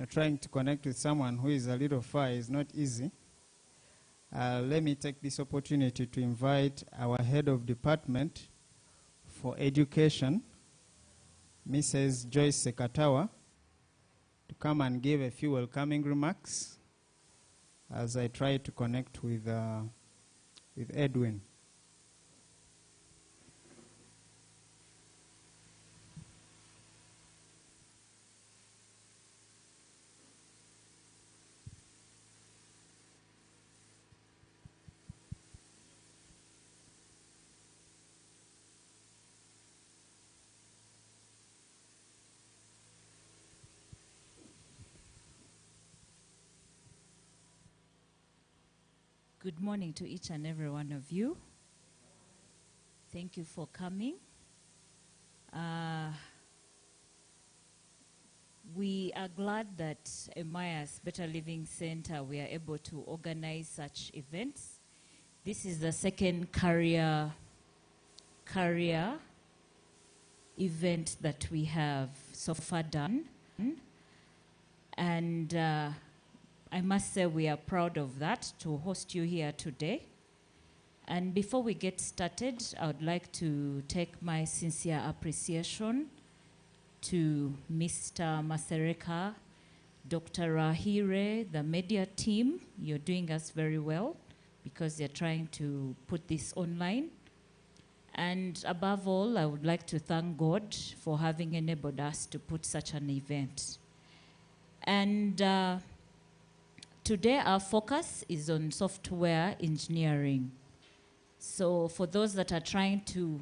trying to connect with someone who is a little far is not easy. Let me take this opportunity to invite our head of department for education, Mrs. Joyce Sekatawa, to come and give a few welcoming remarks as I try to connect with Edwin. Good morning to each and every one of you. Thank you for coming. We are glad that Emmaus Better Living Center, we are able to organize such events. This is the second career event that we have so far done. And I must say we are proud of that, to host you here today. And before we get started, I would like to take my sincere appreciation to Mr. Masereka, Dr. Rahire, the media team. You're doing us very well because you're trying to put this online. And above all, I would like to thank God for having enabled us to put such an event. And today our focus is on software engineering. So for those that are trying to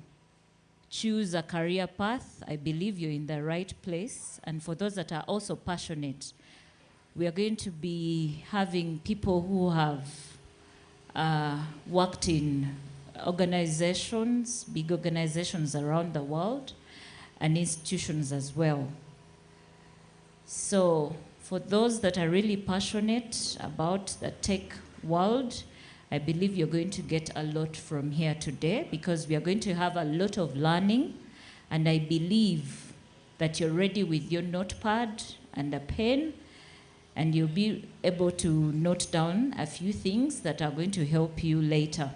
choose a career path, I believe you're in the right place. And for those that are also passionate, we are going to be having people who have worked in organizations, big organizations around the world, and institutions as well. So for those that are really passionate about the tech world, I believe you're going to get a lot from here today because we are going to have a lot of learning, and I believe that you're ready with your notepad and a pen, and you'll be able to note down a few things that are going to help you later.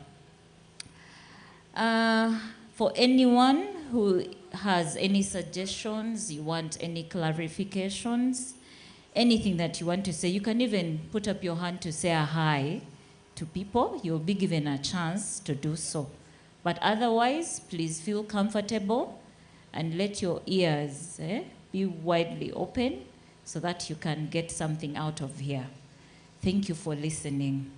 For anyone who has any suggestions, you want any clarifications, anything that you want to say, you can even put up your hand to say a hi to people. You'll be given a chance to do so. But otherwise, please feel comfortable and let your ears be widely open so that you can get something out of here. Thank you for listening.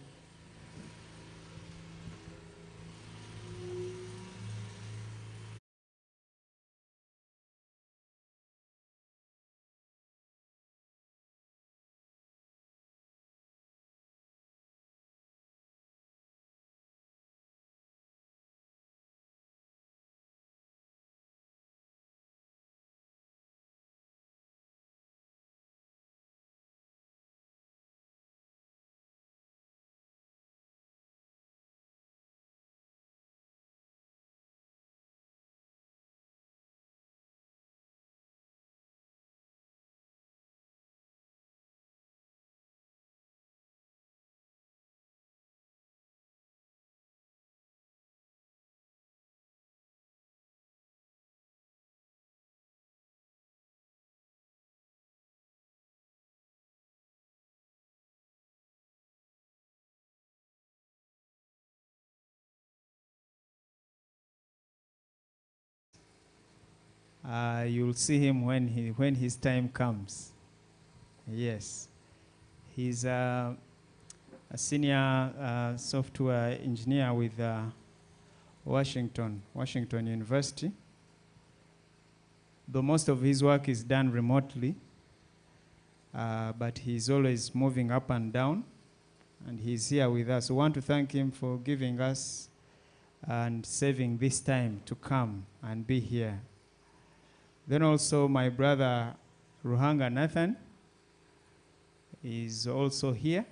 You'll see him when his time comes. Yes. He's a senior software engineer with Washington University. Though most of his work is done remotely, but he's always moving up and down, and he's here with us. We want to thank him for giving us and saving this time to come and be here. Then also my brother Ruhanga Nathan is also here.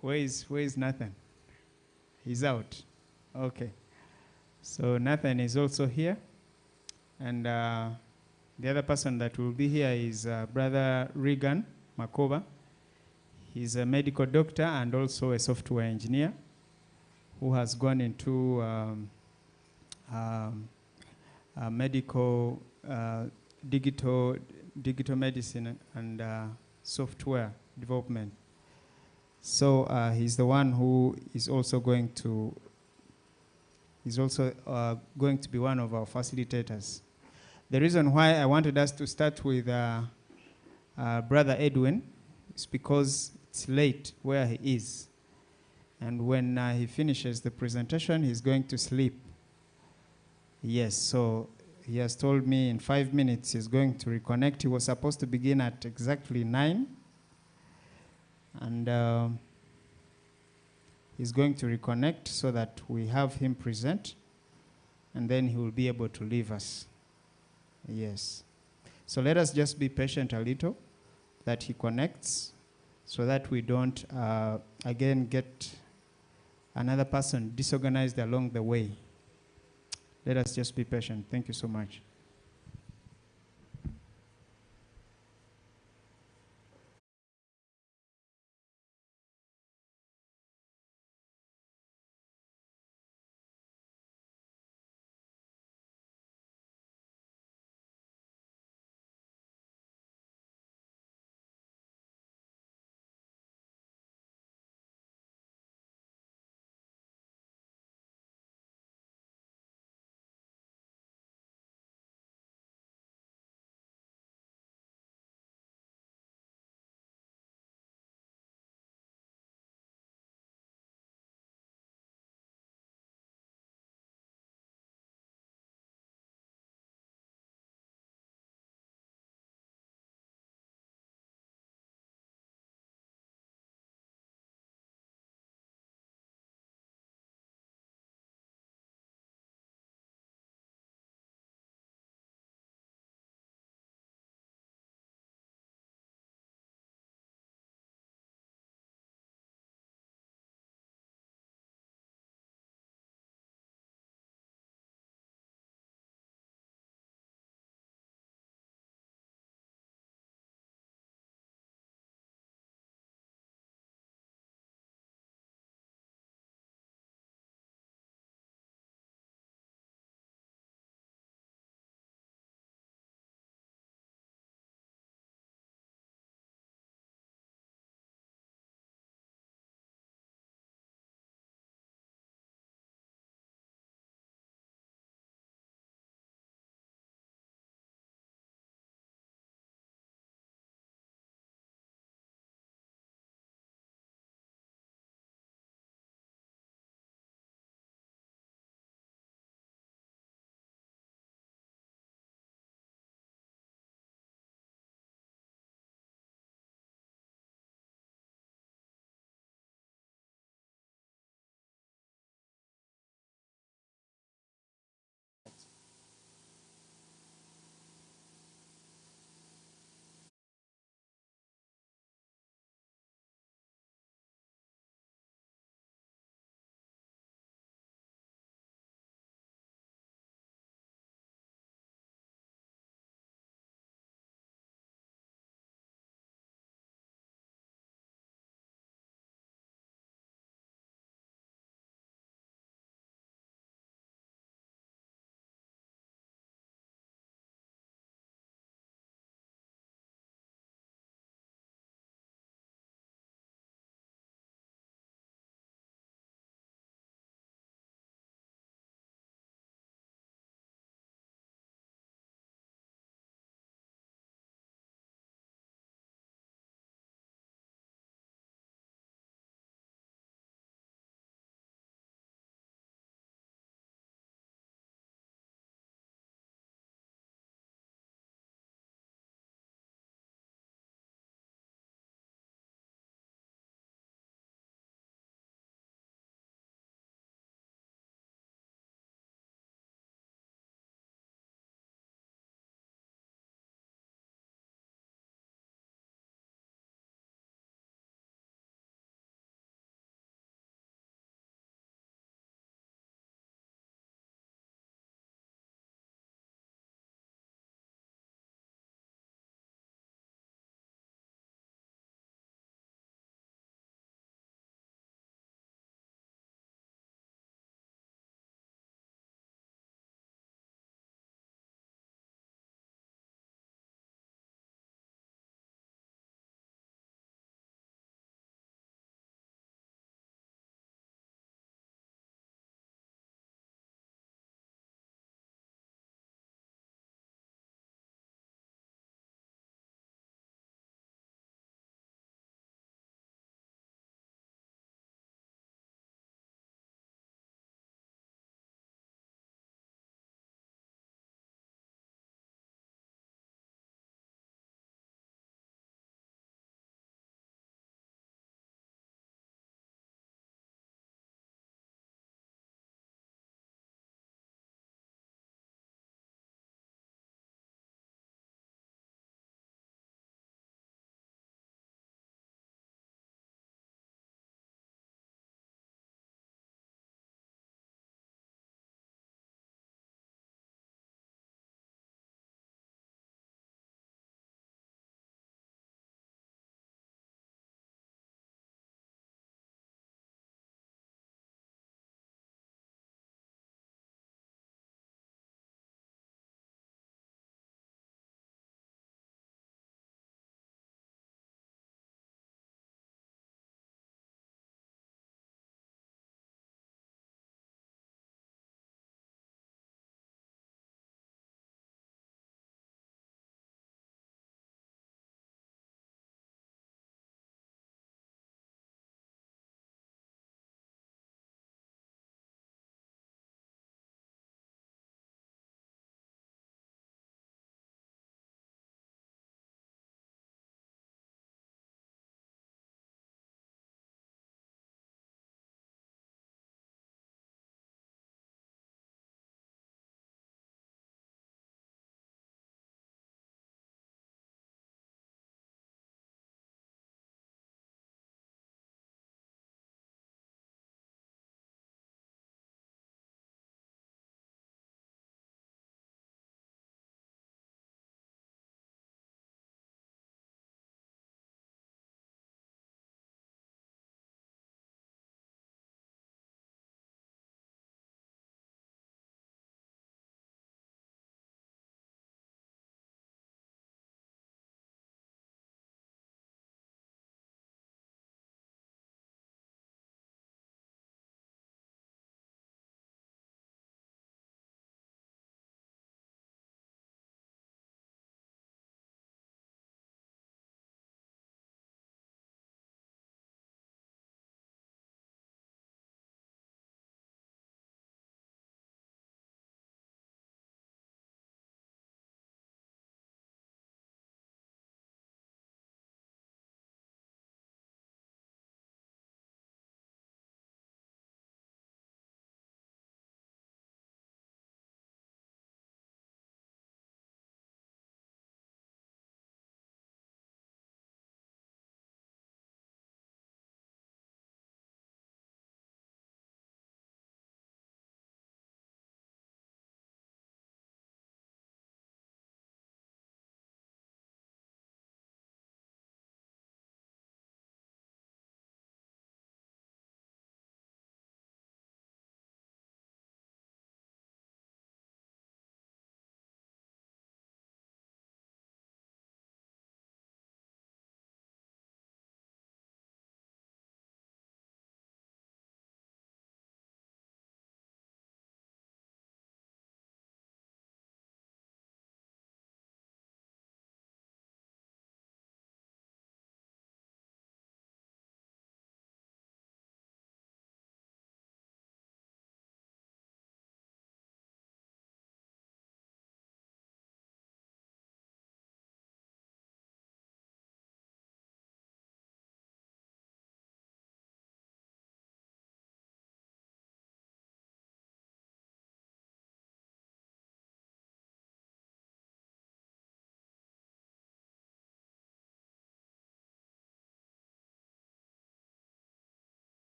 Where is Nathan? He's out. Okay. So Nathan is also here. And The other person that will be here is Brother Regan Makoba. He's a medical doctor and also a software engineer who has gone into medical digital medicine and software development. So he's the one who is also going to be one of our facilitators. The reason why I wanted us to start with Brother Edwin is because it's late where he is. And when he finishes the presentation, he's going to sleep. Yes, so he has told me in 5 minutes he's going to reconnect. He was supposed to begin at exactly 9. And he's going to reconnect so that we have him present. And then he will be able to leave us. Yes. So let us just be patient a little that he connects so that we don't, again, get another person disorganized along the way. Let us just be patient. Thank you so much.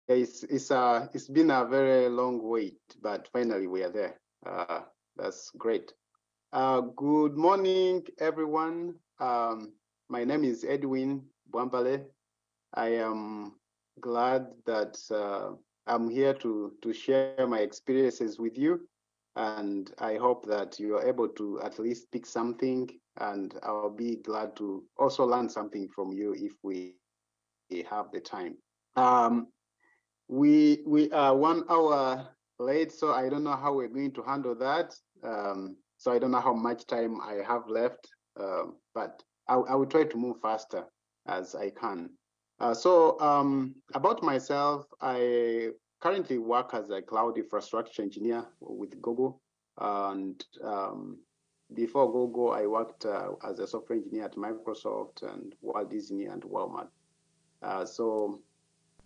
It's been a very long wait, but finally we are there. That's great. Good morning, everyone. My name is Edwin Bwambale. I am glad that I'm here to share my experiences with you, and I hope that you are able to at least pick something, and I'll be glad to also learn something from you if we have the time. We are 1 hour late, so I don't know how we're going to handle that. So I don't know how much time I have left, but I will try to move faster as I can. About myself, I currently work as a cloud infrastructure engineer with Google. And before Google, I worked as a software engineer at Microsoft and Walt Disney and Walmart. So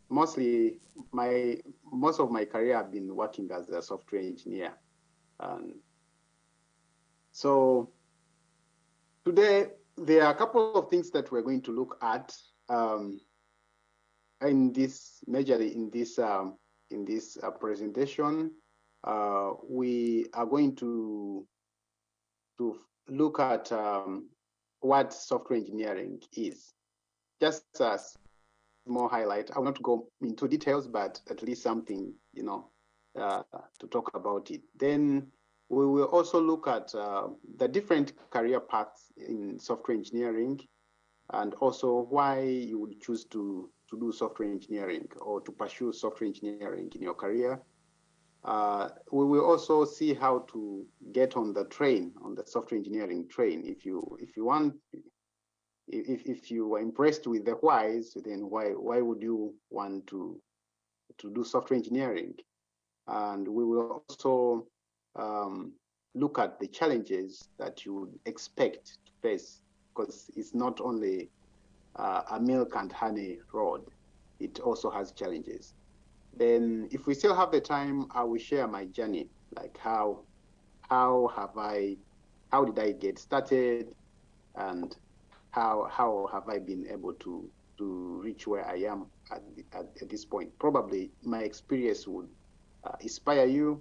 most of my career I've been working as a software engineer. So today there are a couple of things that we're going to look at majorly in this presentation. We are going to look at what software engineering is. Just as more highlight. I will not go into details, but at least something, to talk about it. Then we will also look at the different career paths in software engineering, and also why you would choose to do software engineering or to pursue software engineering in your career. We will also see how to get on the train, on the software engineering train. If you were impressed with the whys, then why would you want to do software engineering? And we will also look at the challenges that you would expect to face, because it's not only a milk and honey road, it also has challenges. Then if we still have the time, I will share my journey, like how did I get started, and how have I been able to reach where I am at this point. Probably my experience would inspire you,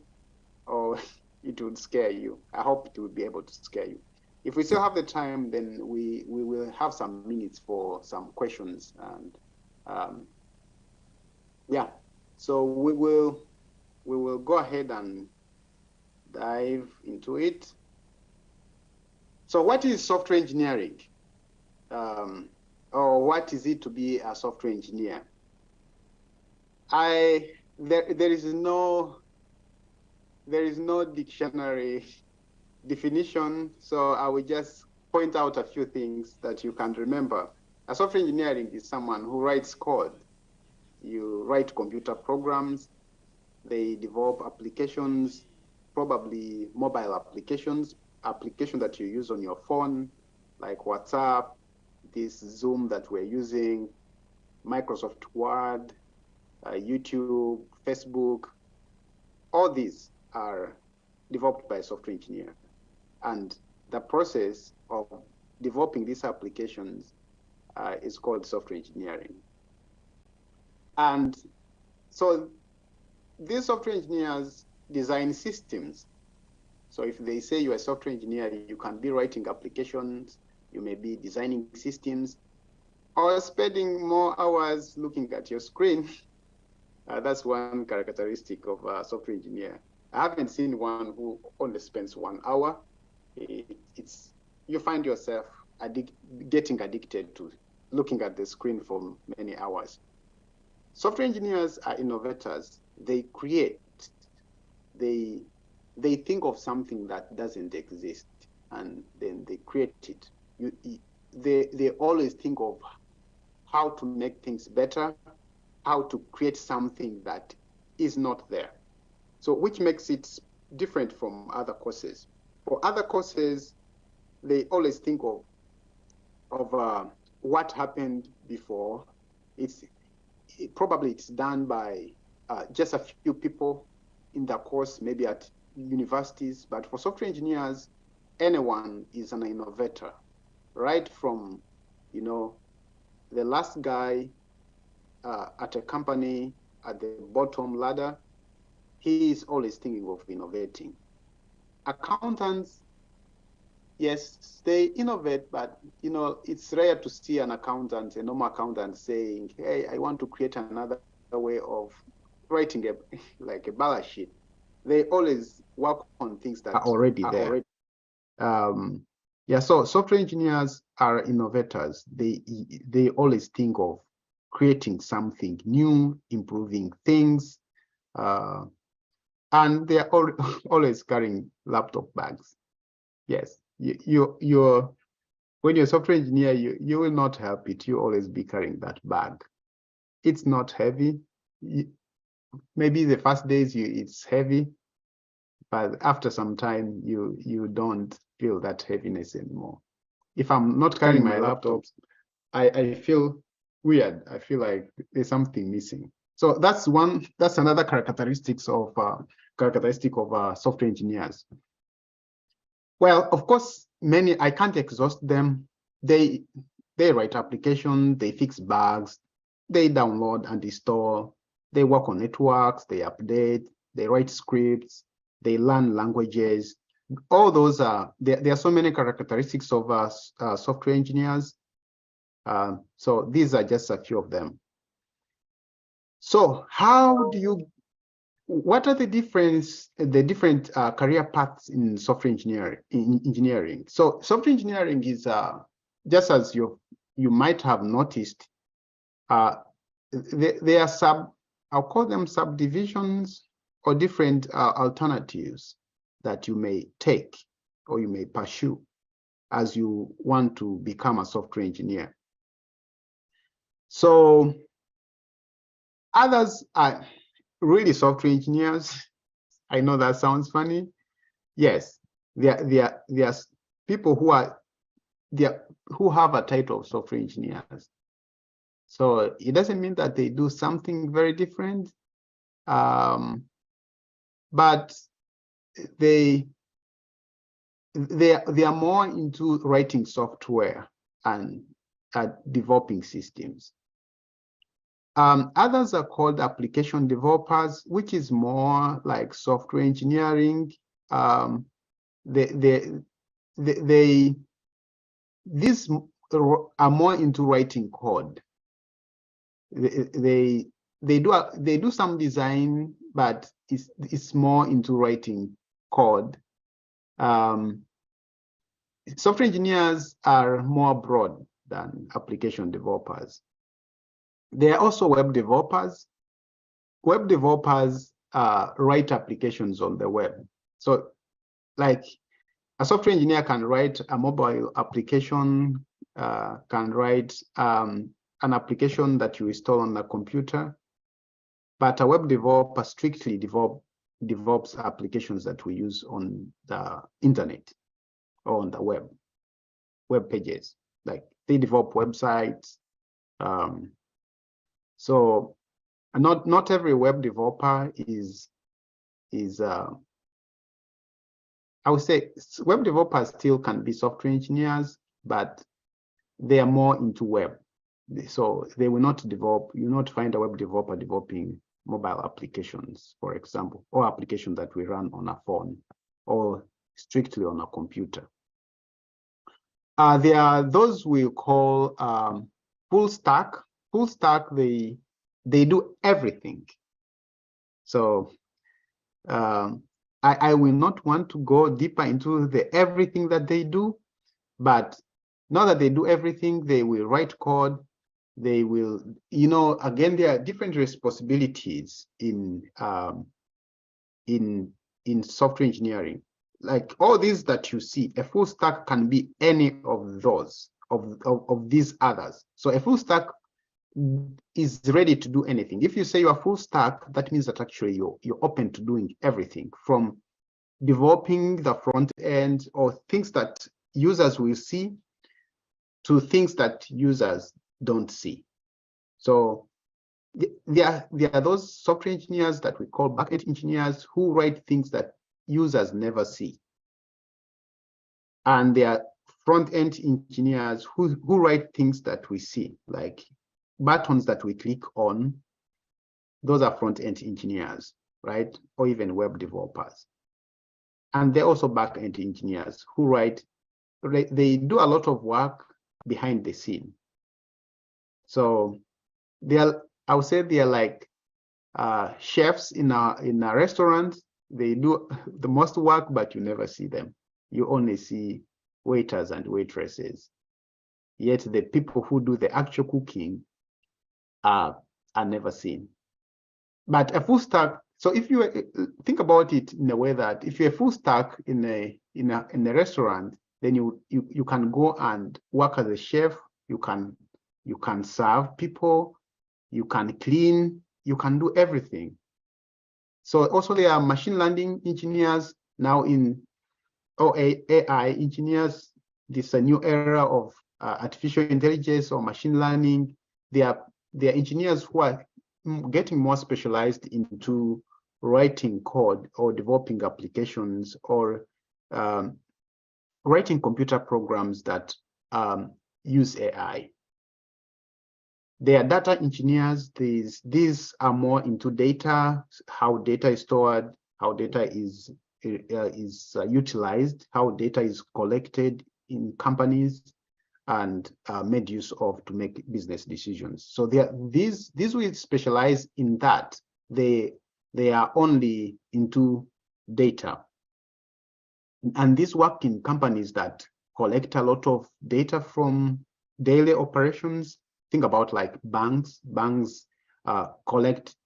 or it would scare you. I hope it would be able to scare you. If we still have the time, then we will have some minutes for some questions, and yeah, so we will go ahead and dive into it. So what is software engineering? Or what is it to be a software engineer? There is no dictionary definition, so I will just point out a few things that you can remember. A software engineering is someone who writes code. You write computer programs, they develop applications, probably mobile applications that you use on your phone, like WhatsApp, this Zoom that we're using, Microsoft Word, YouTube, Facebook. All these are developed by a software engineer. And the process of developing these applications is called software engineering. And so these software engineers design systems. So if they say you're a software engineer, you can be writing applications, you may be designing systems, or spending more hours looking at your screen. That's one characteristic of a software engineer. I haven't seen one who only spends 1 hour. You find yourself getting addicted to looking at the screen for many hours. Software engineers are innovators. They create, they think of something that doesn't exist, and then they create it. They always think of how to make things better, how to create something that is not there. So which makes it different from other courses. For other courses, they always think of what happened before. Probably it's done by just a few people in the course, maybe at universities. But for software engineers, anyone is an innovator, right from the last guy at a company at the bottom ladder, he is always thinking of innovating. Accountants, yes, they innovate, but it's rare to see an accountant, a normal accountant, saying, "Hey, I want to create another way of writing like a balance sheet." They always work on things that are already there. Yeah, so software engineers are innovators. They always think of creating something new, improving things, and they are always carrying laptop bags. Yes, you're when you're a software engineer, you will not help it. You always be carrying that bag. It's not heavy. Maybe the first days it's heavy, but after some time you don't feel that heaviness anymore. If I'm not carrying my laptops, I feel weird. I feel like there's something missing. So that's another characteristic of software engineers. Well, of course, many, I can't exhaust them. They write applications, they fix bugs, they download and install, they work on networks, they update, they write scripts, they learn languages. All those there are so many characteristics of software engineers. So these are just a few of them. So what are the different career paths in software engineering? So software engineering is just as you might have noticed, there are I'll call them subdivisions or different alternatives that you may take or you may pursue as you want to become a software engineer. So others are really software engineers. I know that sounds funny. Yes, there are people who have a title of software engineers. So it doesn't mean that they do something very different, but they are more into writing software and developing systems. Others are called application developers, which is more like software engineering. These are more into writing code. They do some design, but it's more into writing code. Software engineers are more broad than application developers. There are also web developers. Web developers write applications on the web. So like a software engineer can write a mobile application, can write an application that you install on a computer, but a web developer strictly develops applications that we use on the internet or on the web pages. Like they develop websites. So not every web developer is I would say web developers still can be software engineers, but they are more into web. So they will not develop, you will not find a web developer developing mobile applications, for example, or applications that we run on a phone or strictly on a computer. There are those we call full stack. Full stack, they do everything. So I will not want to go deeper into the everything that they do, but now that they do everything, they will write code. They will, again, there are different responsibilities in software engineering. Like all these that you see, a full stack can be any of those, of these others. So a full stack is ready to do anything. If you say you're full stack, that means that actually you're open to doing everything, from developing the front end or things that users will see to things that users don't see. So there are those software engineers that we call backend engineers who write things that users never see. And there are front-end engineers who write things that we see, like buttons that we click on, those are front-end engineers, right? Or even web developers. And they're also back-end engineers who write, they do a lot of work behind the scene. So I would say they're like chefs in a restaurant. They do the most work, but you never see them. You only see waiters and waitresses. Yet the people who do the actual cooking are never seen. But a full stack, so if you think about it in a way that if you're a full stack in a restaurant, then you can go and work as a chef, you can serve people, you can clean, you can do everything. So also there are machine learning engineers now or AI engineers. This is a new era of artificial intelligence or machine learning. They are engineers who are getting more specialized into writing code or developing applications or writing computer programs that use AI. They are data engineers. These are more into data, how data is stored, how data is utilized, how data is collected in companies and made use of to make business decisions. So these will specialize in that. They are only into data. And these work in companies that collect a lot of data from daily operations. Think about like banks. Banks collect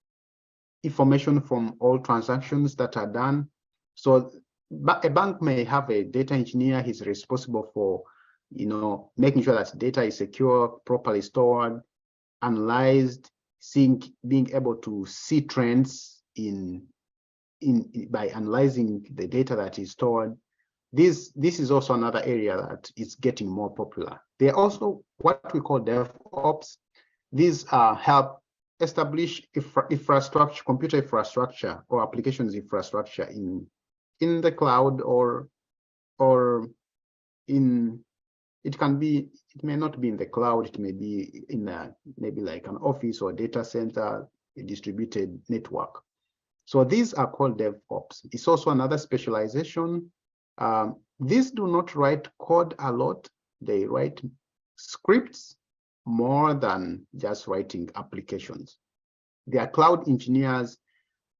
information from all transactions that are done. So a bank may have a data engineer. He's responsible for, making sure that data is secure, properly stored, analyzed, being able to see trends by analyzing the data that is stored. This is also another area that is getting more popular. They are also what we call DevOps. These help establish infrastructure, computer infrastructure or applications infrastructure in the cloud or in, it may not be in the cloud, it may be in maybe like an office or data center, a distributed network. So these are called DevOps. It's also another specialization. These do not write code a lot. They write scripts more than just writing applications. They are cloud engineers.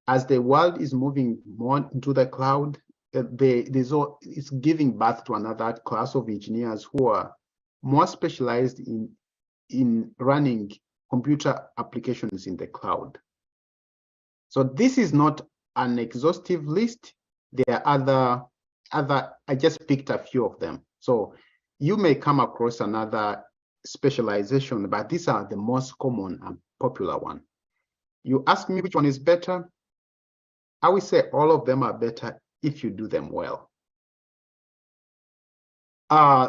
As the world is moving more into the cloud, it's giving birth to another class of engineers who are more specialized in running computer applications in the cloud. So this is not an exhaustive list. There are other, I just picked a few of them. So you may come across another specialization, but these are the most common and popular one. You ask me which one is better, I will say all of them are better if you do them well.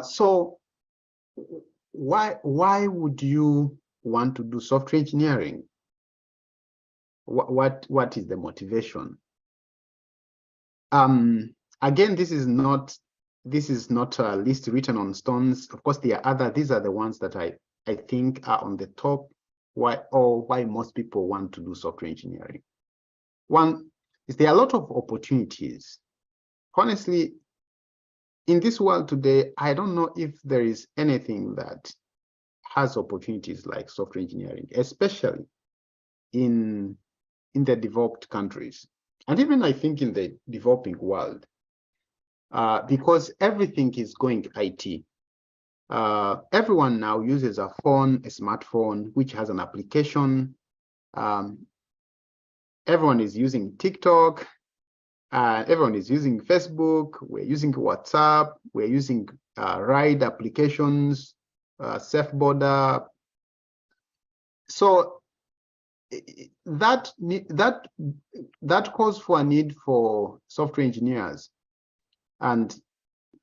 So why would you want to do software engineering? What is the motivation? Again, this is not a list written on stones. Of course, there are these are the ones that I think are on the top. Why most people want to do software engineering. One is there are a lot of opportunities. Honestly, in this world today, I don't know if there is anything that has opportunities like software engineering, especially in the developed countries, and even I think in the developing world, because everything is going IT. Everyone now uses a phone, a smartphone, which has an application. Everyone is using TikTok. Everyone is using Facebook. We're using WhatsApp. We're using ride applications, Surfboarder. So that calls for a need for software engineers, and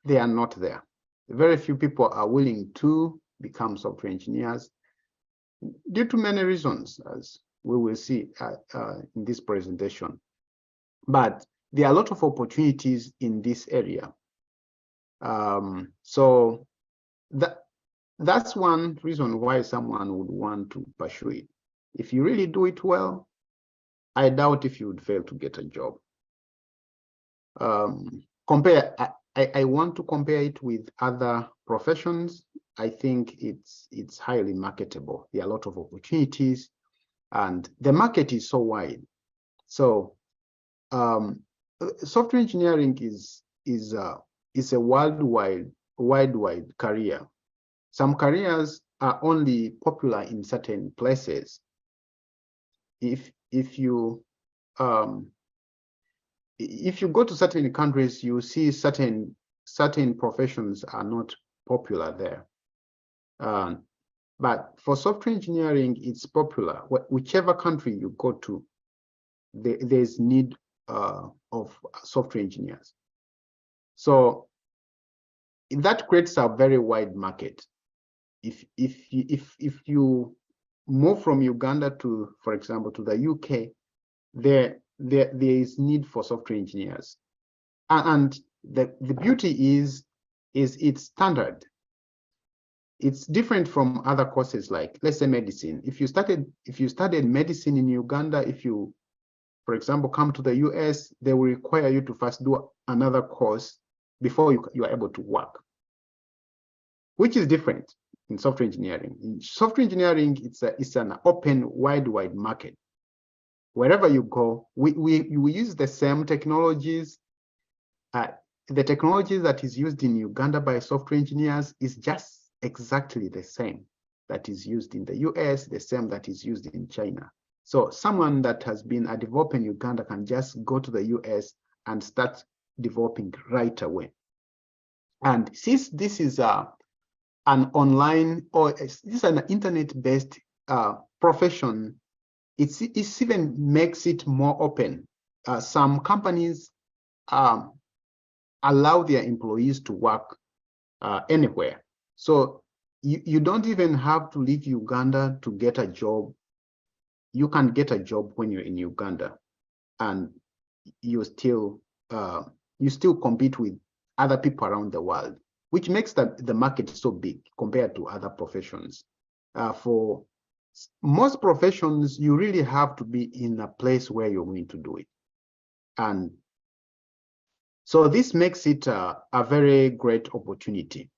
they are not there. Very few people are willing to become software engineers due to many reasons, as we will see in this presentation. But there are a lot of opportunities in this area. So that's one reason why someone would want to pursue it. If you really do it well, I doubt if you would fail to get a job. I want to compare it with other professions. I think it's highly marketable. There are a lot of opportunities, and the market is so wide. So software engineering is a worldwide career. Some careers are only popular in certain places. If you go to certain countries, you see certain professions are not popular there. But for software engineering, it's popular. Whichever country you go to, there's need of software engineers. So that creates a very wide market. If you move from Uganda to, for example, to the UK, there is need for software engineers, and the beauty is it's standard. It's different from other courses, like, let's say, medicine. If you studied medicine in Uganda, if you, for example, come to the US, they will require you to first do another course before you are able to work, which is different in software engineering. In software engineering, it's an open, wide market. Wherever you go, we use the same technologies. The technology that is used in Uganda by software engineers is just exactly the same that is used in the US, the same that is used in China. So someone that has been a developer in Uganda can just go to the US and start developing right away. And since this is an online, or this is an internet-based profession, it even makes it more open. Some companies allow their employees to work anywhere. So you don't even have to leave Uganda to get a job. You can get a job when you're in Uganda, and you still compete with other people around the world, which makes the market so big compared to other professions. For most professions, you really have to be in a place where you're going to do it. And so this makes it a very great opportunity.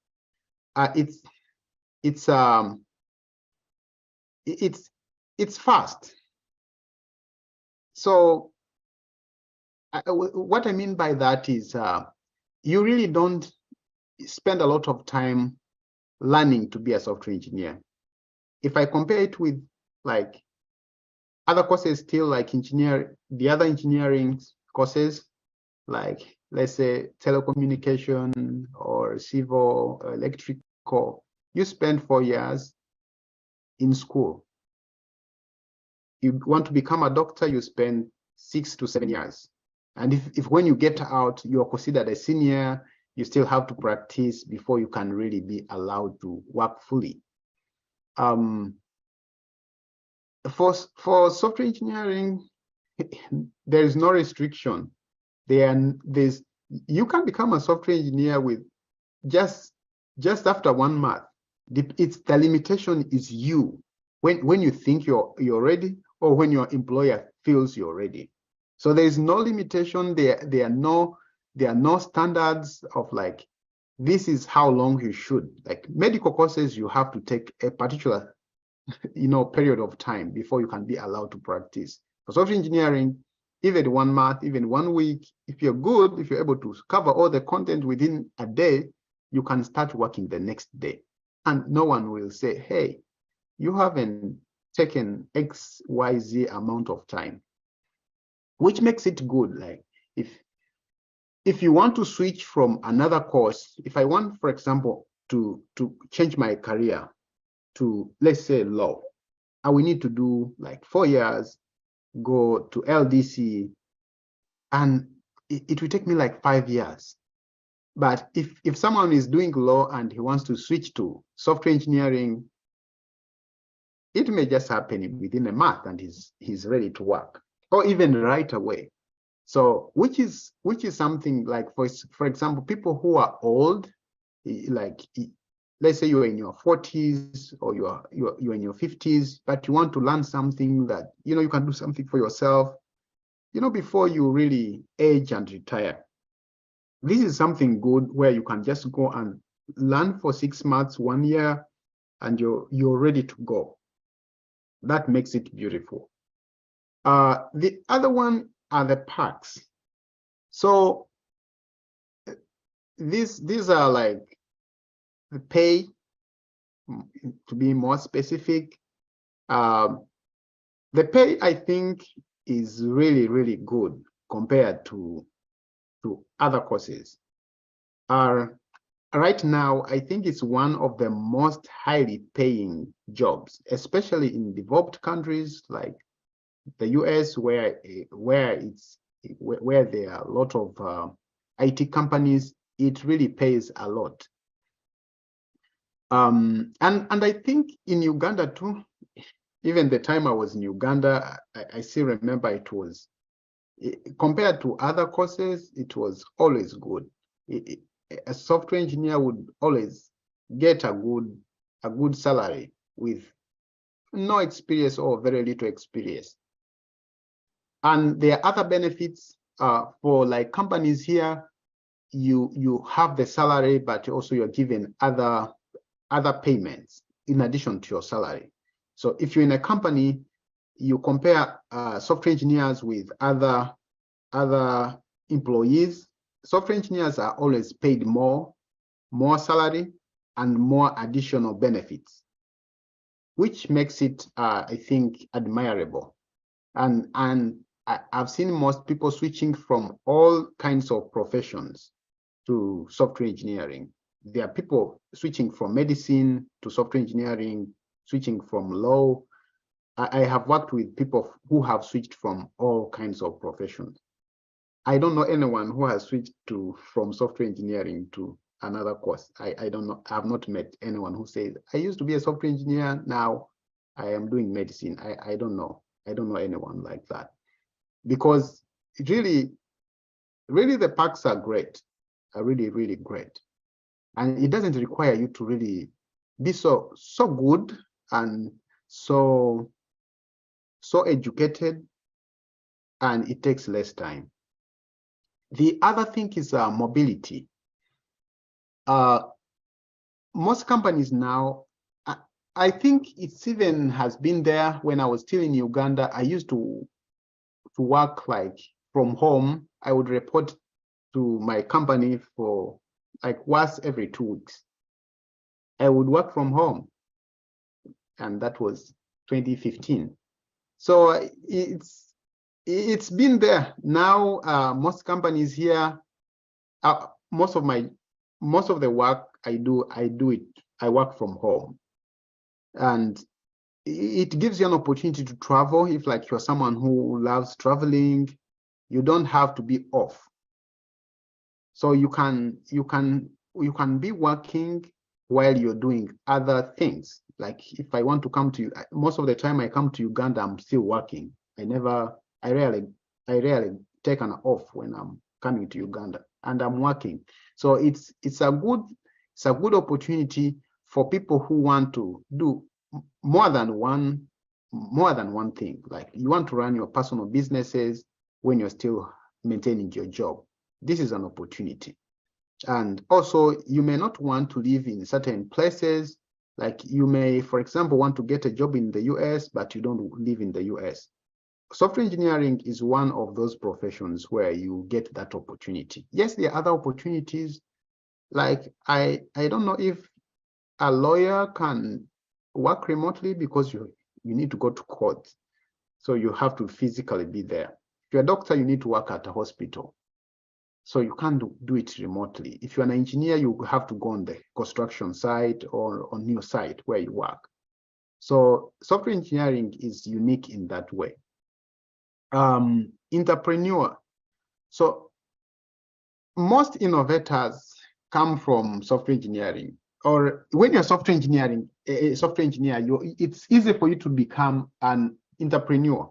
It's fast. So what I mean by that is you really don't spend a lot of time learning to be a software engineer. If I compare it with like other courses, still like the other engineering courses, like, let's say, telecommunication or civil, electrical, you spend 4 years in school. You want to become a doctor, you spend 6 to 7 years. And if when you get out, you're considered a senior, you still have to practice before you can really be allowed to work fully. For software engineering, there is no restriction. You can become a software engineer with just after 1 month. The limitation is you, when you think you're ready, or when your employer feels you're ready. So there is no limitation. There are no standards of like, this is how long you should. Like medical courses, you have to take a particular period of time before you can be allowed to practice. For software engineering, even 1 month, even 1 week, if you're good, if you're able to cover all the content within a day, you can start working the next day. And no one will say, hey, you haven't taken XYZ amount of time, which makes it good. Like if you want to switch from another course, if I want, for example, to change my career to, let's say, law, I will need to do like 4 years, go to LDC, and it will take me like 5 years. But if someone is doing law and he wants to switch to software engineering, it may just happen within a month and he's ready to work, or even right away. So which is something like, for example, people who are old, like, let's say you're in your 40s or you're in your 50s, but you want to learn something that you can do something for yourself. before you really age and retire, this is something good where you can just go and learn for 6 months, 1 year, and you're ready to go. That makes it beautiful. The other one are the perks. So these are like the pay, to be more specific. The pay, I think, is really, really good compared to other courses. Right now, I think it's one of the most highly paying jobs, especially in developed countries like the US, where there are a lot of IT companies. It really pays a lot. And I think in Uganda too, even the time I was in Uganda, I still remember it was, compared to other courses, it was always good. A software engineer would always get a good salary with no experience or very little experience. And there are other benefits for like companies here. You have the salary, but also you're given other payments in addition to your salary. So if you're in a company, you compare software engineers with other employees. Software engineers are always paid more salary and more additional benefits, which makes it, I think, admirable. And I've seen most people switching from all kinds of professions to software engineering. There are people switching from medicine to software engineering, switching from law. I have worked with people who have switched from all kinds of professions. I don't know anyone who has switched from software engineering to another course. I don't know. I have not met anyone who says, I used to be a software engineer, now I am doing medicine. I don't know. I don't know anyone like that. Because really the perks are great, are really, really great. And it doesn't require you to really be so good and so educated, and it takes less time. The other thing is mobility. Most companies now, I think it's even has been there when I was still in Uganda. I used to work like from home. I would report to my company for like once every 2 weeks. I would work from home, and that was 2015. So it's been there. Now most companies here, most of the work I work from home, and it gives you an opportunity to travel. If like you're someone who loves traveling, you don't have to be off. So you can be working while you're doing other things. Like if I want to come to you, most of the time I come to Uganda, I'm still working. I rarely take an off when I'm coming to Uganda, and I'm working. So it's a good opportunity for people who want to do more than one thing. Like you want to run your personal businesses when you're still maintaining your job. This is an opportunity. And also, you may not want to live in certain places. Like you may, for example, want to get a job in the US, but you don't live in the US. Software engineering is one of those professions where you get that opportunity. Yes, there are other opportunities. Like I don't know if a lawyer can work remotely, because you need to go to court. So you have to physically be there. If you're a doctor, you need to work at a hospital. So you can't do it remotely. If you're an engineer, you have to go on the construction site or on your site where you work. So software engineering is unique in that way. Entrepreneur. So most innovators come from software engineering. Or when you're software engineer, it's easy for you to become an entrepreneur.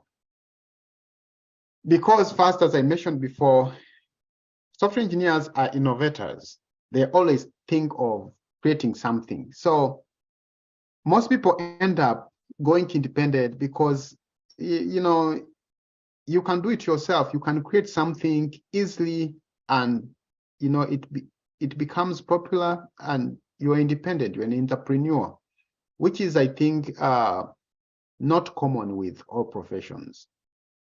Because first, as I mentioned before, software engineers are innovators. They always think of creating something. So most people end up going independent because, you can do it yourself. You can create something easily, and it becomes popular, and you're independent. You're an entrepreneur, which is, I think, not common with all professions.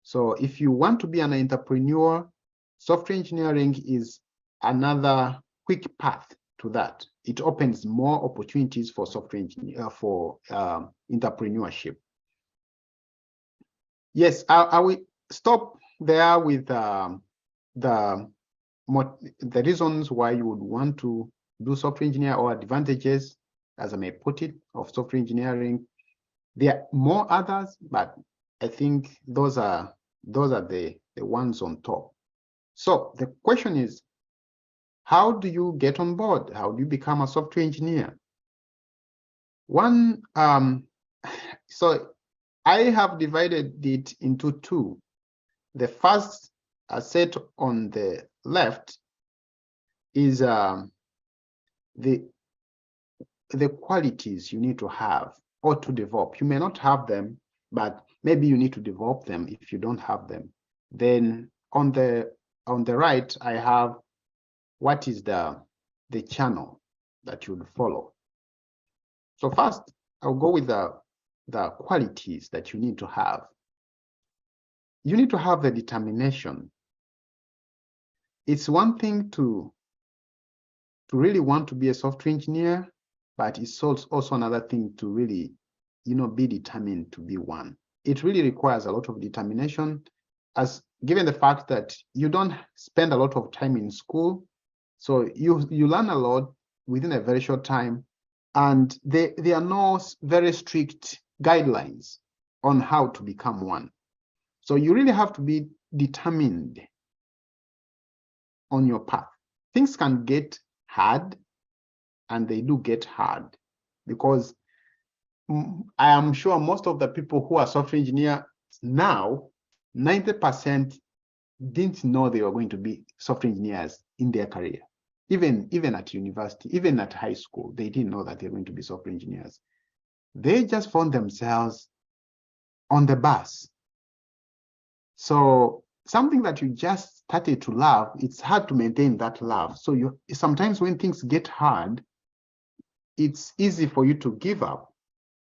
So if you want to be an entrepreneur, software engineering is another quick path to that. It opens more opportunities for software engineer, for entrepreneurship. Yes, I will stop there with the reasons why you would want to do software engineer, or advantages, as I may put it, of software engineering. There are more others, but I think those are the ones on top. So the question is, how do you get on board? How do you become a software engineer? So I have divided it into two. The first set on the left is the qualities you need to have or to develop. You may not have them, but maybe you need to develop them if you don't have them. Then on the right, I have what is the channel that you would follow. So first, I'll go with the qualities that you need to have. You need to have the determination. It's one thing to really want to be a software engineer, but it's also another thing to really, be determined to be one. It really requires a lot of determination, as given the fact that you don't spend a lot of time in school, so you learn a lot within a very short time, and there are no very strict guidelines on how to become one. So you really have to be determined on your path. Things can get hard, and they do get hard, because I am sure most of the people who are software engineers now, 90% didn't know they were going to be software engineers in their career. Even at university, even at high school, they didn't know that they're going to be software engineers. They just found themselves on the bus. So something that you just started to love, it's hard to maintain that love. So sometimes when things get hard, it's easy for you to give up,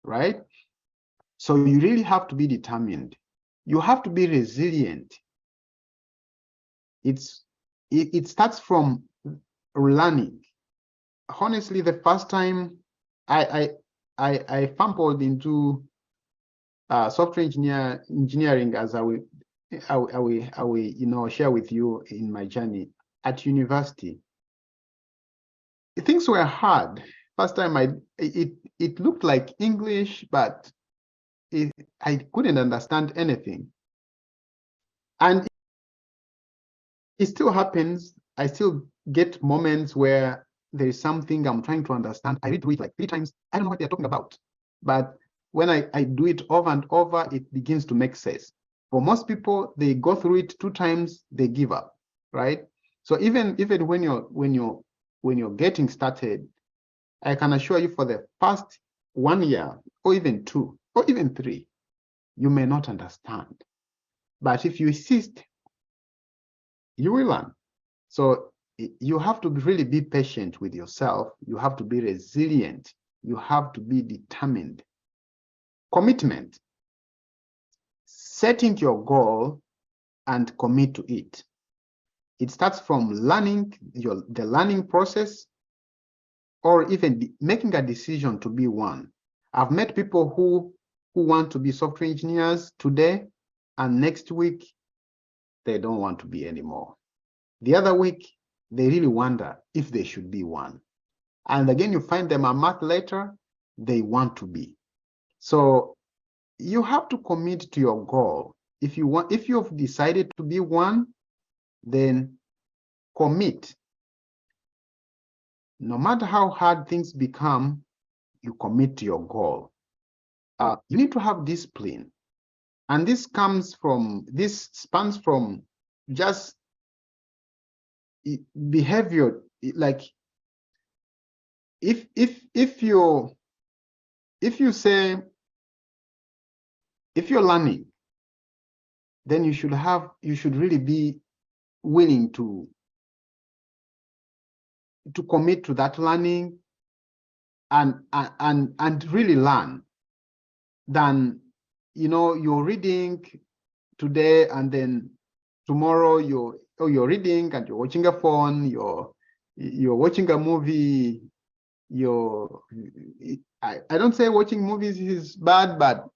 right? So you really have to be determined. You have to be resilient. It starts from learning. Honestly, the first time I fumbled into software engineering, as I will share with you in my journey at university. Things were hard. First time it looked like English, but I couldn't understand anything. And it still happens. I still get moments where there is something I'm trying to understand. I read through it like 3 times. I don't know what they're talking about. But when I do it over and over, it begins to make sense. For most people, they go through it 2 times, they give up, right? So even when you're getting started, I can assure you, for the first 1 year, or even 2, or even 3, you may not understand. But if you insist, you will learn. So you have to really be patient with yourself. You have to be resilient. You have to be determined. Commitment. Setting your goal and commit to it. It starts from learning, the learning process, or even making a decision to be one. I've met people who want to be software engineers today, and next week, they don't want to be anymore. The other week, they really wonder if they should be one. And again, you find them a month later, they want to be. So you have to commit to your goal. If you've decided to be one, then commit. No matter how hard things become, you commit to your goal. You need to have discipline. And this spans from just behavior. Like if you're learning, then you should really be willing to commit to that learning and really learn, than, you know, you're reading today and then tomorrow you're reading and you're watching a phone, you're watching a movie. I don't say watching movies is bad, but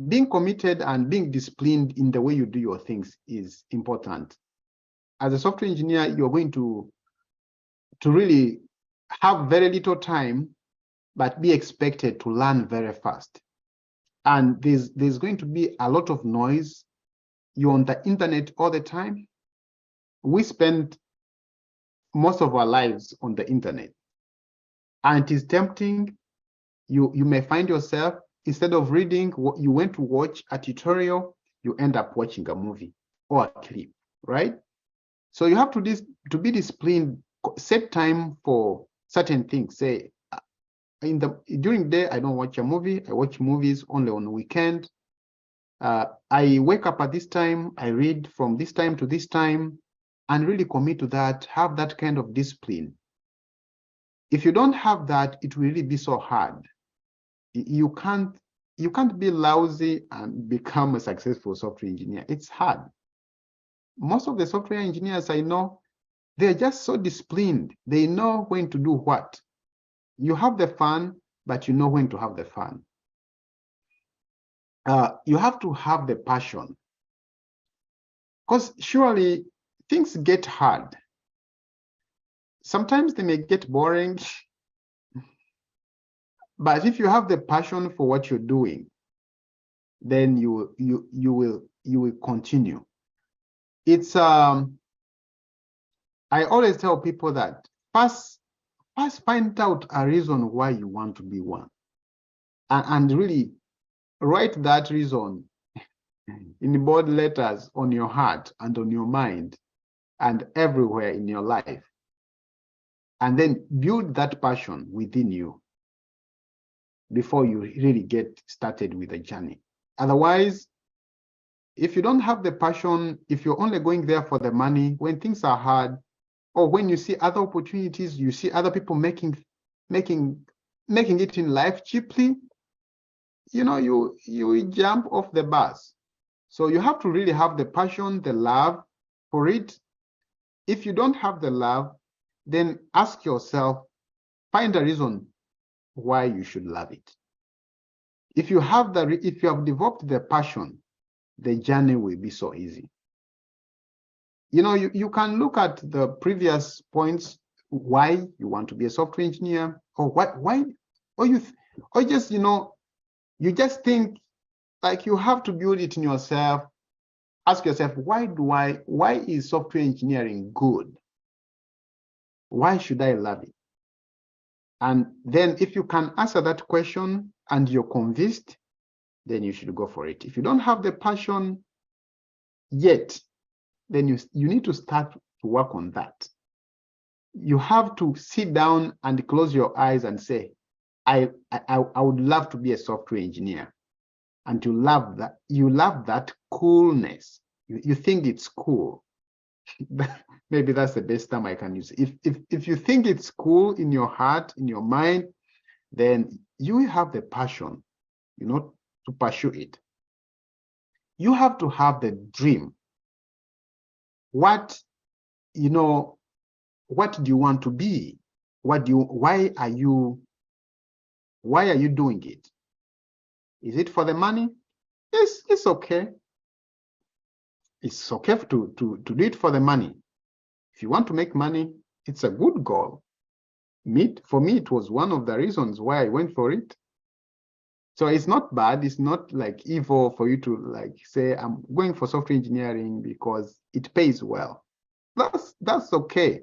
being committed and being disciplined in the way you do your things is important. As a software engineer, you're going to really have very little time, but be expected to learn very fast. And there's going to be a lot of noise. You're on the internet all the time. We spend most of our lives on the internet, and it is tempting. You may find yourself, instead of reading, you went to watch a tutorial, you end up watching a movie or a clip, right? So you have to be disciplined, set time for certain things. Say, during the day, I don't watch a movie. I watch movies only on the weekend. I wake up at this time, I read from this time to this time, and really commit to that, have that kind of discipline. If you don't have that, it will really be so hard. You can't be lousy and become a successful software engineer. It's hard. Most of the software engineers I know, they're just so disciplined. They know when to do what. You have the fun, but you know when to have the fun. You have to have the passion, because surely things get hard. Sometimes they may get boring, but if you have the passion for what you're doing, then you will continue. It's I always tell people that first find out a reason why you want to be one, and really write that reason in bold letters on your heart and on your mind and everywhere in your life, and then build that passion within you before you really get started with the journey. Otherwise, if you don't have the passion, if you're only going there for the money, when things are hard, or when you see other opportunities, you see other people making it in life cheaply, you know, you jump off the bus. So you have to really have the passion, the love for it. If you don't have the love, then ask yourself, find a reason why you should love it. If you have developed the passion, the journey will be so easy. You know, you can look at the previous points, why you want to be a software engineer, or why, or just, you know, you just think like you have to build it in yourself. Ask yourself, why is software engineering good? Why should I love it? And then if you can answer that question and you're convinced, then you should go for it. If you don't have the passion yet, then you need to start to work on that. You have to sit down and close your eyes and say, I would love to be a software engineer. And you love that coolness. You think it's cool. Maybe that's the best term I can use. If you think it's cool in your heart, in your mind, then you have the passion, you know, to pursue it. You have to have the dream. What do you want to be? Why are you doing it? Is it for the money? It's okay. It's okay to do it for the money. If you want to make money, it's a good goal. For me, it was one of the reasons why I went for it. So it's not bad. It's not like evil for you to like say, I'm going for software engineering because it pays well. That's okay.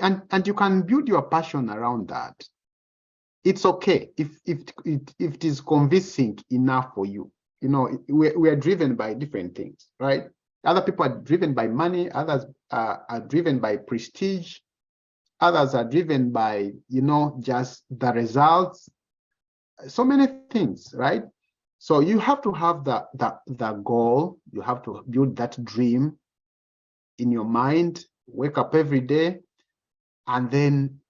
And you can build your passion around that. It's okay if it is convincing enough for you. You know, we are driven by different things, right? Other people are driven by money. Others are driven by prestige. Others are driven by, you know, just the results. So many things, right? So you have to have the goal. You have to build that dream in your mind, wake up every day, and then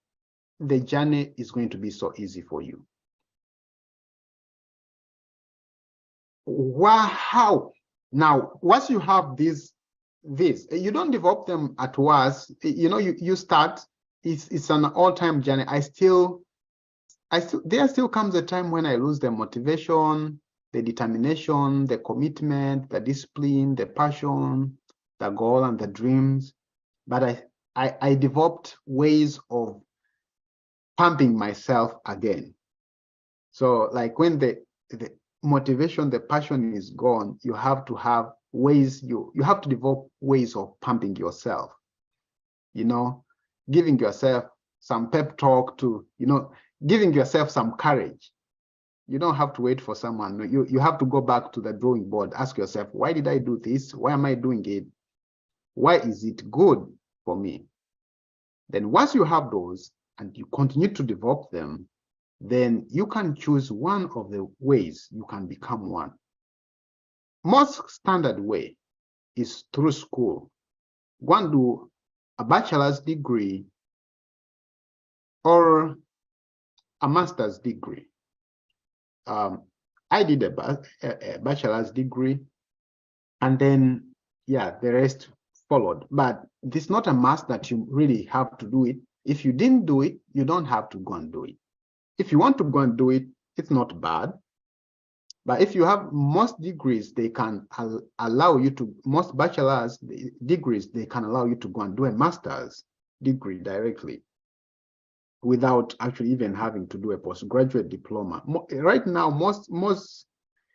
the journey is going to be so easy for you. How? Now, once you have this, you don't develop them at once. You know, you start, it's an all-time journey. There still comes a time when I lose the motivation, the determination, the commitment, the discipline, the passion, the goal, and the dreams. But I developed ways of pumping myself again. So like when the motivation, the passion is gone, you have to have ways, you have to develop ways of pumping yourself, you know, giving yourself some pep talk to, you know, giving yourself some courage. You don't have to wait for someone. You have to go back to the drawing board, ask yourself, why did I do this? Why am I doing it? Why is it good for me? Then once you have those and you continue to develop them, then you can choose one of the ways you can become one. Most standard way is through school. Go and do a bachelor's degree or a master's degree. I did a bachelor's degree, and then, yeah, the rest followed. But it's not a must that you really have to do it. If you didn't do it, you don't have to go and do it. If you want to go and do it, it's not bad. But if you have most degrees, they can allow you to, most bachelor's degrees, they can allow you to go and do a master's degree directly without actually even having to do a postgraduate diploma. Right now,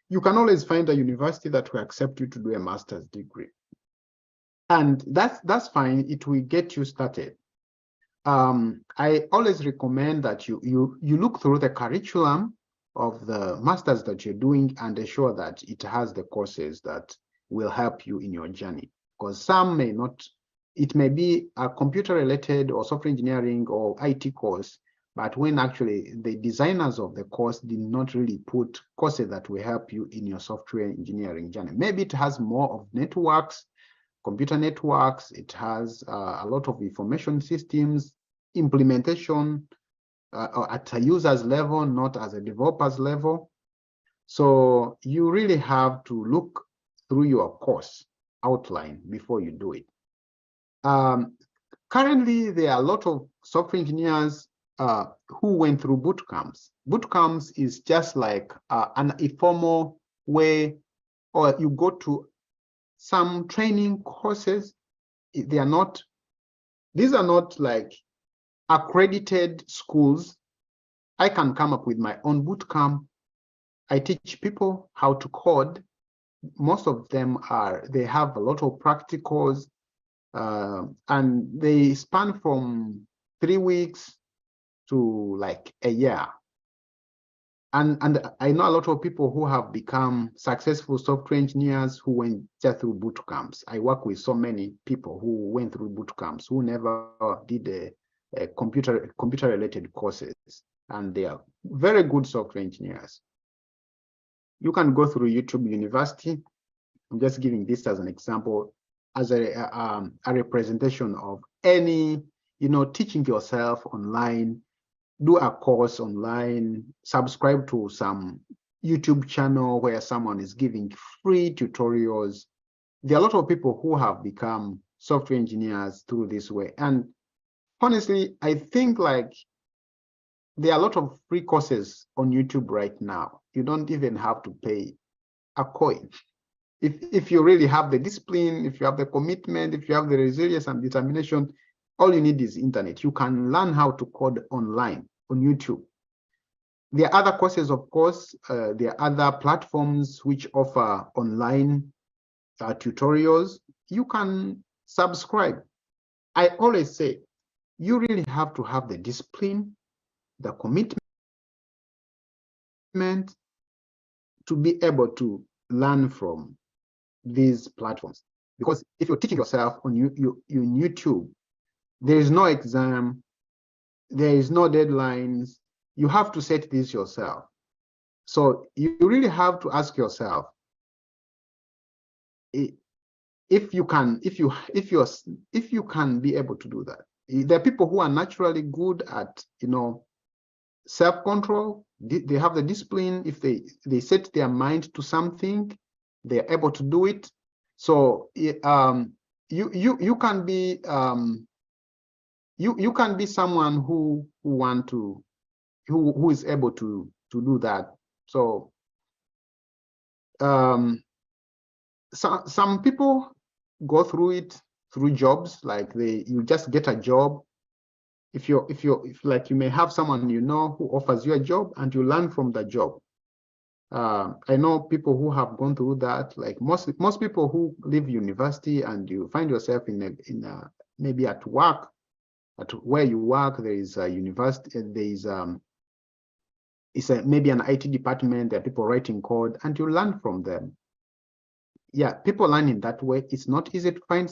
you can always find a university that will accept you to do a master's degree. And that's fine. It will get you started. I always recommend that you look through the curriculum of the masters that you're doing and ensure that it has the courses that will help you in your journey. Because some may not, it may be a computer related or software engineering or IT course, but when actually the designers of the course did not really put courses that will help you in your software engineering journey. Maybe it has more of networks, computer networks, it has a lot of information systems, implementation at a user's level, not as a developer's level. So you really have to look through your course outline before you do it. Currently, there are a lot of software engineers who went through boot camps. Boot camps is just like an informal way, or you go to some training courses. These are not like accredited schools. I can come up with my own boot camp. I teach people how to code. Most of them they have a lot of practicals, and they span from 3 weeks to like a year. And I know a lot of people who have become successful software engineers who went just through boot camps. I work with so many people who went through boot camps who never did a computer related courses, and they are very good software engineers. You can go through YouTube University. I'm just giving this as an example, as a representation of any, you know, teaching yourself online. Do a course online, subscribe to some YouTube channel where someone is giving free tutorials. There are a lot of people who have become software engineers through this way. And honestly, I think like there are a lot of free courses on YouTube right now. You don't even have to pay a coin. If you really have the discipline, if you have the commitment, if you have the resilience and determination, all you need is internet. You can learn how to code online on YouTube. There are other courses, of course. There are other platforms which offer online tutorials. You can subscribe. I always say, you really have to have the discipline, the commitment to be able to learn from these platforms. Because if you're teaching yourself on YouTube, there is no exam, there is no deadlines. You have to set this yourself. So you really have to ask yourself, if you can be able to do that. There are people who are naturally good at, self-control. They have the discipline. If they set their mind to something, they're able to do it. So you can be you can be someone who is able to do that. So some people go through it through jobs, like you just get a job. If like, you may have someone who offers you a job and you learn from the job. I know people who have gone through that. Like most people who leave university and you find yourself in a maybe at work, at where you work, there is a university, there is maybe an IT department, there are people writing code, and you learn from them. Yeah, people learn in that way. It's not easy to find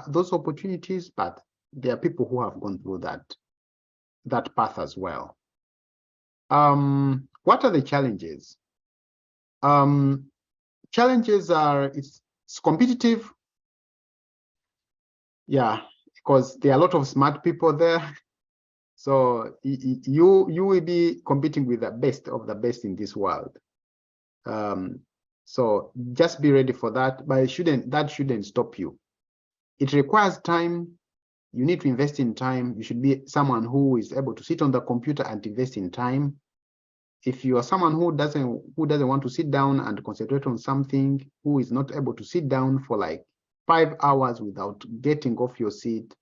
those opportunities, but there are people who have gone through that path as well. What are the challenges? Challenges are, it's competitive. Yeah, because there are a lot of smart people there. So you will be competing with the best of the best in this world. So just be ready for that, but that shouldn't stop you. It requires time. You need to invest in time. You should be someone who is able to sit on the computer and invest in time. If you are someone who doesn't want to sit down and concentrate on something, who is not able to sit down for like 5 hours without getting off your seat,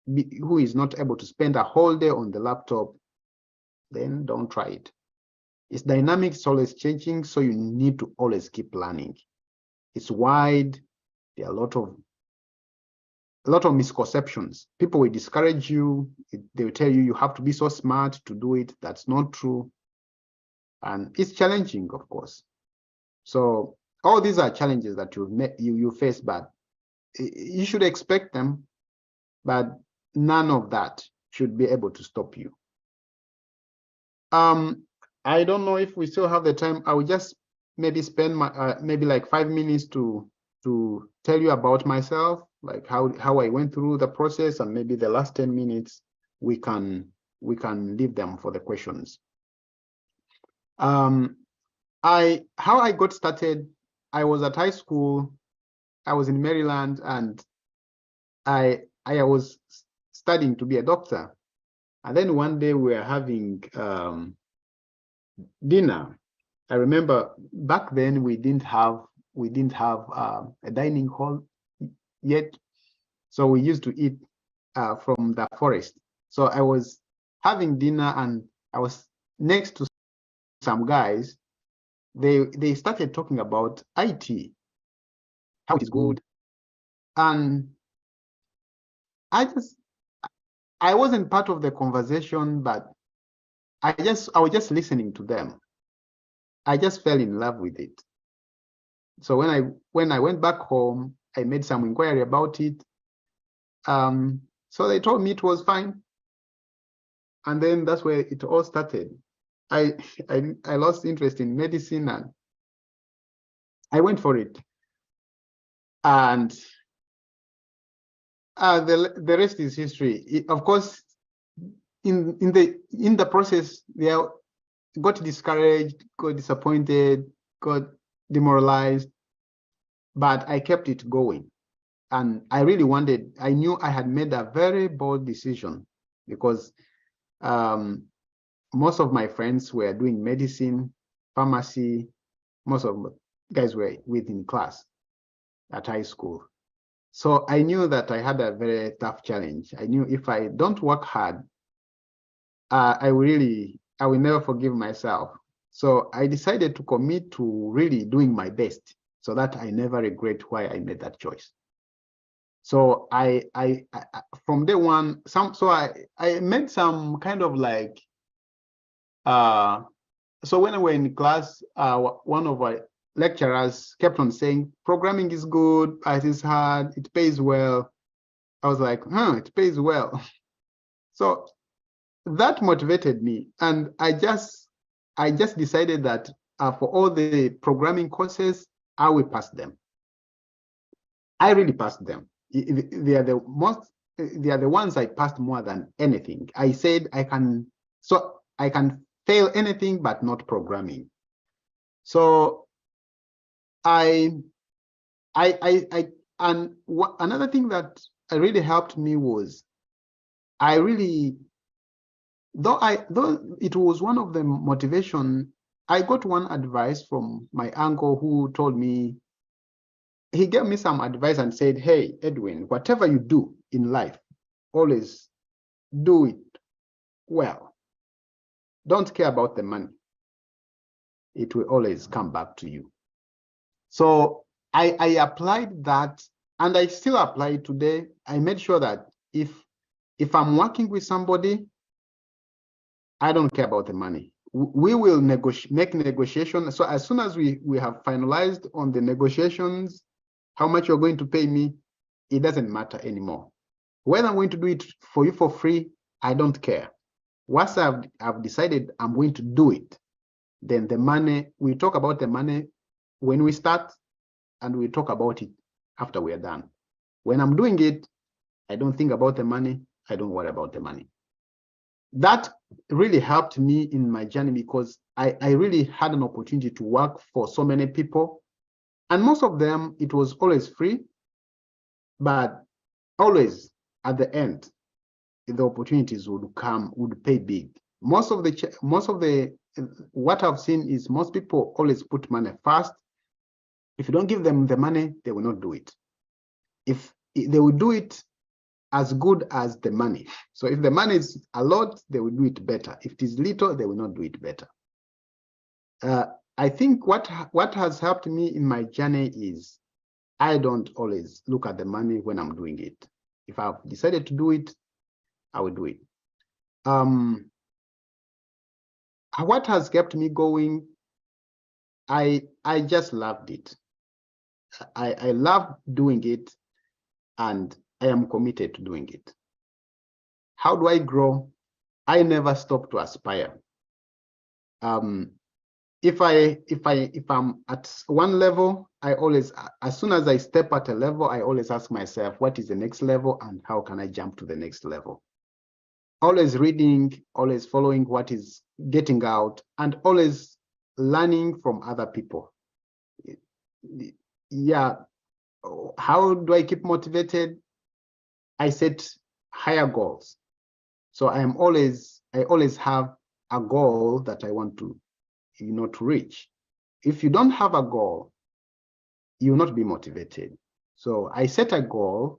who is not able to spend a whole day on the laptop, then don't try it. It's dynamic, it's always changing, so you need to always keep learning. It's wide. There are a lot of misconceptions. People will discourage you. They will tell you you have to be so smart to do it. That's not true. And it's challenging, of course. So all these are challenges that you face, but you should expect them, but none of that should be able to stop you. I don't know if we still have the time. I will just maybe spend maybe like 5 minutes to tell you about myself, like how I went through the process, and maybe the last 10 minutes we can leave them for the questions. How I got started, I was at high school. I was in Maryland, and I was studying to be a doctor. And then one day we were having dinner. I remember back then we didn't have a dining hall yet, so we used to eat from the forest. So I was having dinner, and I was next to some guys. They started talking about IT, how it is good, and I wasn't part of the conversation, but I was just listening to them. I just fell in love with it. So when I went back home, I made some inquiry about it. So they told me it was fine, and then that's where it all started. I lost interest in medicine, and I went for it, and the rest is history. Of course, in the process, they got discouraged, got disappointed, got demoralized, but I kept it going. And I knew I had made a very bold decision, because most of my friends were doing medicine, pharmacy. Most of the guys were within class at high school. So I knew that I had a very tough challenge. I knew if I don't work hard, I will never forgive myself. So I decided to commit to really doing my best, so that I never regret why I made that choice. So I from day one, I made some kind of like, so when I were in class, one of our lecturers kept on saying, programming is good, it is hard, it pays well. I was like, it pays well. So that motivated me, and I just I just decided that for all the programming courses, I will pass them. I really passed them. They are the ones I passed more than anything. I said I can fail anything but not programming. So another thing that really helped me was though it was one of the motivation, I got one advice from my uncle who told me, he gave me some advice and said, hey, Edwin, whatever you do in life, always do it well. Don't care about the money. It will always come back to you. So I applied that, and I still apply it today. I made sure that if I'm working with somebody, I don't care about the money. We will make negotiations. So as soon as we have finalized on the negotiations, how much you're going to pay me, it doesn't matter anymore. Whether I'm going to do it for you for free, I don't care. Once I've decided I'm going to do it, then the money, we talk about the money when we start, and we talk about it after we are done. When I'm doing it, I don't think about the money. I don't worry about the money. That really helped me in my journey, because I really had an opportunity to work for so many people, and most of them, it was always free, but always at the end, the opportunities would pay big. Most of the what I've seen is most people always put money first. If you don't give them the money, they will not do it. If they will do it as good as the money. So if the money is a lot, they will do it better. If it is little, they will not do it better. I think what has helped me in my journey is I don't always look at the money when I'm doing it. If I've decided to do it, I will do it. What has kept me going? I just loved it. I love doing it, and I am committed to doing it. How do I grow? I never stop to aspire. If I'm at one level, I always, as soon as I step at a level, I always ask myself, what is the next level and how can I jump to the next level? Always reading, always following what is getting out, and always learning from other people. Yeah. How do I keep motivated? I set higher goals. So I always have a goal that I want to, to reach. If you don't have a goal, you will not be motivated. So I set a goal,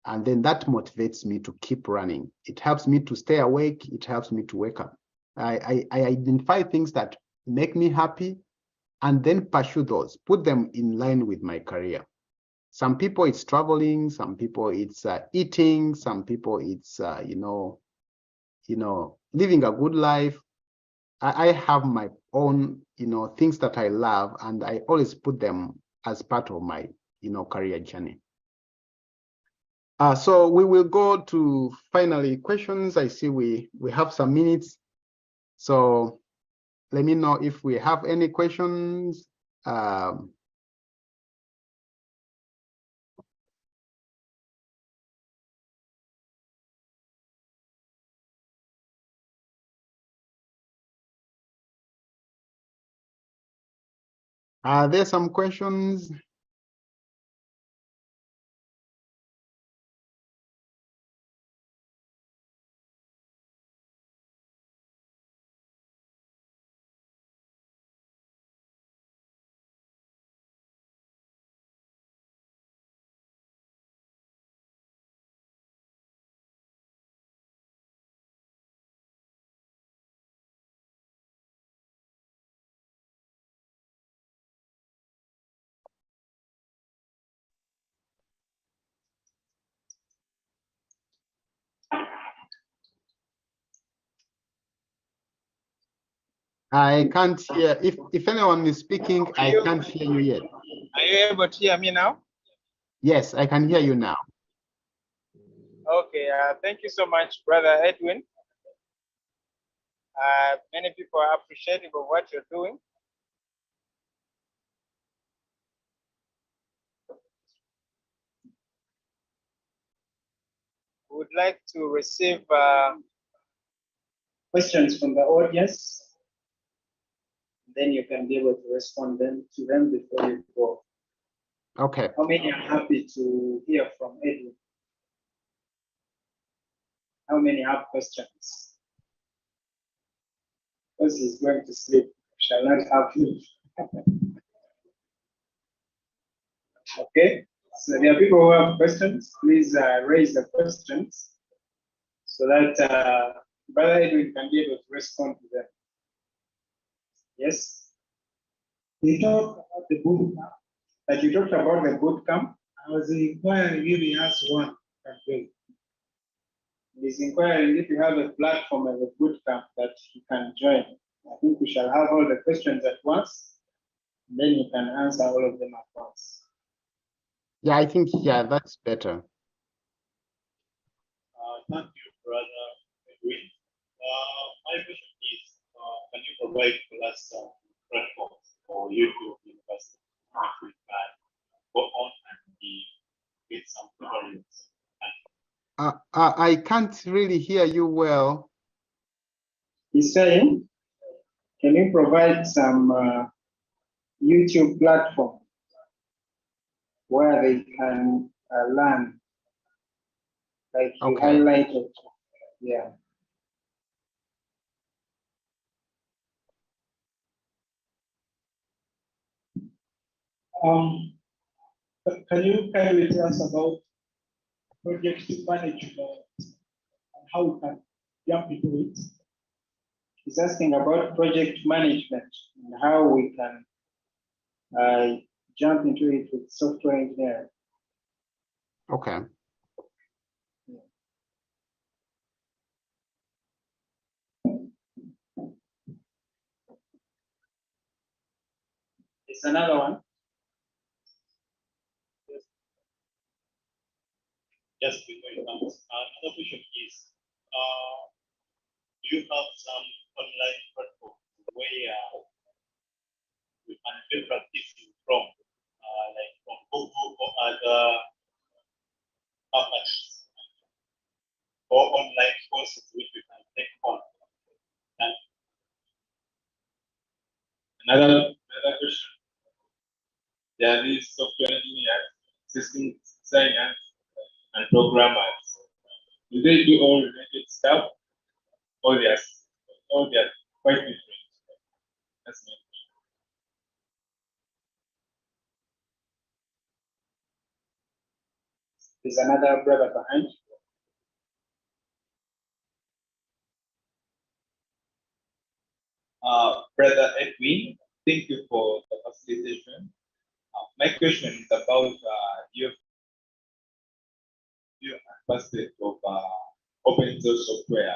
and then that motivates me to keep running. It helps me to stay awake. It helps me to wake up. I identify things that make me happy, and then pursue those, put them in line with my career. Some people it's traveling, some people it's eating, some people it's living a good life. I have my own things that I love, and I always put them as part of my career journey. So we will go to finally questions. I see we have some minutes, so let me know if we have any questions. Are there some questions? I can't hear. If anyone is speaking, I can't hear you yet. Are you able to hear me now? Yes, I can hear you now. Okay, thank you so much, Brother Edwin. Many people are appreciative of what you're doing. We would like to receive questions from the audience. Then you can be able to respond to them before you go. Okay. How many are happy to hear from Edwin? How many have questions? Because he's going to sleep, shall not have him. Okay, so there are people who have questions. Please raise the questions so that Brother Edwin can be able to respond to them. Yes? You talked about the boot camp. That you talked about the boot camp. I was inquiring if he has one campaign. He's inquiring if you have a platform of a boot camp that he can join. I think we shall have all the questions at once, and then you can answer all of them at once. Yeah, I think, yeah, that's better. Thank you, Brother Edwin. My question is, can you provide for us some platforms for YouTube University which we can go on and get some tutorials? I can't really hear you well. He's saying, can you provide some YouTube platform where they can learn, like you Okay. highlighted? Yeah. Can you kindly tell us about project management and how we can jump into it? He's asking about project management and how we can jump into it with software engineering. Okay. It's another one. Just before you come, another question is, do you have some online platform where we can be practicing from, like from Google or other companies, or online courses which we can take on? And another question, there is software engineers, system designers, and programmers. Do they do all related stuff, or they're quite different? That's my question. There's another brother behind. Brother Edwin, thank you for the facilitation. My question is about your aspect of open source software.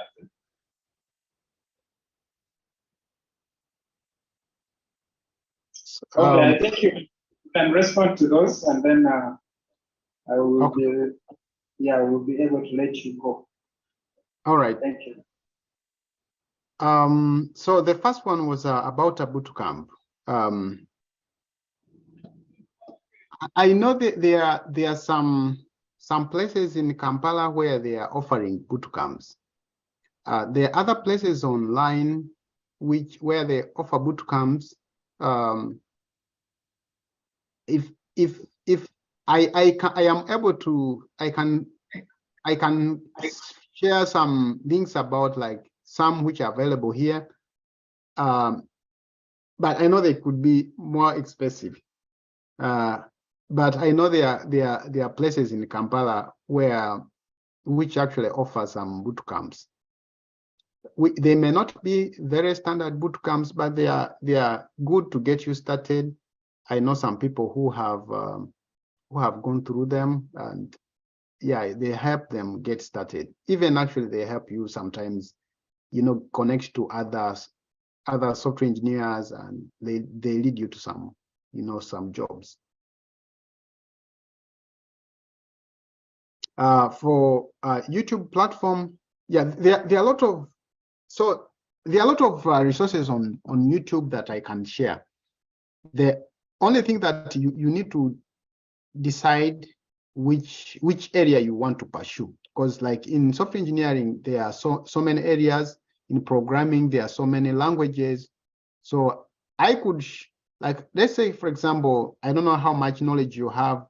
Okay, I think you can respond to those, and then I will Okay. we'll be able to let you go. All right. Thank you. So the first one was about a boot camp. I know that there are some places in Kampala where they are offering boot camps. There are other places online where they offer boot camps. If I am able to, I can share some links about like some which are available here, but I know they could be more expensive. But I know there are places in Kampala which actually offer some boot camps. They may not be very standard boot camps, but they are good to get you started. I know some people who have gone through them, and yeah, they help them get started. Even actually, they help you sometimes, connect to other software engineers, and they lead you to some jobs. For YouTube platform, yeah, there are a lot of, so there are a lot of resources on YouTube that I can share. The only thing that you need to decide which area you want to pursue, because like in software engineering, there are so many areas. In programming, there are so many languages. So I could, like, let's say, for example, I don't know how much knowledge you have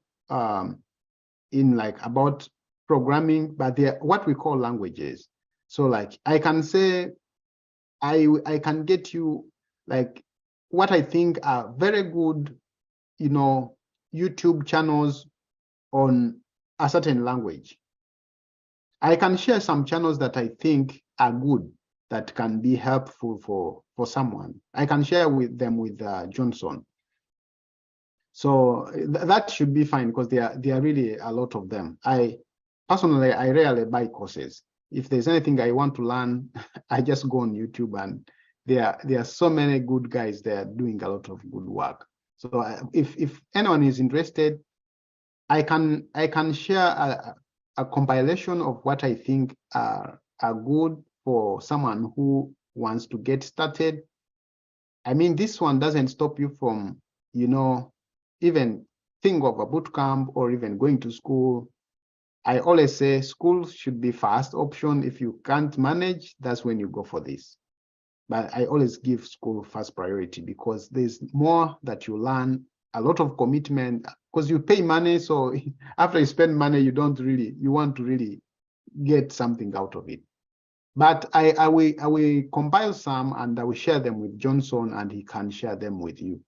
in like about programming, but they're what we call languages. So like I can say, I can get you like what I think are very good, you know, YouTube channels on a certain language. I can share some channels that I think are good, that can be helpful for someone. I can share with them with Johnson. So that should be fine, because there are really a lot of them. I personally, I rarely buy courses. If there's anything I want to learn, I just go on YouTube, and there are so many good guys there doing a lot of good work. So if anyone is interested, I can share a compilation of what I think are good for someone who wants to get started. I mean, this one doesn't stop you from, you know, even think of a boot camp or even going to school. I always say school should be first option. If you can't manage, that's when you go for this. But I always give school first priority, because there's more that you learn, a lot of commitment, because you pay money. So after you spend money, you want to really get something out of it. But I will compile some, and I will share them with Johnson, and he can share them with you.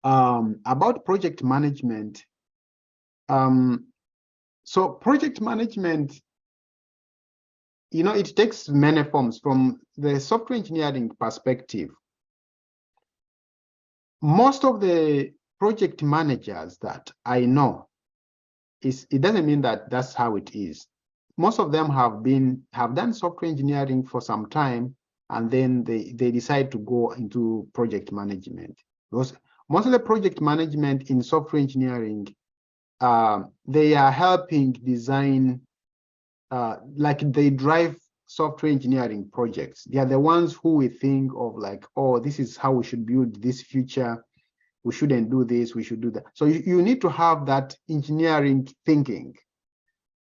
About project management. So project management, you know, it takes many forms. From the software engineering perspective, most of the project managers that I know, it doesn't mean that that's how it is. Most of them have done software engineering for some time, and then they decide to go into project management. Because most of the project management in software engineering, they are helping design, like they drive software engineering projects. They are the ones who we think of like, oh, this is how we should build this future. We shouldn't do this, we should do that. So you need to have that engineering thinking,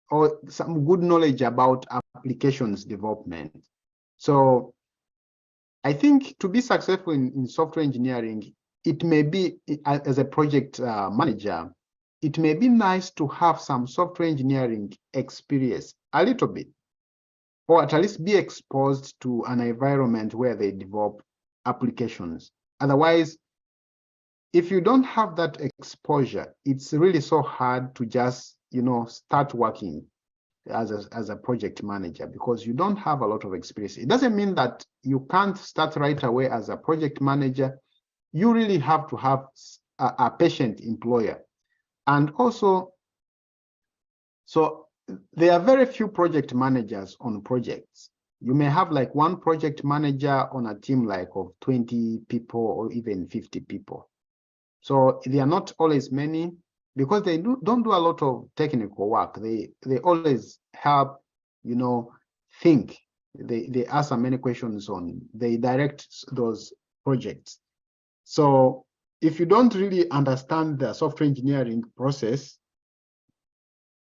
or some good knowledge about applications development. So I think to be successful in software engineering, it may be, as a project manager, it may be nice to have some software engineering experience, a little bit, or at least be exposed to an environment where they develop applications. Otherwise, if you don't have that exposure, it's really so hard to just, you know, start working as a project manager, because you don't have a lot of experience. It doesn't mean that you can't start right away as a project manager. You really have to have a patient employer. And also, so there are very few project managers on projects. You may have like one project manager on a team like of 20 people or even 50 people. So they are not always many, because they don't do a lot of technical work. They always help, you know, think. They answer many questions they direct those projects. So if you don't really understand the software engineering process,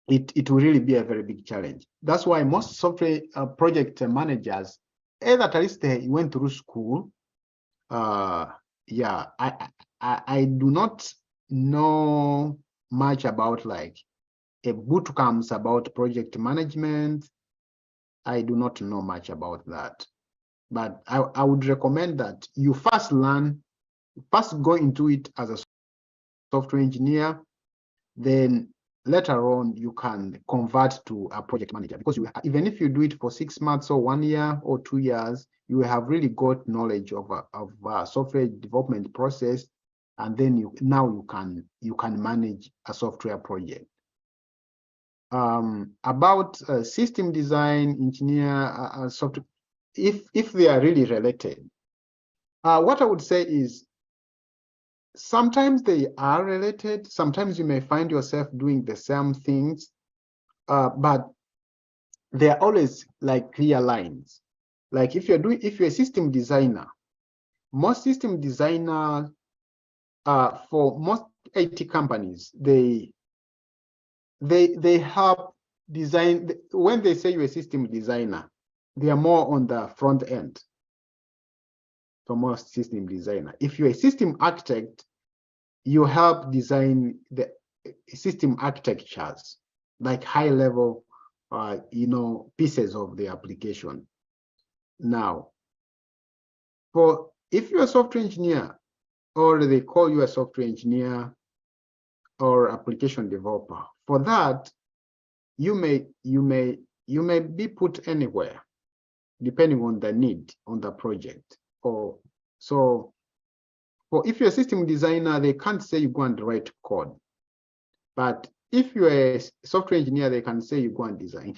it will really be a very big challenge. That's why most software project managers, either at least they went through school. Yeah, I do not know much about like a boot camps about project management. I do not know much about that. But I would recommend that you first go into it as a software engineer, then later on you can convert to a project manager, because even if you do it for 6 months or 1 year or 2 years, you have really got knowledge of a software development process, and then you can manage a software project. About system design engineer, software, if they are really related, what I would say is, sometimes they are related. Sometimes you may find yourself doing the same things, but there are always like clear lines. Like if you're a system designer, most system designer, for most IT companies, they help design. When they say you're a system designer, they are more on the front end. For most system designer, if you're a system architect, you help design the system architectures, like high level, pieces of the application. Now, if you're a software engineer, or they call you a software engineer or application developer, for that, you may be put anywhere, depending on the need on the project. If you're a system designer, they can't say you go and write code. But if you're a software engineer, they can say you go and design.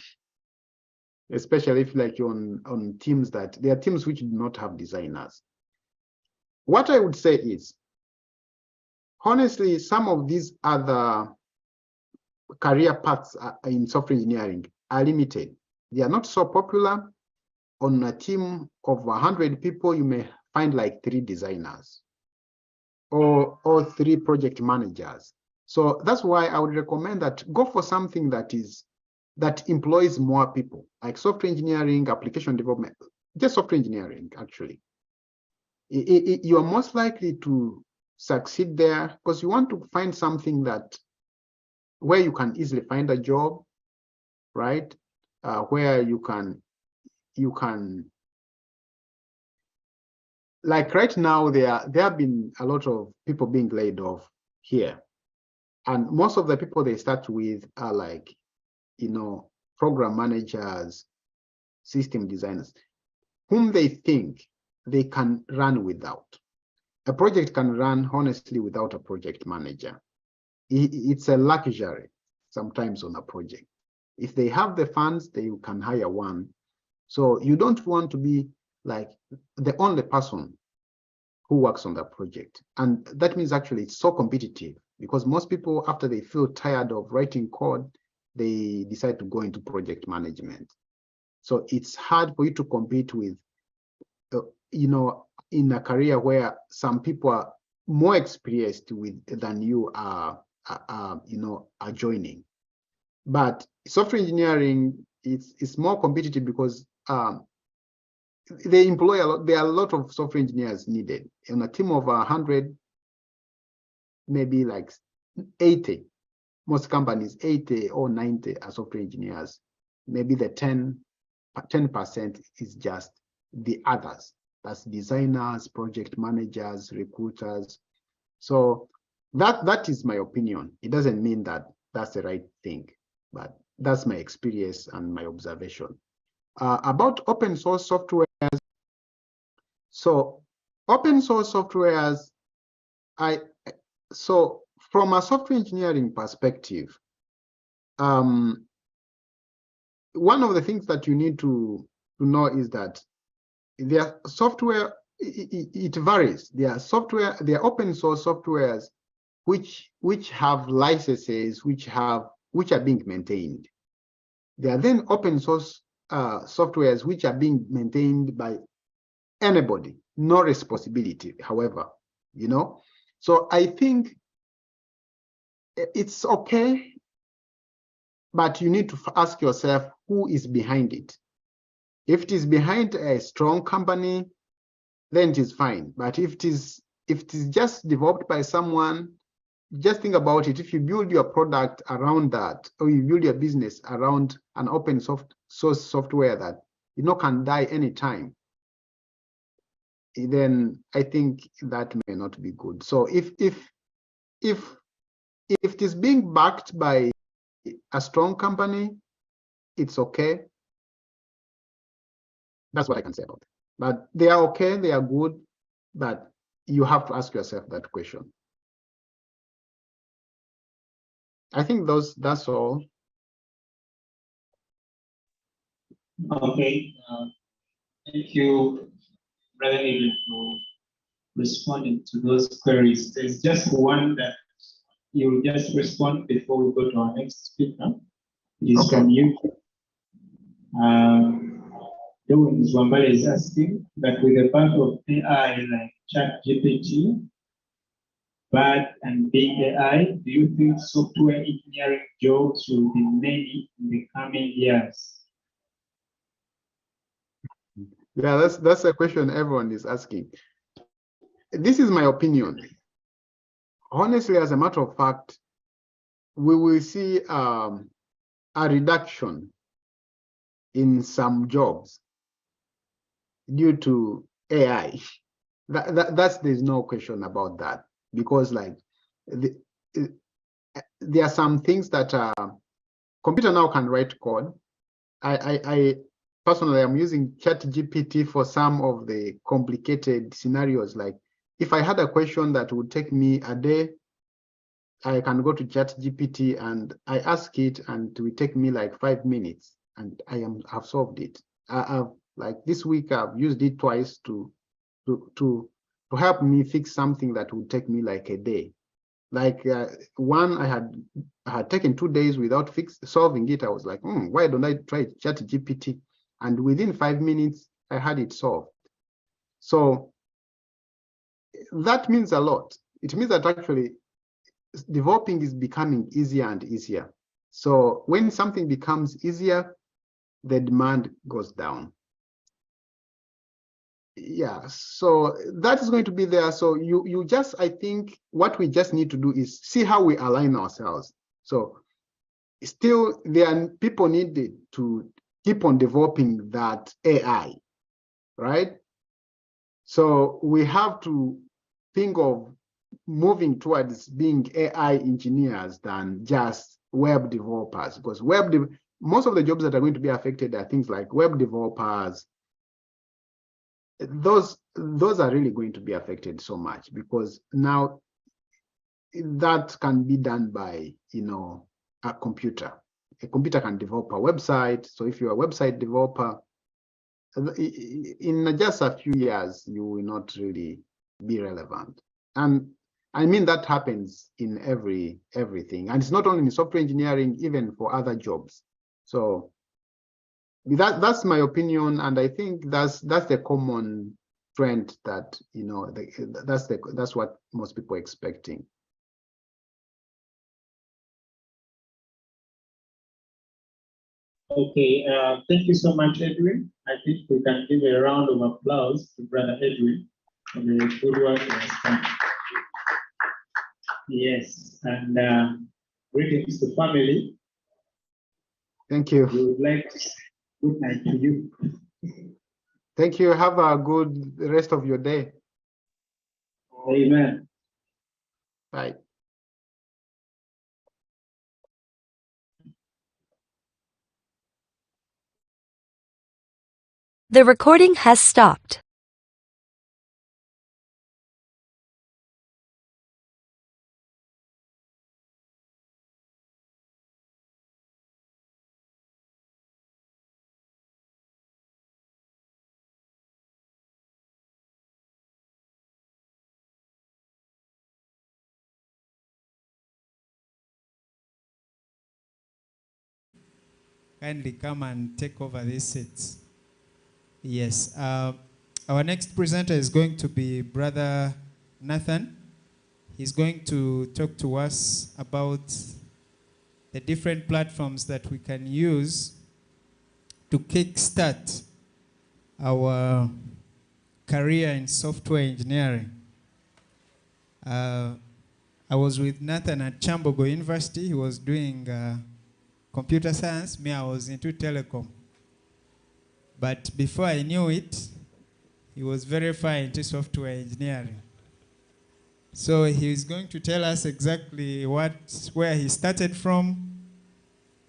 Especially if like you're on teams there are teams which do not have designers. What I would say is, honestly, some of these other career paths in software engineering are limited. They are not so popular. On a team of 100 people, you may find like 3 designers or 3 project managers. So that's why I would recommend that go for something that employs more people, like software engineering, application development, just software engineering, actually. You are most likely to succeed there because you want to find something where you can easily find a job, right? Where you can, like right now, there have been a lot of people being laid off here. And most of the people they start with are like, program managers, system designers, whom they think they can run without. A project can run honestly without a project manager. It's a luxury sometimes on a project. If they have the funds, they can hire one. So you don't want to be like the only person who works on that project. And that means actually it's so competitive because most people, after they feel tired of writing code, they decide to go into project management. So it's hard for you to compete with, in a career where some people are more experienced than you are joining. But software engineering is more competitive because they employ a lot. There are a lot of software engineers needed. On a team of 100, maybe like 80, most companies 80 or 90 are software engineers. Maybe the 10% is just the others. That's designers, project managers, recruiters. So that is my opinion. It doesn't mean that that's the right thing, but that's my experience and my observation. About open source software. So open source softwares, so from a software engineering perspective, one of the things that you need to know is that their software, it varies. There are open source softwares which have licenses which are being maintained. There are then open source softwares which are being maintained by anybody, no responsibility, however, So I think it's okay, but you need to ask yourself who is behind it. If it is behind a strong company, then it is fine. But if it is just developed by someone, just think about it. If you build your product around that, or you build your business around an open source software that can die anytime, then I think that may not be good. So if it is being backed by a strong company, it's okay. That's what I can say about it. But they are okay, they are good, but you have to ask yourself that question. I think that's all. Okay. Thank you, Brother Adrian, for responding to those queries. There's just one that you'll just respond before we go to our next speaker. It is from you. Dewan Zwambale is asking that with the part of AI like ChatGPT, BARD, and Bing AI, do you think software engineering jobs will be many in the coming years? Yeah, that's a question everyone is asking. This is my opinion. Honestly, as a matter of fact, we will see a reduction in some jobs due to AI. There's no question about that, because like there are some things that computer now can write code. I personally am using ChatGPT for some of the complicated scenarios. Like if I had a question that would take me a day, I can go to ChatGPT and I ask it, and it will take me like 5 minutes, and have solved it. Like this week, I've used it twice to help me fix something that would take me like a day. Like one, I had taken 2 days without solving it. I was like, why don't I try ChatGPT? And within 5 minutes, I had it solved. So that means a lot. It means that actually developing is becoming easier and easier. So when something becomes easier, the demand goes down. Yeah, so that is going to be there. So you just, I think what we just need to do is see how we align ourselves. So still there are people needed to keep on developing that AI, right? So we have to think of moving towards being AI engineers than just web developers, because most of the jobs that are going to be affected are things like web developers. Those are really going to be affected so much, because now that can be done by a computer. A computer can develop a website. So if you're a website developer, in just a few years you will not really be relevant. And I mean that happens in everything, and it's not only in software engineering, even for other jobs. So that's my opinion, and I think that's the common trend that that's what most people are expecting. Okay, thank you so much, Edwin. I think we can give a round of applause to Brother Edwin for the good work he has done. Yes, and greetings to family. Thank you. We would like to say good night to you. Thank you. Have a good rest of your day. Amen. Bye. The recording has stopped. Kindly come and take over these seats. Yes. Our next presenter is going to be Brother Nathan. He's going to talk to us about the different platforms that we can use to kickstart our career in software engineering. I was with Nathan at Chambogo University. He was doing computer science. Me, I was into telecom. But before I knew it, he was very far into software engineering. So he's going to tell us exactly where he started from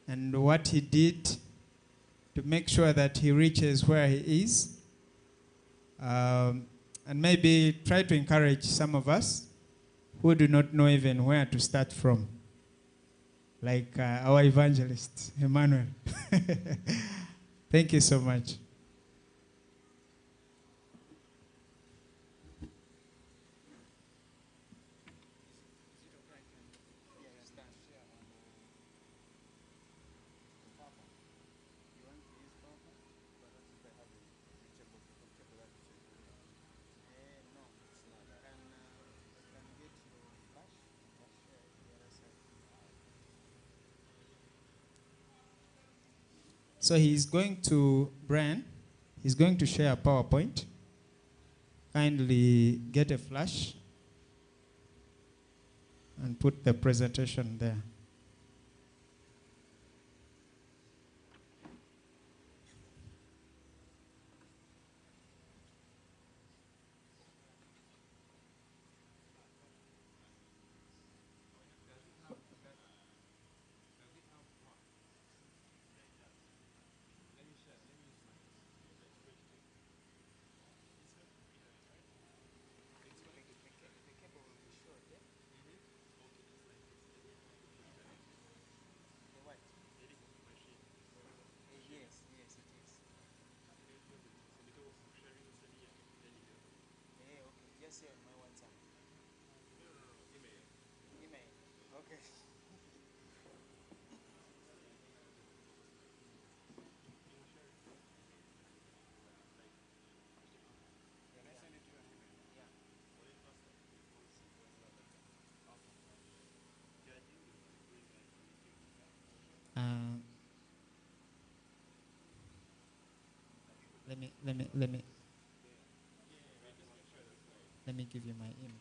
and what he did to make sure that he reaches where he is. And maybe try to encourage some of us who do not know even where to start from. Like our evangelist, Emmanuel. Thank you so much. So he's going to, Brian, he's going to share a PowerPoint. Kindly get a flash and put the presentation there. Let me give you my email.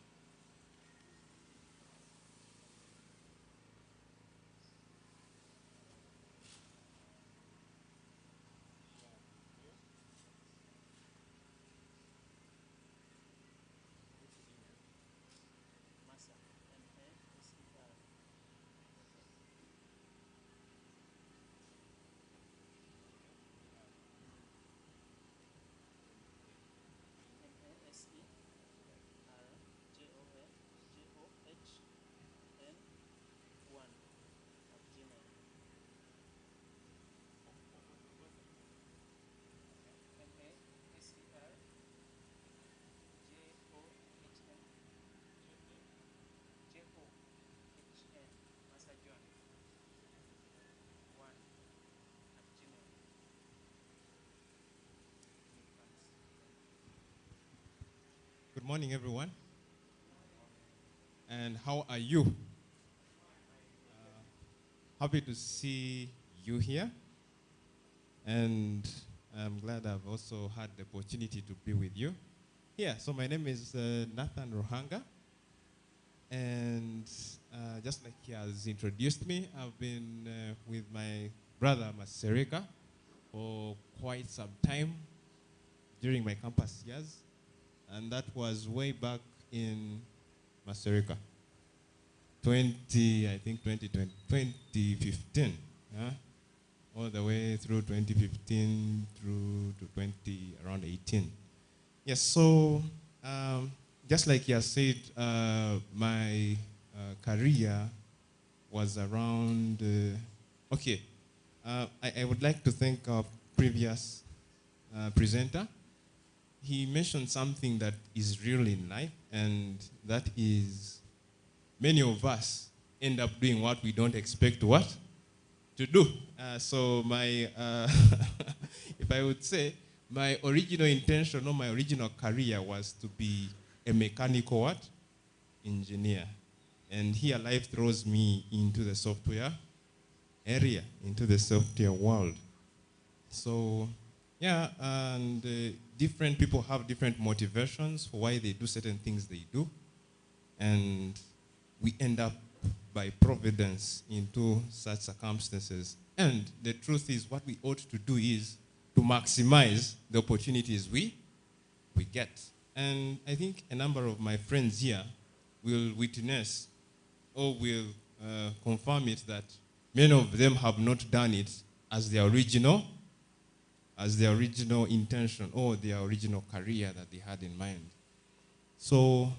Good morning, everyone. And how are you? Happy to see you here. And I'm glad I've also had the opportunity to be with you. Yeah, so my name is Nathan Ruhanga. And just like he has introduced me, I've been with my brother Masereka for quite some time during my campus years. And that was way back in Masereka, 2015, yeah? All the way through 2015 through to around 18. Yes, so just like you said, my career was around, I would like to thank our previous presenter. He mentioned something that is real in life, and that is many of us end up doing what we don't expect to do. So my, if I would say, my original intention or my original career was to be a mechanical engineer. And here life throws me into the software area, into the software world. So yeah, and different people have different motivations for why they do certain things they do. And we end up by providence into such circumstances. And the truth is, what we ought to do is to maximize the opportunities we get. And I think a number of my friends here will witness or will confirm it that many of them have not done it as their original intention or their original career that they had in mind. So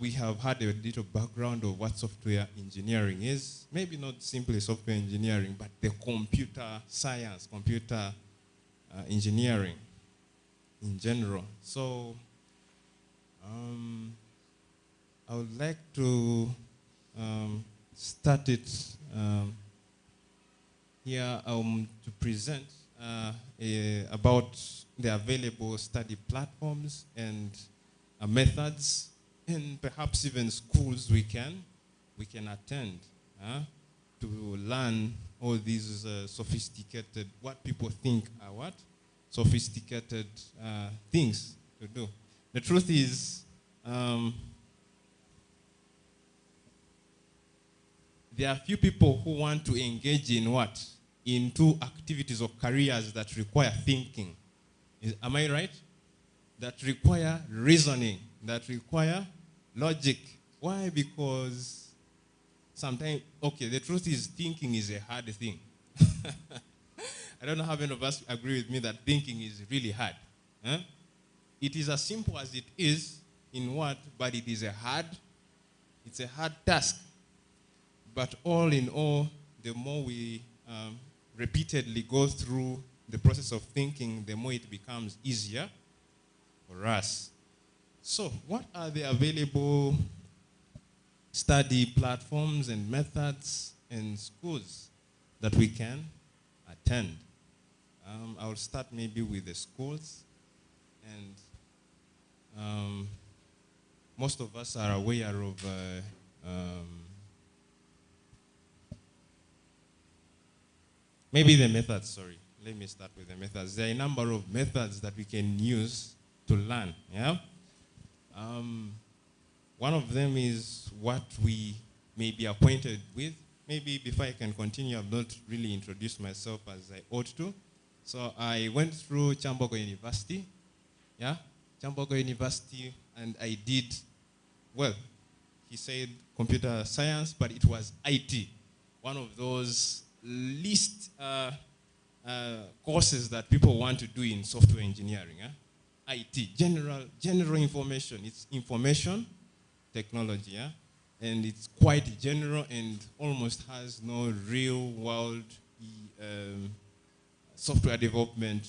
we have had a little background of what software engineering is. Maybe not simply software engineering, but the computer science, computer engineering in general. So I would like to start it here to present about the available study platforms and methods, and perhaps even schools we can attend to learn all these sophisticated, what people think are what? Sophisticated things to do. The truth is, there are few people who want to engage in what? Into activities or careers that require thinking. Am I right? That require reasoning, that require logic. Why? Because sometimes, okay, the truth is thinking is a hard thing. I don't know how many of us agree with me that thinking is really hard. Huh? It is as simple as it is in what, but it is it's a hard task. But all in all, the more we repeatedly go through the process of thinking, the more it becomes easier for us. So, what are the available study platforms and methods and schools that we can attend? I'll start maybe with the schools. And most of us are aware of maybe the methods, sorry. Let me start with the methods. There are a number of methods that we can use to learn, yeah? One of them is what we may be acquainted with. Maybe before I can continue, I've not really introduced myself as I ought to. So I went through Chambogo University, yeah? Chambogo University, and I did, well, he said computer science, but it was IT. One of those least courses that people want to do in software engineering. IT, general information. It's information technology, and it's quite general and almost has no real world software development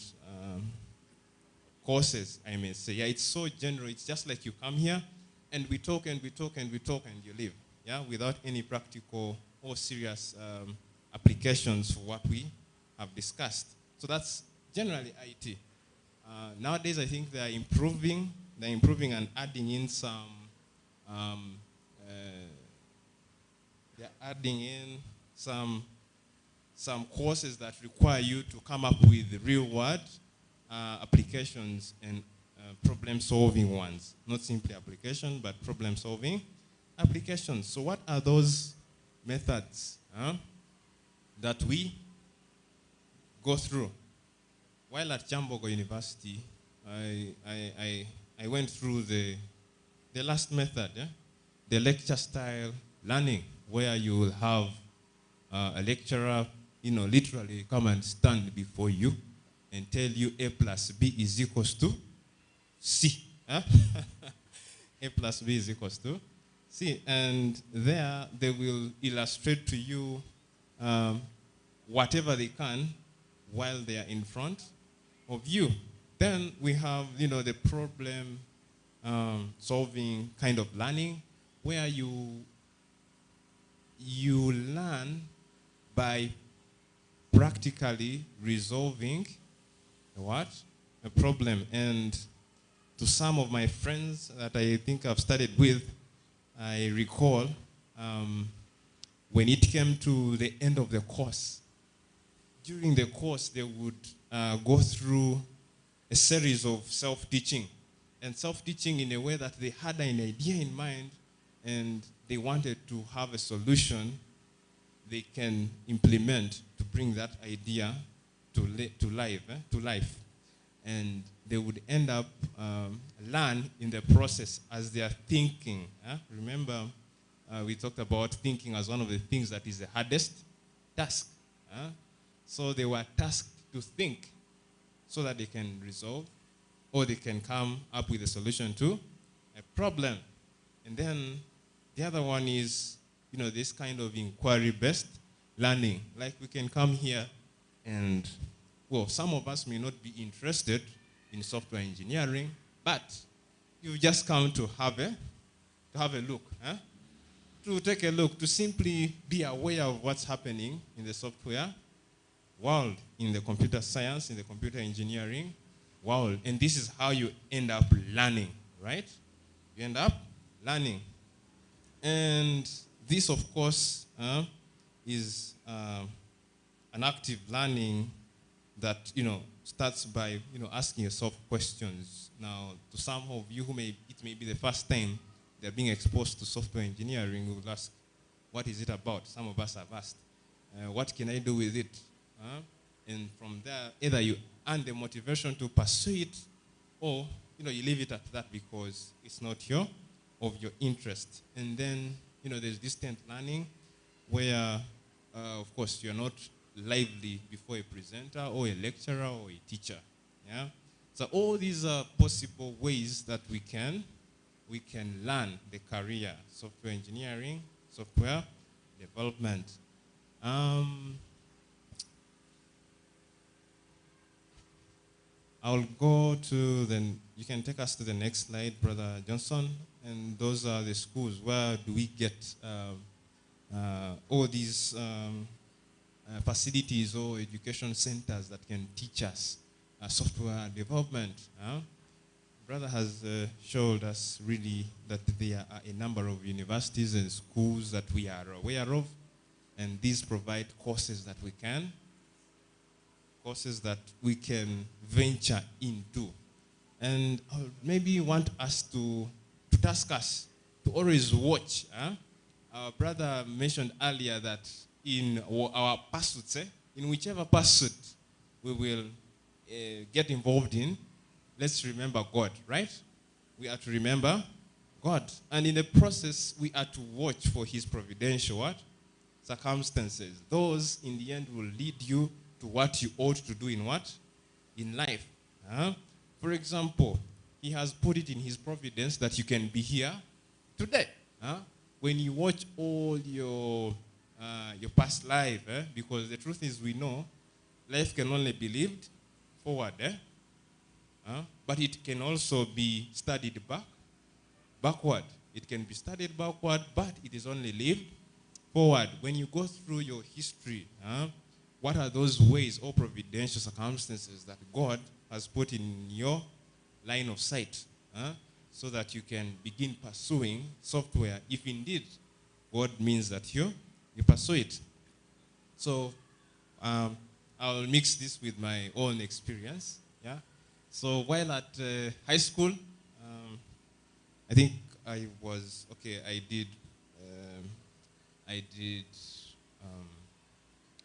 courses, I may say. Yeah, it's so general. It's just like you come here and we talk and we talk and we talk and you leave, yeah, without any practical or serious applications for what we have discussed. So that's generally IT. Nowadays, I think they're improving and adding in some courses that require you to come up with real world applications and problem-solving ones. Not simply application, but problem-solving applications. So what are those methods that we go through? While at Chambogo University, I went through the last method, the lecture style learning, where you will have a lecturer, literally come and stand before you and tell you A plus B is equals to C. A plus B is equals to C. And there they will illustrate to you whatever they can while they are in front of you. Then we have, the problem solving kind of learning, where you learn by practically resolving a problem. And to some of my friends that I think I've studied with, I recall when it came to the end of the course, during the course they would go through a series of self-teaching, and self-teaching in a way that they had an idea in mind and they wanted to have a solution they can implement to bring that idea to life. And they would end up learn in the process as they are thinking. Remember, we talked about thinking as one of the things that is the hardest task. So they were tasked to think so that they can resolve or they can come up with a solution to a problem. And then the other one is, this kind of inquiry-based learning. Like we can come here and, well, some of us may not be interested in software engineering, but you've just come to have a look, to take a look, to simply be aware of what's happening in the software world, in the computer science, in the computer engineering world. And this is how you end up learning, right? You end up learning. And this, of course, is an active learning that, starts by, asking yourself questions. Now, to some of you it may be the first time they're being exposed to software engineering, we will ask, what is it about? Some of us have asked, what can I do with it? And from there, either you earn the motivation to pursue it, or you leave it at that because it's not of your interest. And then there's distant learning, where of course you're not lively before a presenter or a lecturer or a teacher. Yeah. So all these are possible ways that we can learn the career: software engineering, software development. I'll go to you can take us to the next slide, Brother Johnson. And those are the schools. Where do we get all these facilities or education centers that can teach us software development? Brother has showed us really that there are a number of universities and schools that we are aware of, and these provide courses that we can venture into. And I maybe want us to task us to always watch. Our brother mentioned earlier that in our pursuits, in whichever pursuit we will get involved in, let's remember God, right? We are to remember God. And in the process, we are to watch for his providential circumstances. Those, in the end, will lead you to what you ought to do in life. For example, he has put it in his providence that you can be here today. When you watch all your past life, because the truth is, we know life can only be lived forward, but it can also be studied backward. It can be studied backward, but it is only lived forward. When you go through your history, what are those ways or providential circumstances that God has put in your line of sight, so that you can begin pursuing software, if indeed God means that you pursue it? So I'll mix this with my own experience. Yeah. So while at high school, I think I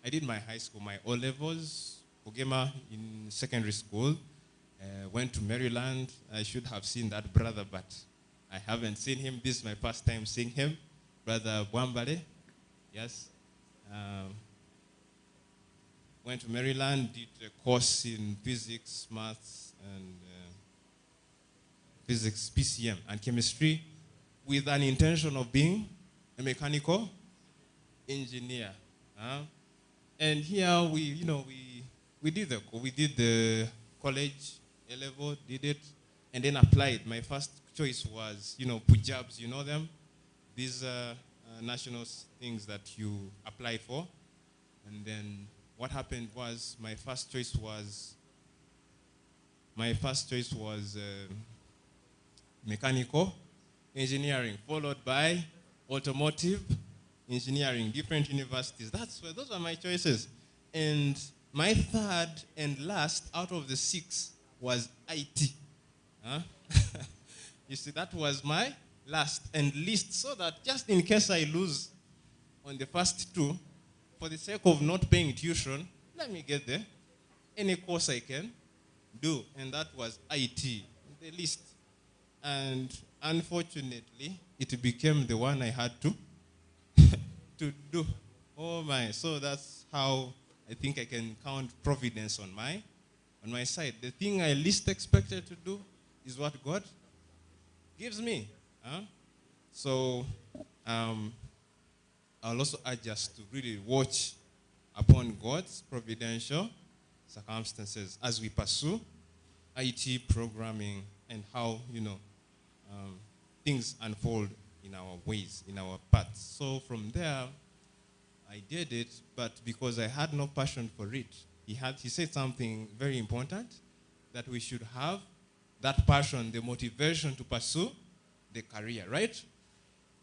did my high school, my O-levels, Kugema in secondary school. Went to Maryland. I should have seen that brother, but I haven't seen him. This is my first time seeing him. Brother Bwambale. Yes. Went to Maryland, did a course in physics, maths, and physics, PCM, and chemistry, with an intention of being a mechanical engineer. And here we did the college A-level, did it, and then applied. My first choice was, Pujabs, you know them? These national things that you apply for. And then what happened was my first choice was mechanical engineering, followed by automotive engineering, different universities. Those are my choices. And my third and last out of the 6 was IT. You see, that was my last and least, so that just in case I lose on the first 2, for the sake of not paying tuition, let me get there. Any course I can do, and that was IT, the least. And unfortunately, it became the one I had to do. Oh my! So that's how I think I can count providence on my side. The thing I least expected to do is what God gives me. So I'll also urge us to really watch upon God's providential circumstances as we pursue IT programming and how things unfold in our ways, in our paths. So from there, I did it, but because I had no passion for it, he said something very important, that we should have that passion, the motivation to pursue the career, right?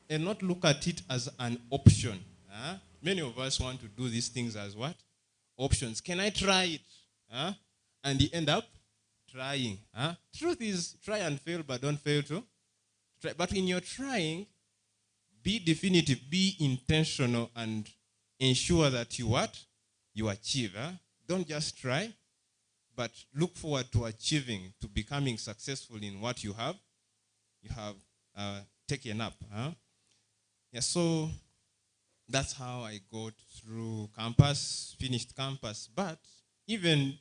And not look at it as an option. Many of us want to do these things as what? options. Can I try it? Huh? And you end up trying. Huh? Truth is, try and fail, but don't fail to try. But in your trying, be definitive, be intentional, and ensure that you what? You achieve. Huh? Don't just try, but look forward to achieving, to becoming successful in what you have taken up. Huh? Yeah, so that's how I got through campus, finished campus. But even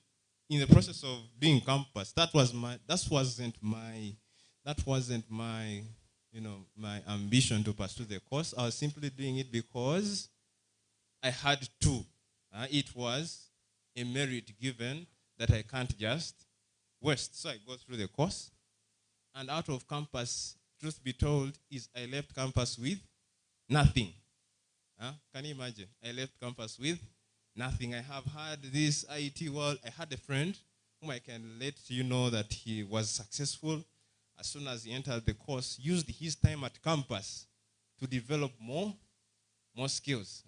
in the process of doing campus, that wasn't my my ambition to pursue the course. I was simply doing it because I had to. It was a merit given that I can't just waste. So I go through the course, and out of campus, truth be told, is I left campus with nothing. Can you imagine? I left campus with nothing. I have had this IT world. I had a friend whom I can let you know that he was successful. As soon as he entered the course, used his time at campus to develop more skills.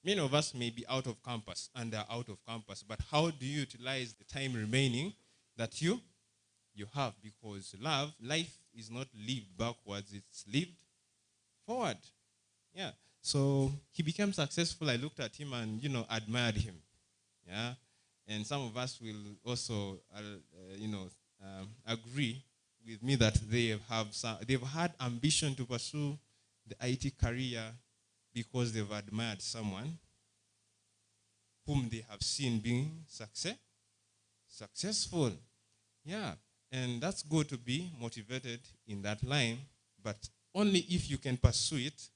Many of us may be out of campus and are out of campus, but how do you utilize the time remaining that you have? Because life is not lived backwards, it's lived forward. Yeah. So he became successful. I looked at him and, admired him. Yeah. And some of us will also, agree with me that they've had ambition to pursue the IT career because they've admired someone whom they have seen being successful. Yeah. And that's good to be motivated in that line, but only if you can pursue it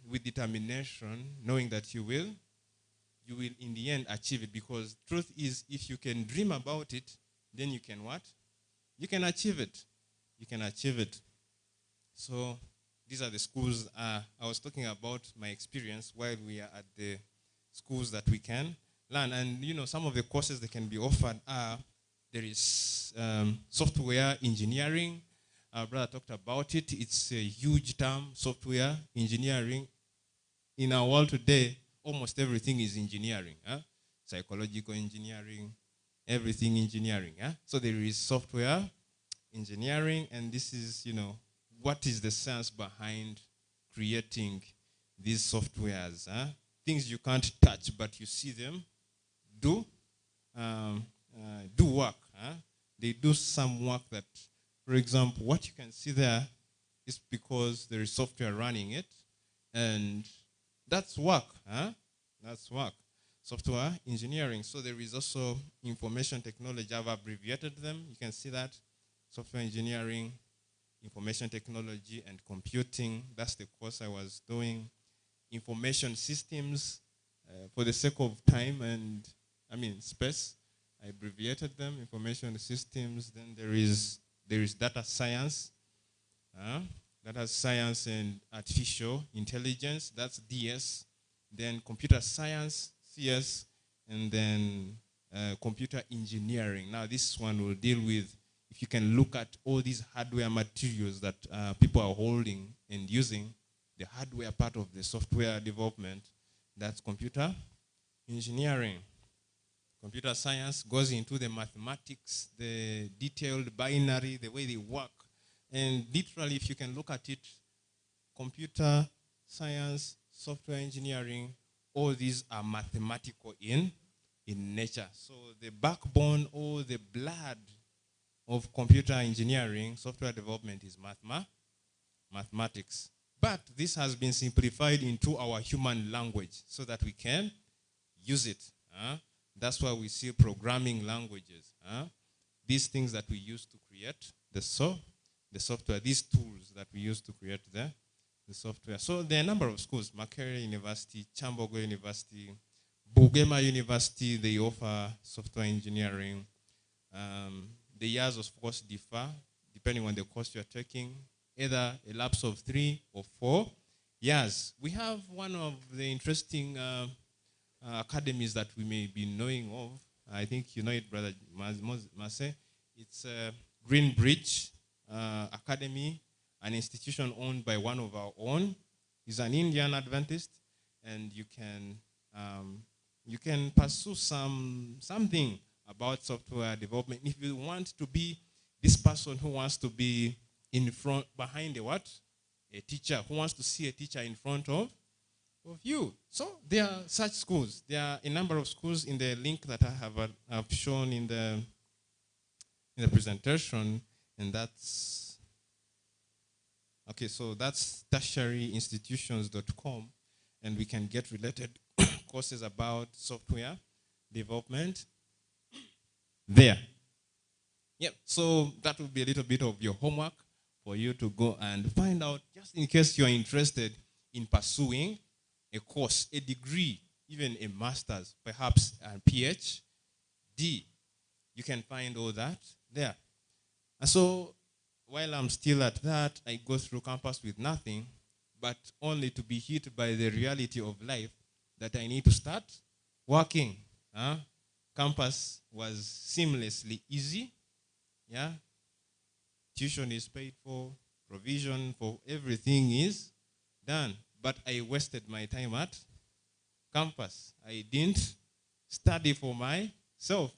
with determination, knowing that you will in the end achieve it. Because truth is, if you can dream about it, then you can what? You can achieve it. You can achieve it. So these are the schools. I was talking about my experience while we are at the schools that we can learn. And some of the courses that can be offered are, there is software engineering. Our brother talked about it. It's a huge term, software engineering. In our world today, almost everything is engineering. Psychological engineering, everything engineering. So there is software engineering, and this is, what is the science behind creating these softwares? Things you can't touch, but you see them do work. They do some work that, for example, what you can see there is because there is software running it, and that's work. That's work. Software engineering. So there is also information technology. I've abbreviated them. You can see that. Software engineering, information technology, and computing. That's the course I was doing. Information systems, for the sake of time and, space, I abbreviated them, information systems. Then there is data science. Data science and artificial intelligence, that's DS. Then computer science, CS. And then computer engineering. Now this one will deal with, if you can look at all these hardware materials that people are holding and using, the hardware part of the software development, that's computer engineering. Computer science goes into the mathematics, the detailed binary, the way they work. And literally, if you can look at it, computer science, software engineering, all these are mathematical in nature. So the backbone or the blood of computer engineering, software development is mathematics. But this has been simplified into our human language so that we can use it. That's why we see programming languages. These things that we use to create the software, these tools that we use to create the software. So there are a number of schools, Makerere University, Chambogo University, Bugema University, they offer software engineering. The years, of course, differ depending on the course you're taking, either a lapse of 3 or 4 years. We have one of the interesting academies that we may be knowing of. I think you know it, Brother Mase. It's Greenbridge Academy, an institution owned by one of our own. He's an Indian Adventist, and you can you can pursue something about software development. If you want to be this person who wants to be in front, behind a what? A teacher, who wants to see a teacher in front of you. So there are such schools. There are a number of schools in the link that I have shown in the presentation, and that's, okay, so that's tertiaryinstitutions.com, and we can get related courses about software development there. Yep, so that will be a little bit of your homework for you to go and find out, just in case you're interested in pursuing a course, a degree, even a master's, perhaps a PhD. You can find all that there. And so while I'm still at that, I go through campus with nothing, but only to be hit by the reality of life that I need to start working. Campus was seamlessly easy. Yeah, tuition is paid for, provision for everything is done. But I wasted my time at campus. I didn't study for myself.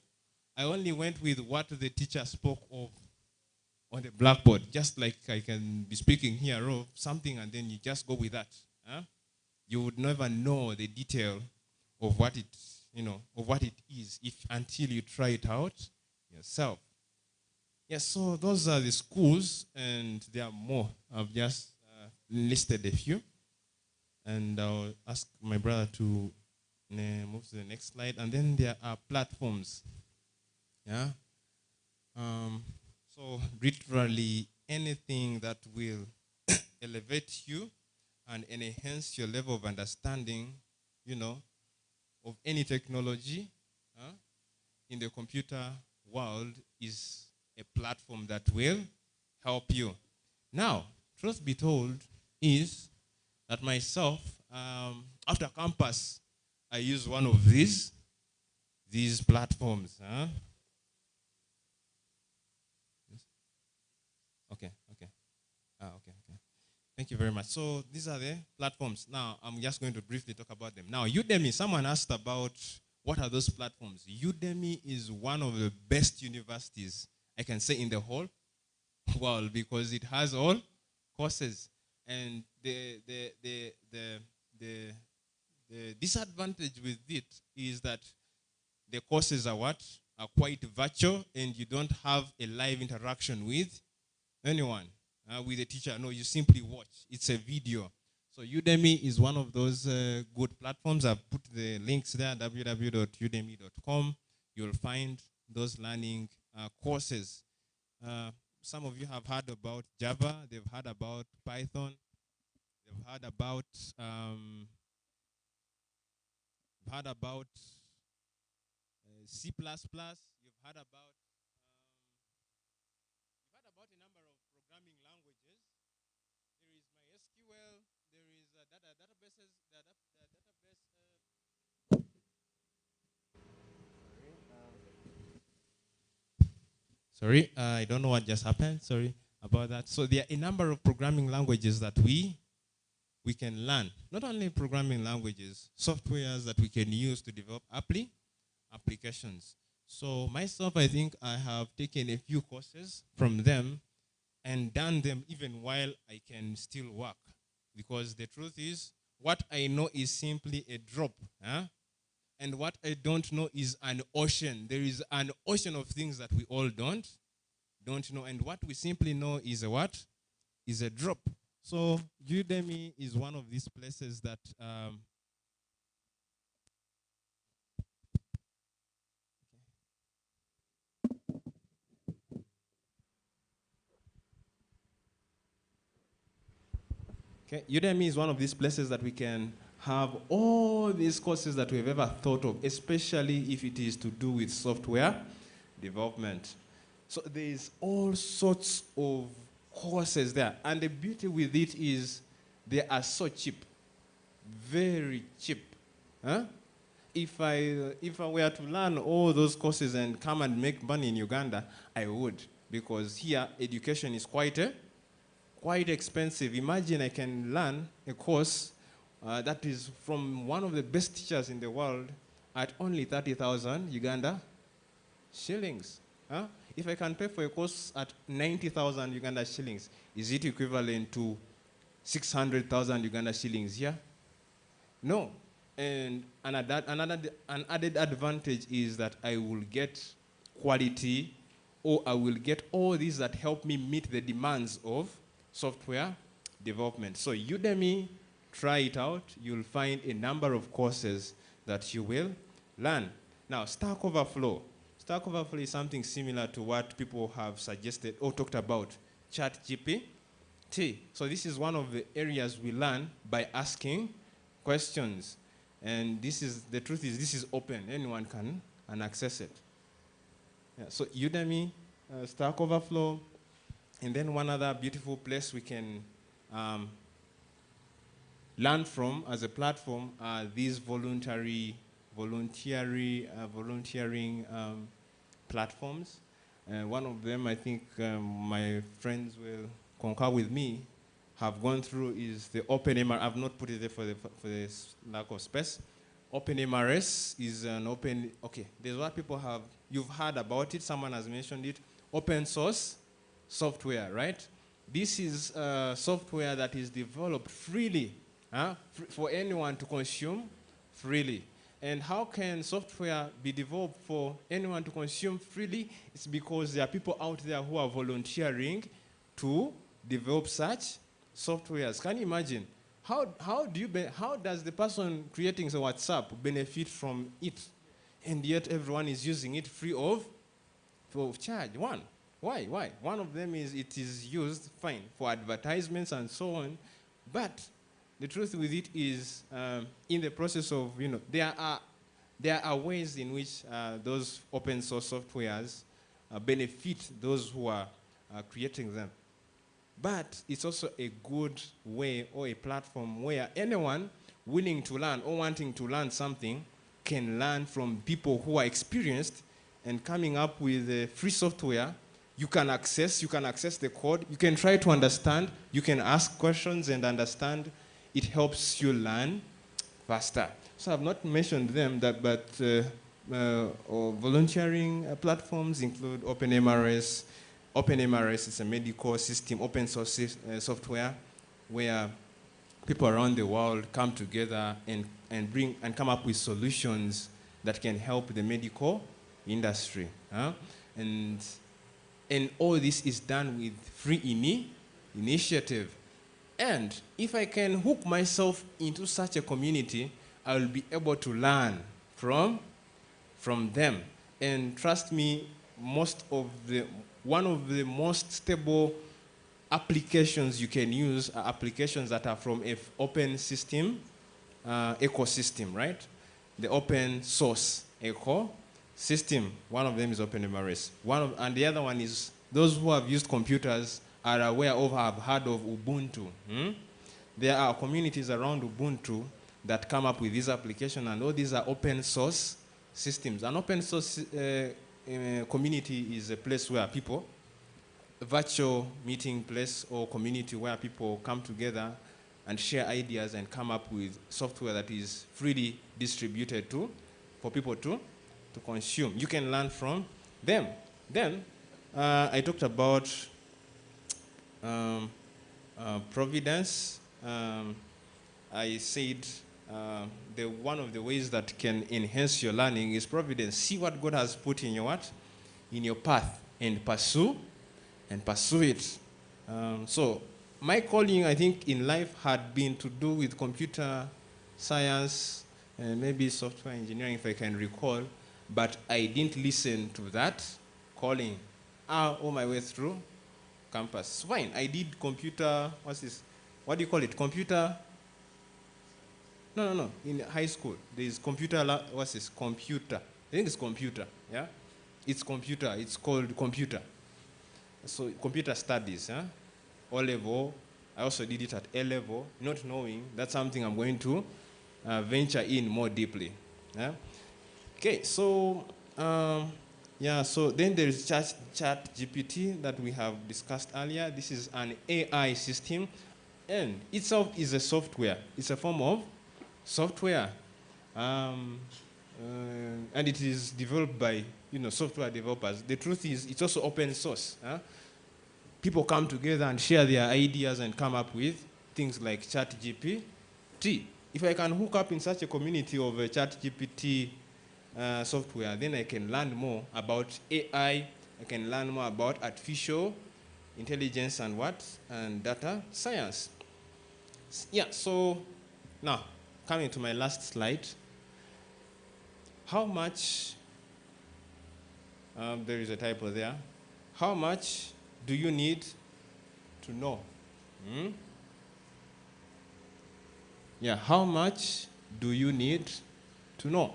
I only went with what the teacher spoke of on the blackboard, just like I can be speaking here of something and then you just go with that. You would never know the detail of what it, of what it is until you try it out yourself. Yes, so those are the schools, and there are more. I've just listed a few. And I'll ask my brother to move to the next slide. And then there are platforms. Yeah. So literally anything that will elevate you and enhance your level of understanding, of any technology in the computer world is a platform that will help you. Now, truth be told is that myself, after campus, I use one of these platforms. Okay. Thank you very much. So these are the platforms. Now, I'm just going to briefly talk about them. Now, Udemy, someone asked about what are those platforms. Udemy is one of the best universities, I can say, in the whole world, because it has all courses. And the disadvantage with it is that the courses are quite virtual, and you don't have a live interaction with anyone, with the teacher. No, you simply watch. It's a video. So Udemy is one of those good platforms. I've put the links there, www.udemy.com. You'll find those learning courses. Some of you have heard about Java. They've heard about Python. They've heard about C++. You've heard about a number of programming languages. There is MySQL. There is databases. Sorry, I don't know what just happened. Sorry about that. So there are a number of programming languages that we can learn. Not only programming languages, softwares that we can use to develop applications. So myself, I think I have taken a few courses from them and done them even while I can still work. Because the truth is, what I know is simply a drop. And what I don't know is an ocean. There is an ocean of things that we all don't know. And what we simply know is a what? Is a drop. So Udemy is one of these places that Udemy is one of these places that we can have all these courses that we've ever thought of, especially if it is to do with software development. So there's all sorts of courses there. And the beauty with it is they are so cheap, very cheap. If I were to learn all those courses and come and make money in Uganda, I would, because here education is quite expensive. Imagine I can learn a course that is from one of the best teachers in the world, at only 30,000 Uganda shillings. Huh? If I can pay for a course at 90,000 Uganda shillings, is it equivalent to 600,000 Uganda shillings here? No. And an added advantage is that I will get quality, or I will get all these that help me meet the demands of software development. So Udemy, try it out. You'll find a number of courses that you will learn. Now, Stack Overflow. Stack Overflow is something similar to what people have suggested or talked about, ChatGPT. So this is one of the areas we learn by asking questions. And the truth is, this is open. Anyone can access it. Yeah, so Udemy, Stack Overflow, and then one other beautiful place we can learn from as a platform are these volunteering platforms. One of them, I think my friends will concur with me, have gone through is the OpenMRS. I've not put it there for the lack of space. OpenMRS is an open, okay, there's what people have, you've heard about it, someone has mentioned it, open source software, right? This is software that is developed freely for anyone to consume freely. And how can software be developed for anyone to consume freely? It's because there are people out there who are volunteering to develop such softwares. Can you imagine? How does the person creating the WhatsApp benefit from it? And yet everyone is using it free of charge. Why? One of them is it is used, fine, for advertisements and so on. But the truth with it is, in the process of, there are ways in which those open source softwares benefit those who are creating them. But it's also a good way or a platform where anyone willing to learn or wanting to learn something can learn from people who are experienced and coming up with free software. You can access the code, you can try to understand, you can ask questions and understand. It helps you learn faster. So I've not mentioned them, but volunteering platforms include OpenMRS. OpenMRS is a medical system, open source software, where people around the world come together and come up with solutions that can help the medical industry. And all this is done with free initiative. And if I can hook myself into such a community, I will be able to learn from them. And trust me, one of the most stable applications you can use are applications that are from an open system, ecosystem, right? The open source ecosystem. One of them is OpenMRS. And the other one is those who have used computers are aware of, have heard of Ubuntu. There are communities around Ubuntu that come up with this application, and all these are open source systems. An open source community is a place where people, a virtual meeting place or community where people come together and share ideas and come up with software that is freely distributed for people to consume. You can learn from them. Then I talked about Providence. I said one of the ways that can enhance your learning is Providence. See what God has put in your path and pursue it. So my calling, I think, in life had been to do with computer science and maybe software engineering, if I can recall, but I didn't listen to that calling all my way through campus. Fine, I did computer, what's this? What do you call it? Computer? No. In high school, there is computer, what's this? Computer. I think it's computer, yeah? It's computer, it's called computer. So computer studies, O level. I also did it at A level, not knowing that's something I'm going to venture in more deeply. Yeah? Okay, so so then there is ChatGPT that we have discussed earlier. This is an AI system, and itself is a software. It's a form of software. and it is developed by software developers. The truth is, it's also open source. Huh? People come together and share their ideas and come up with things like ChatGPT. If I can hook up in such a community of ChatGPT software, then I can learn more about AI. I can learn more about artificial intelligence and and data science. Yeah. So now coming to my last slide. How much? There is a typo there. How much do you need to know? Yeah, how much do you need to know?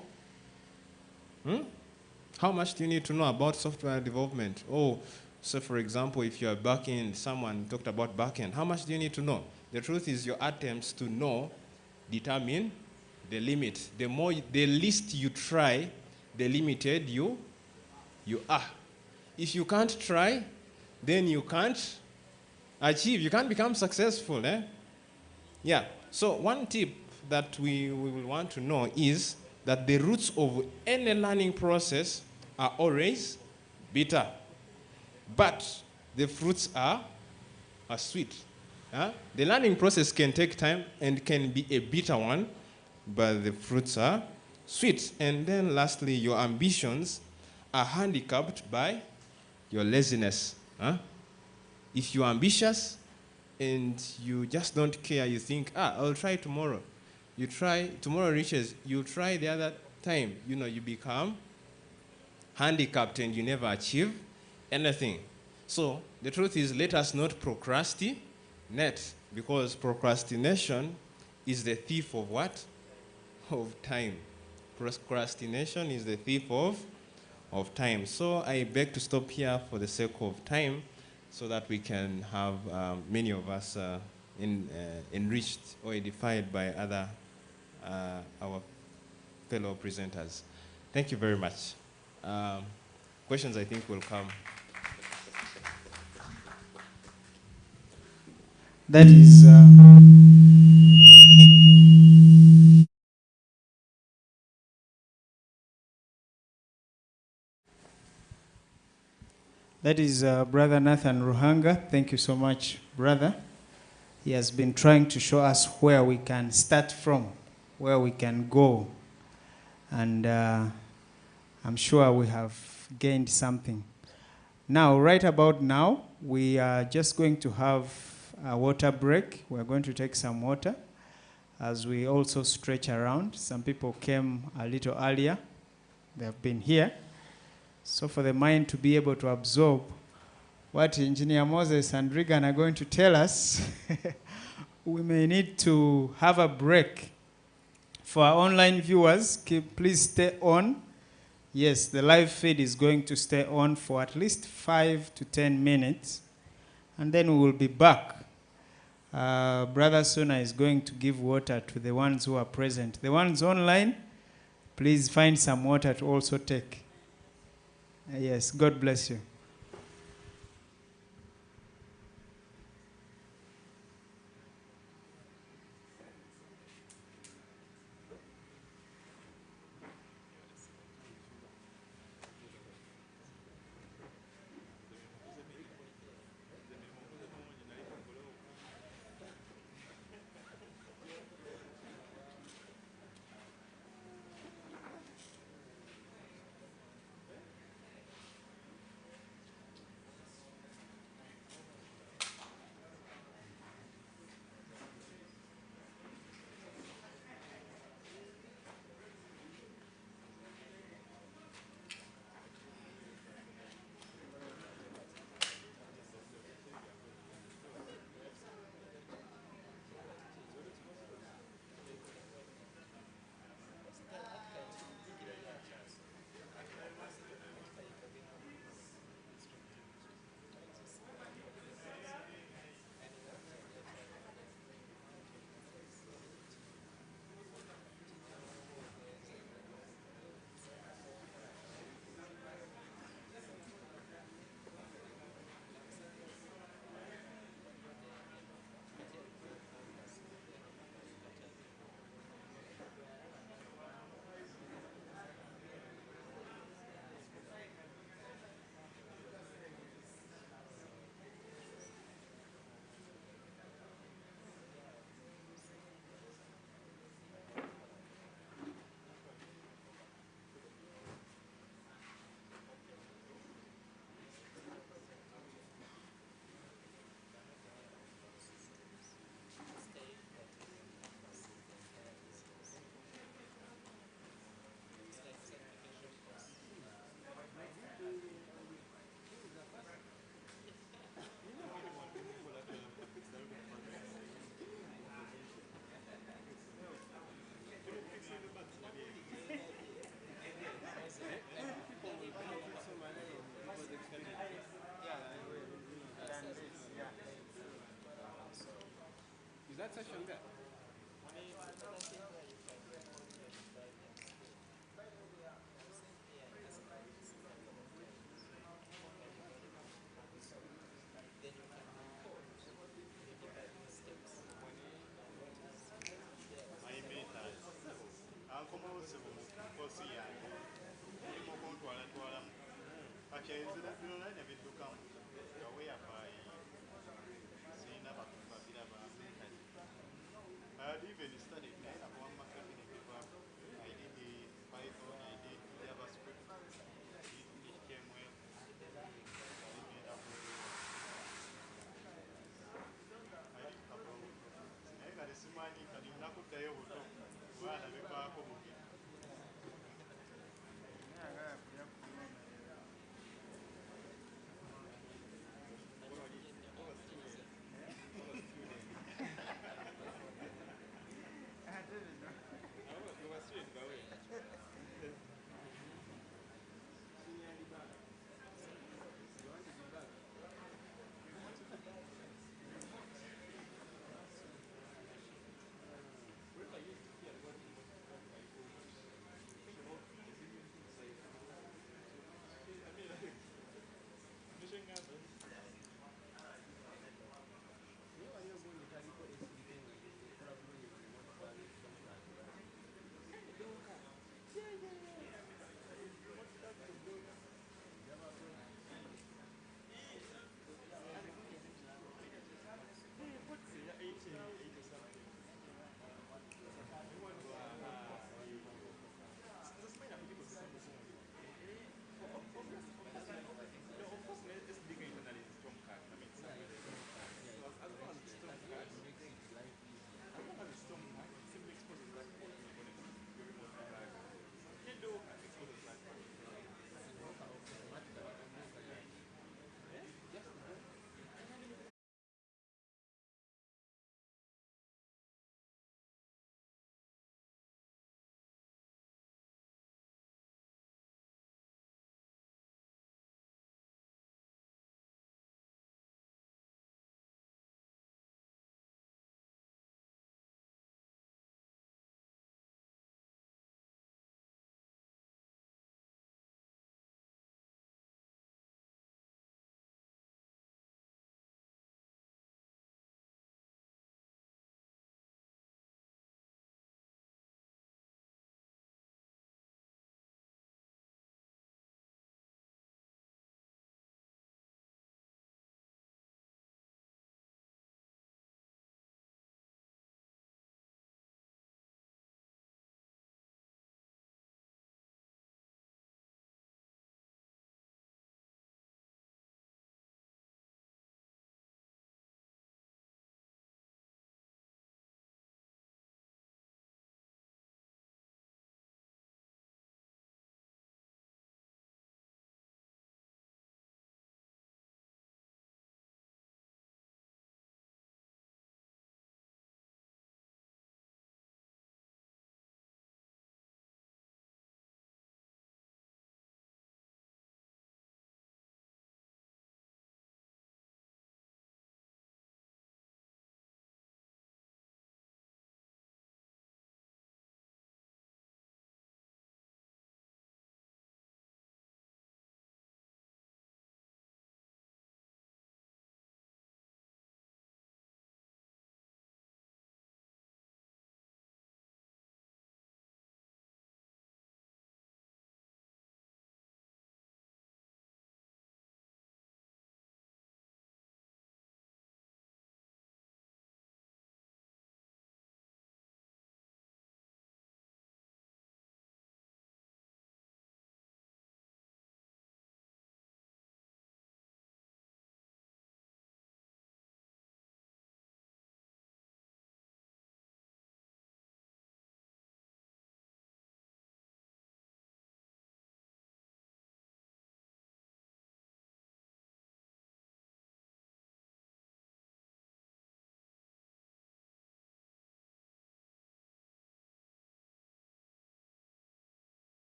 How much do you need to know about software development? Oh, so for example, if you are backend, someone talked about backend, how much do you need to know? The truth is your attempts to know determine the limit. The least you try, the limited you are. If you can't try, then you can't achieve. You can't become successful. Yeah. So one tip that we will want to know is that the roots of any learning process are always bitter, but the fruits are sweet. The learning process can take time and can be a bitter one, but the fruits are sweet. And then lastly, your ambitions are handicapped by your laziness. If you're ambitious and you just don't care, you think, I'll try tomorrow. You try, tomorrow reaches, you try the other time, you become handicapped and you never achieve anything. So the truth is, let us not procrastinate, because procrastination is the thief of what? Of time. Procrastination is the thief of time. So I beg to stop here for the sake of time, so that we can have many of us enriched or edified by our fellow presenters. Thank you very much. Questions, I think, will come. That is Brother Nathan Ruhanga. Thank you so much, brother. He has been trying to show us where we can start from, where we can go. And I'm sure we have gained something. Now, right about now, we are just going to have a water break. We're going to take some water as we also stretch around. Some people came a little earlier. They have been here. So for the mind to be able to absorb what Engineer Moses and Regan are going to tell us, we may need to have a break. For our online viewers, please stay on. Yes, the live feed is going to stay on for at least 5 to 10 minutes, and then we will be back. Brother Suna is going to give water to the ones who are present. The ones online, please find some water to also take. Yes, God bless you. My mentors. Ankomawo sebo mu kosi yange. Mulimo okuntwalatwala mu kakyenzira bino naye ne biddukamu. Nga whereby sirina babiraba mentally. I had even studied one marketing paper. I did the Python, I did JavaScript, I did HTML, I did I did a couple of things. I got a simani, I did not put the auto, while I be back home.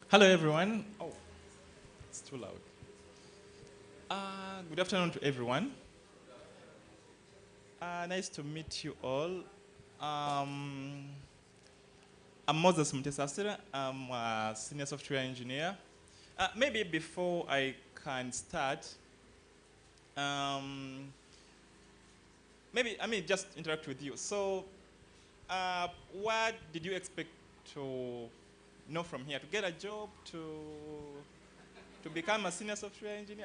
Hello, everyone. Oh, it's too loud. Good afternoon to everyone. Nice to meet you all. I'm Moses Mtesasira. I'm a senior software engineer. Maybe before I can start, just interact with you. So, what did you expect to know from here? To get a job? To become a senior software engineer?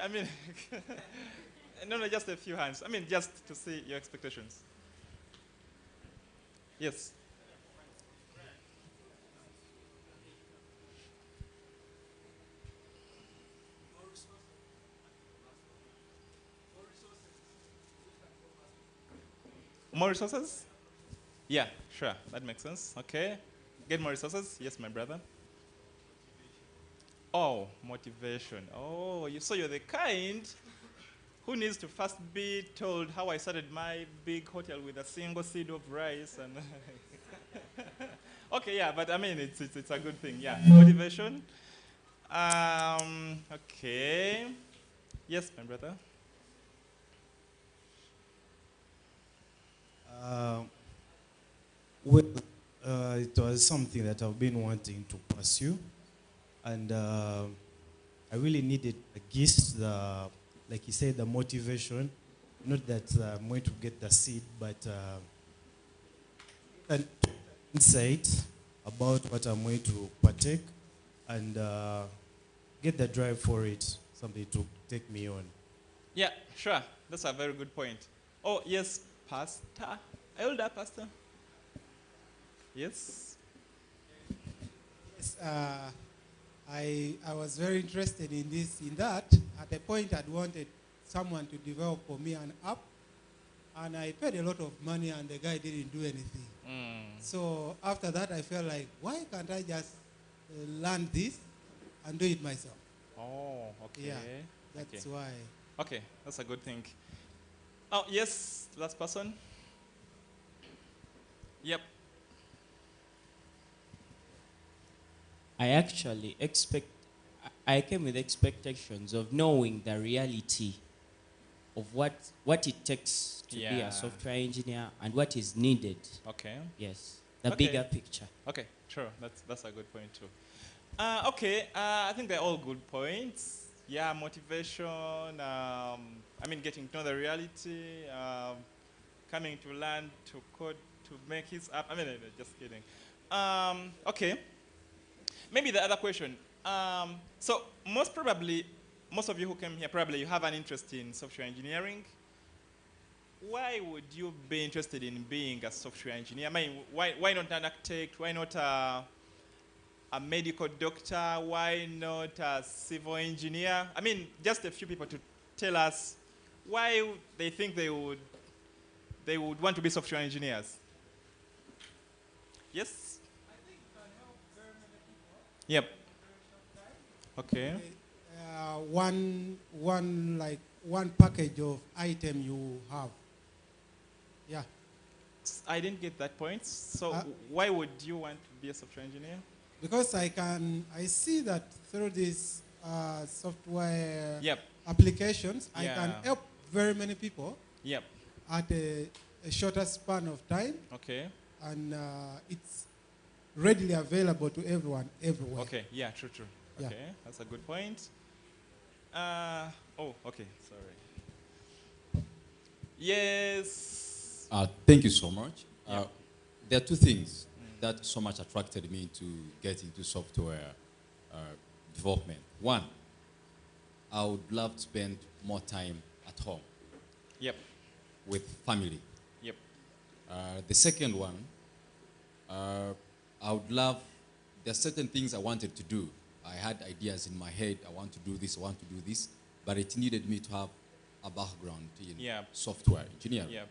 No, just a few hands. Just to see your expectations. Yes. More resources? Yeah, sure. That makes sense. Okay. Get more resources? Yes, my brother. Oh, motivation. Oh, so you're the kind who needs to first be told how I started my big hotel with a single seed of rice and okay, yeah, but it's a good thing. Yeah, motivation. Okay. Yes, my brother. Well, it was something that I've been wanting to pursue, and I really needed a gist, like you said, the motivation. Not that I'm going to get the seed, but an insight about what I'm going to partake, and get the drive for it, something to take me on. Yeah, sure. That's a very good point. Oh, yes, Pastor. Elder Pastor. Yes. Yes, I was very interested in that. At the point, I'd wanted someone to develop for me an app, and I paid a lot of money, and the guy didn't do anything. So after that, I felt like, why can't I just learn this and do it myself? Oh, okay. Yeah, that's why. Okay, that's a good thing. Oh, yes, last person. Yep. I came with expectations of knowing the reality of what it takes to be a software engineer and what is needed. Okay. Yes, the bigger picture. Okay, sure, that's a good point too. Okay, I think they're all good points. Yeah, motivation, getting to know the reality, coming to learn, to code, to make his app. Just kidding. Okay. Maybe the other question. So most of you who came here, probably you have an interest in software engineering. Why would you be interested in being a software engineer? Why not an architect? Why not a medical doctor? Why not a civil engineer? Just a few people to tell us why they think they would want to be software engineers. Yes? I think it can help very many people. Yep. Okay. One package of item you have. Yeah. I didn't get that point. So why would you want to be a software engineer? Because I see that through these software applications, I can help very many people at a shorter span of time. Okay. And it's readily available to everyone, everywhere. Okay, yeah, true. Yeah. Okay, that's a good point. Okay, sorry. Yes. Thank you so much. There are two things that so much attracted me to get into software development. One, I would love to spend more time at home. Yep. With family. Yep. The second one, I would love, there are certain things I wanted to do. I had ideas in my head, I want to do this, but it needed me to have a background in software engineering. Yep.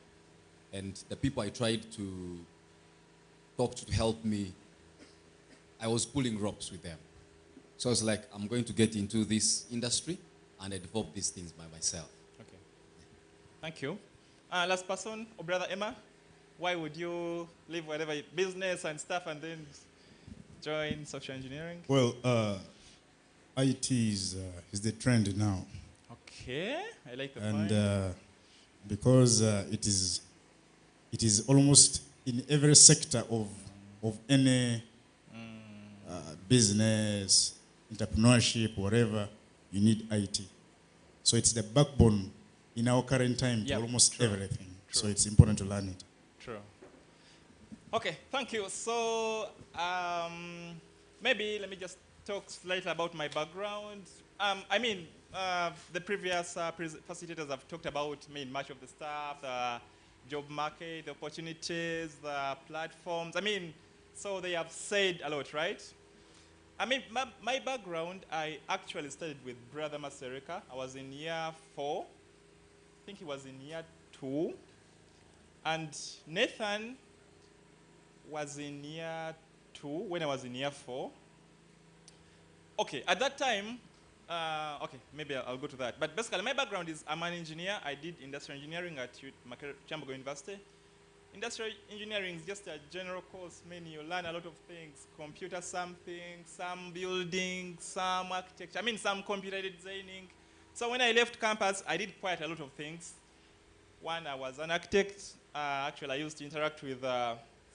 And the people I tried to talk to help me, I was pulling ropes with them. So I was like, I'm going to get into this industry, and I develop these things by myself. Okay. Thank you. Last person, Brother Emma. Why would you leave whatever business and stuff and then join software engineering? Well, IT is the trend now. Okay, I like the And point. because it is almost in every sector of any business, entrepreneurship, whatever, you need IT. So it's the backbone in our current time Yep, to almost true, everything. So true. it's important to learn it. True. Okay, thank you. So maybe let me just talk slightly about my background. The previous facilitators have talked about much of the stuff, the job market, the opportunities, the platforms. So they have said a lot, right? My background, I actually studied with Brother Masereka. I was in year 4. I think he was in year 2. And Nathan was in year 2 when I was in year 4. Okay, at that time, maybe I'll go to that. But basically, my background is I'm an engineer. I did industrial engineering at Chambogo University. Industrial engineering is just a general course. You learn a lot of things, computer something, some building, some architecture, some computer designing. So when I left campus, I did quite a lot of things. One, I was an architect. Actually, I used to interact with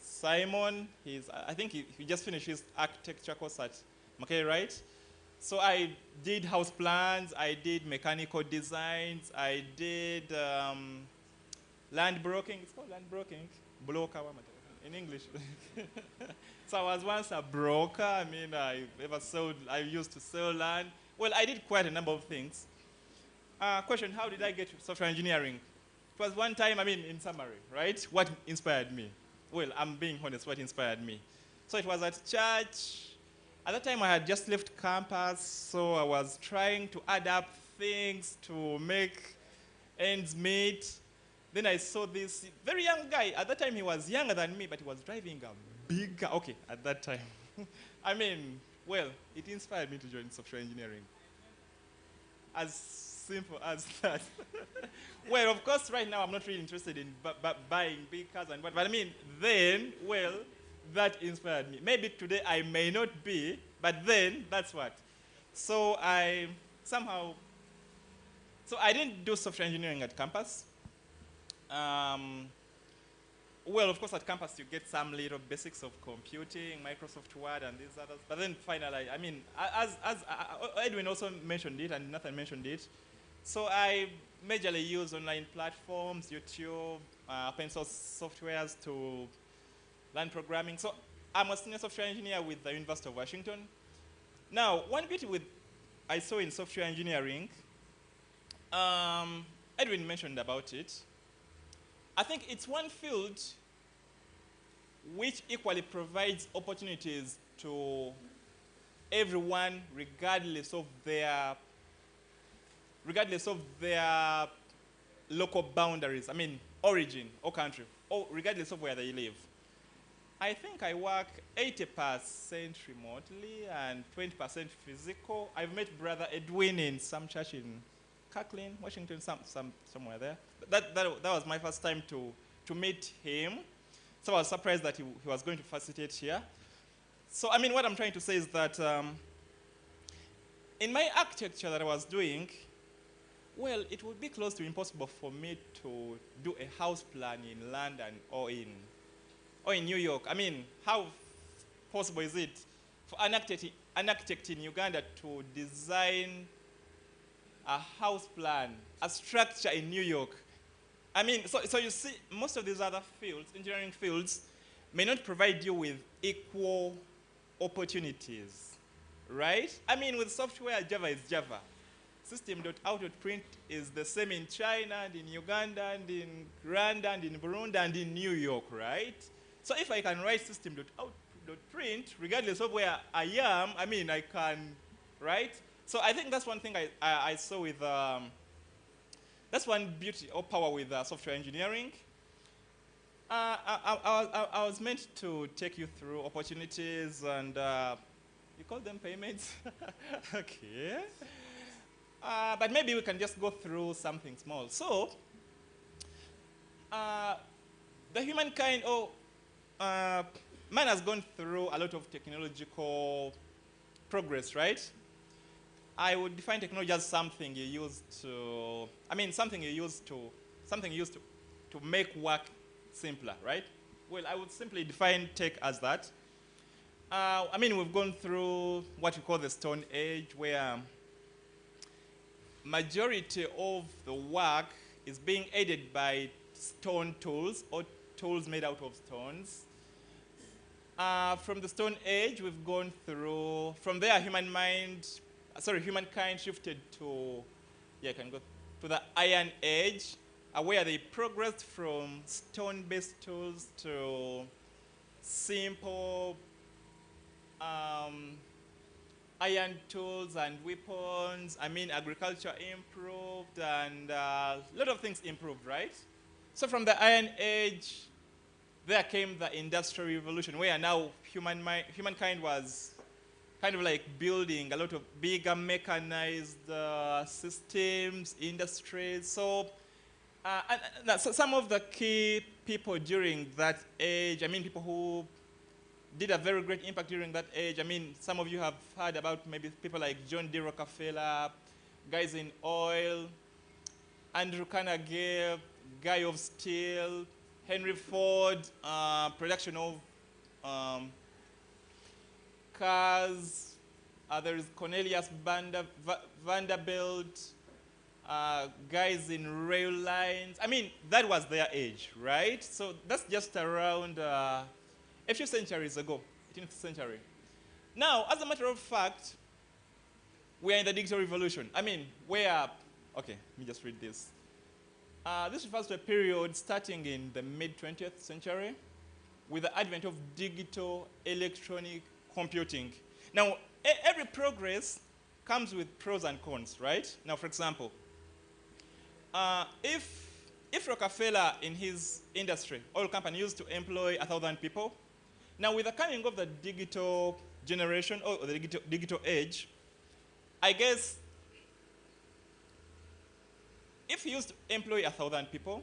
Simon. I think he just finished his architecture course at Mackay, right? So I did house plans, I did mechanical designs, I did land broking. It's called land broking. Broker in English. So I was once a broker. I used to sell land. Well, I did quite a number of things. Question, how did I get to software engineering? It was one time, in summary, right? What inspired me? Well, I'm being honest, what inspired me? So it was at church. At that time, I had just left campus, so I was trying to add up things to make ends meet. Then I saw this very young guy. At that time, he was younger than me, but he was driving a big car. Okay, at that time. It inspired me to join software engineering. As simple as that. Well, of course, right now, I'm not really interested in buying big cars and what. But then, that inspired me. Maybe today I may not be, but then, that's what. So I didn't do software engineering at campus. Of course, at campus you get some little basics of computing, Microsoft Word, and these others. But then finally, as Edwin also mentioned it, and Nathan mentioned it, so I majorly use online platforms, YouTube, open source softwares to learn programming. So I'm a senior software engineer with the University of Washington. Now, one beauty I saw in software engineering, Edwin mentioned about it. I think it's one field which equally provides opportunities to everyone regardless of their local boundaries, origin or country, or regardless of where they live. I think I work 80% remotely and 20% physical. I've met Brother Edwin in some church in Kirkland, Washington, somewhere there. That was my first time to meet him. So I was surprised that he was going to facilitate here. So what I'm trying to say is that in my architecture that I was doing, it would be close to impossible for me to do a house plan in London or in New York. How possible is it for an architect in Uganda to design a house plan, a structure in New York? So you see, most of these other fields, engineering fields, may not provide you with equal opportunities, right? With software, Java is Java. System.out.print is the same in China and in Uganda and in Rwanda and in Burundi and in New York, right? So if I can write system.out.print, regardless of where I am, I can, right? So I think that's one thing I saw with, that's one beauty or power with software engineering. I was meant to take you through opportunities and, you call them payments? Okay. But maybe we can just go through something small. So, the humankind, man has gone through a lot of technological progress, right? I would define technology as something you use to, something you use to make work simpler, right? Well, I would simply define tech as that. We've gone through what we call the Stone Age, where majority of the work is being aided by stone tools or tools made out of stones. From the Stone Age, we've gone through, from there humankind shifted to, to the Iron Age, where they progressed from stone-based tools to simple iron tools and weapons. Agriculture improved and a lot of things improved, right? So from the Iron Age, there came the Industrial Revolution, where now humankind was kind of like building a lot of bigger mechanized systems, industries. So, so some of the key people during that age, people who did a very great impact during that age. Some of you have heard about maybe people like John D. Rockefeller, guys in oil, Andrew Carnegie, guy of steel, Henry Ford, production of cars. There is Cornelius Vanderbilt, guys in rail lines. That was their age, right? So that's just around a few centuries ago, 18th century. Now, as a matter of fact, we are in the digital revolution. Okay, let me just read this. This refers to a period starting in the mid-20th century with the advent of digital electronic computing. Now, every progress comes with pros and cons, right? Now, for example, if Rockefeller in his industry, oil company, used to employ 1,000 people, now with the coming of the digital generation or the digital age, I guess if he used to employ 1,000 people,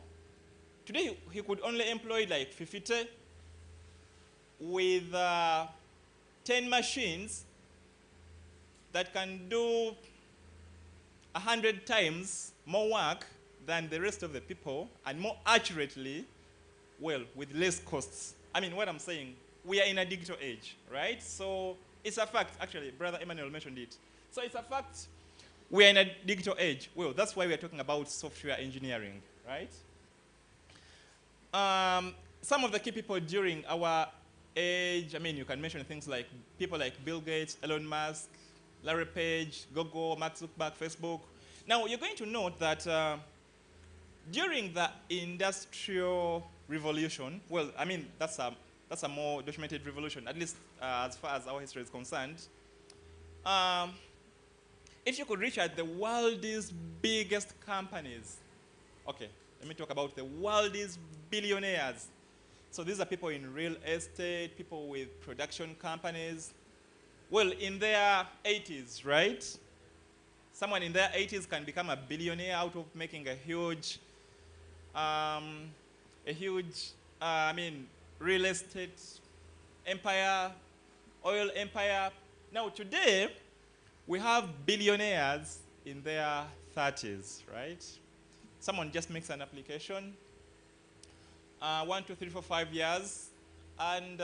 today he could only employ like 50 with 10 machines that can do 100 times more work than the rest of the people, and more accurately, well, with less costs. What I'm saying, we are in a digital age, right? So it's a fact, actually, Brother Emmanuel mentioned it. So it's a fact, we are in a digital age. Well, that's why we are talking about software engineering, right? Some of the key people during our age, you can mention things like people like Bill Gates, Elon Musk, Larry Page, Google, Mark Zuckerberg, Facebook. Now, you're going to note that during the Industrial Revolution, well, that's a more documented revolution, at least as far as our history is concerned. If you could reach out the world's biggest companies, okay, let me talk about the world's billionaires. So these are people in real estate, people with production companies. Well, in their 80s, right? Someone in their 80s can become a billionaire out of making a huge real estate empire, oil empire. Now today, we have billionaires in their 30s, right? Someone just makes an application, 1, 2, 3, 4, 5 years, and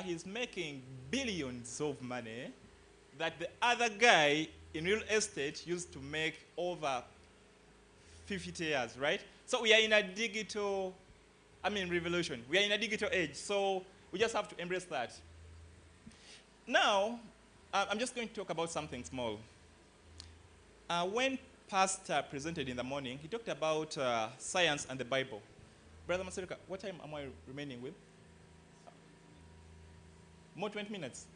he's making billions of money that the other guy in real estate used to make over 50 years, right? So we are in a digital, revolution. We are in a digital age, so we just have to embrace that. Now, I'm just going to talk about something small. When Pastor presented in the morning, he talked about science and the Bible. Brother Masirika, what time am I remaining with? More 20 minutes?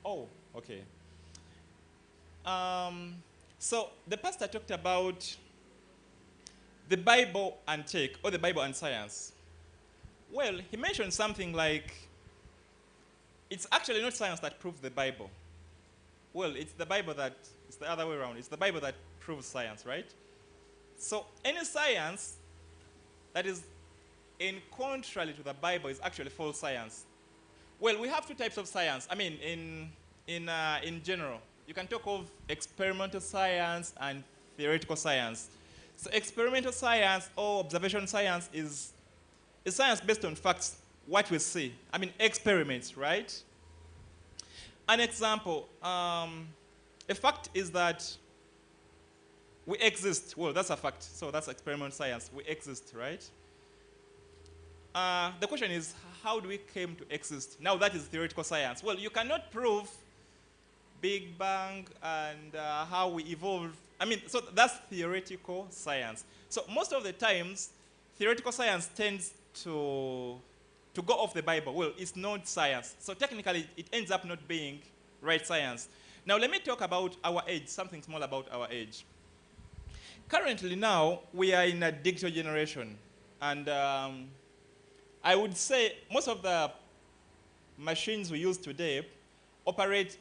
Oh, okay. So the pastor talked about the Bible and tech, or the Bible and science. Well, he mentioned something like, it's actually not science that proves the Bible. Well, it's the Bible that, it's the other way around. It's the Bible that proves science, right? So any science that is in contrary to the Bible is actually false science. Well, we have two types of science. In general, you can talk of experimental science and theoretical science. So experimental science or observation science is science based on facts, what we see. I mean, experiments, right? An example, a fact is that we exist. Well, that's a fact. So that's experimental science. We exist, right? The question is, how do we came to exist? Now that is theoretical science. Well, you cannot prove Big Bang and how we evolved. I mean, so that's theoretical science. So most of the times, theoretical science tends to go off the Bible. Well, it's not science. So technically, it ends up not being right science. Now, let me talk about our age, something small about our age. Currently now, we are in a digital generation. And I would say most of the machines we use today operate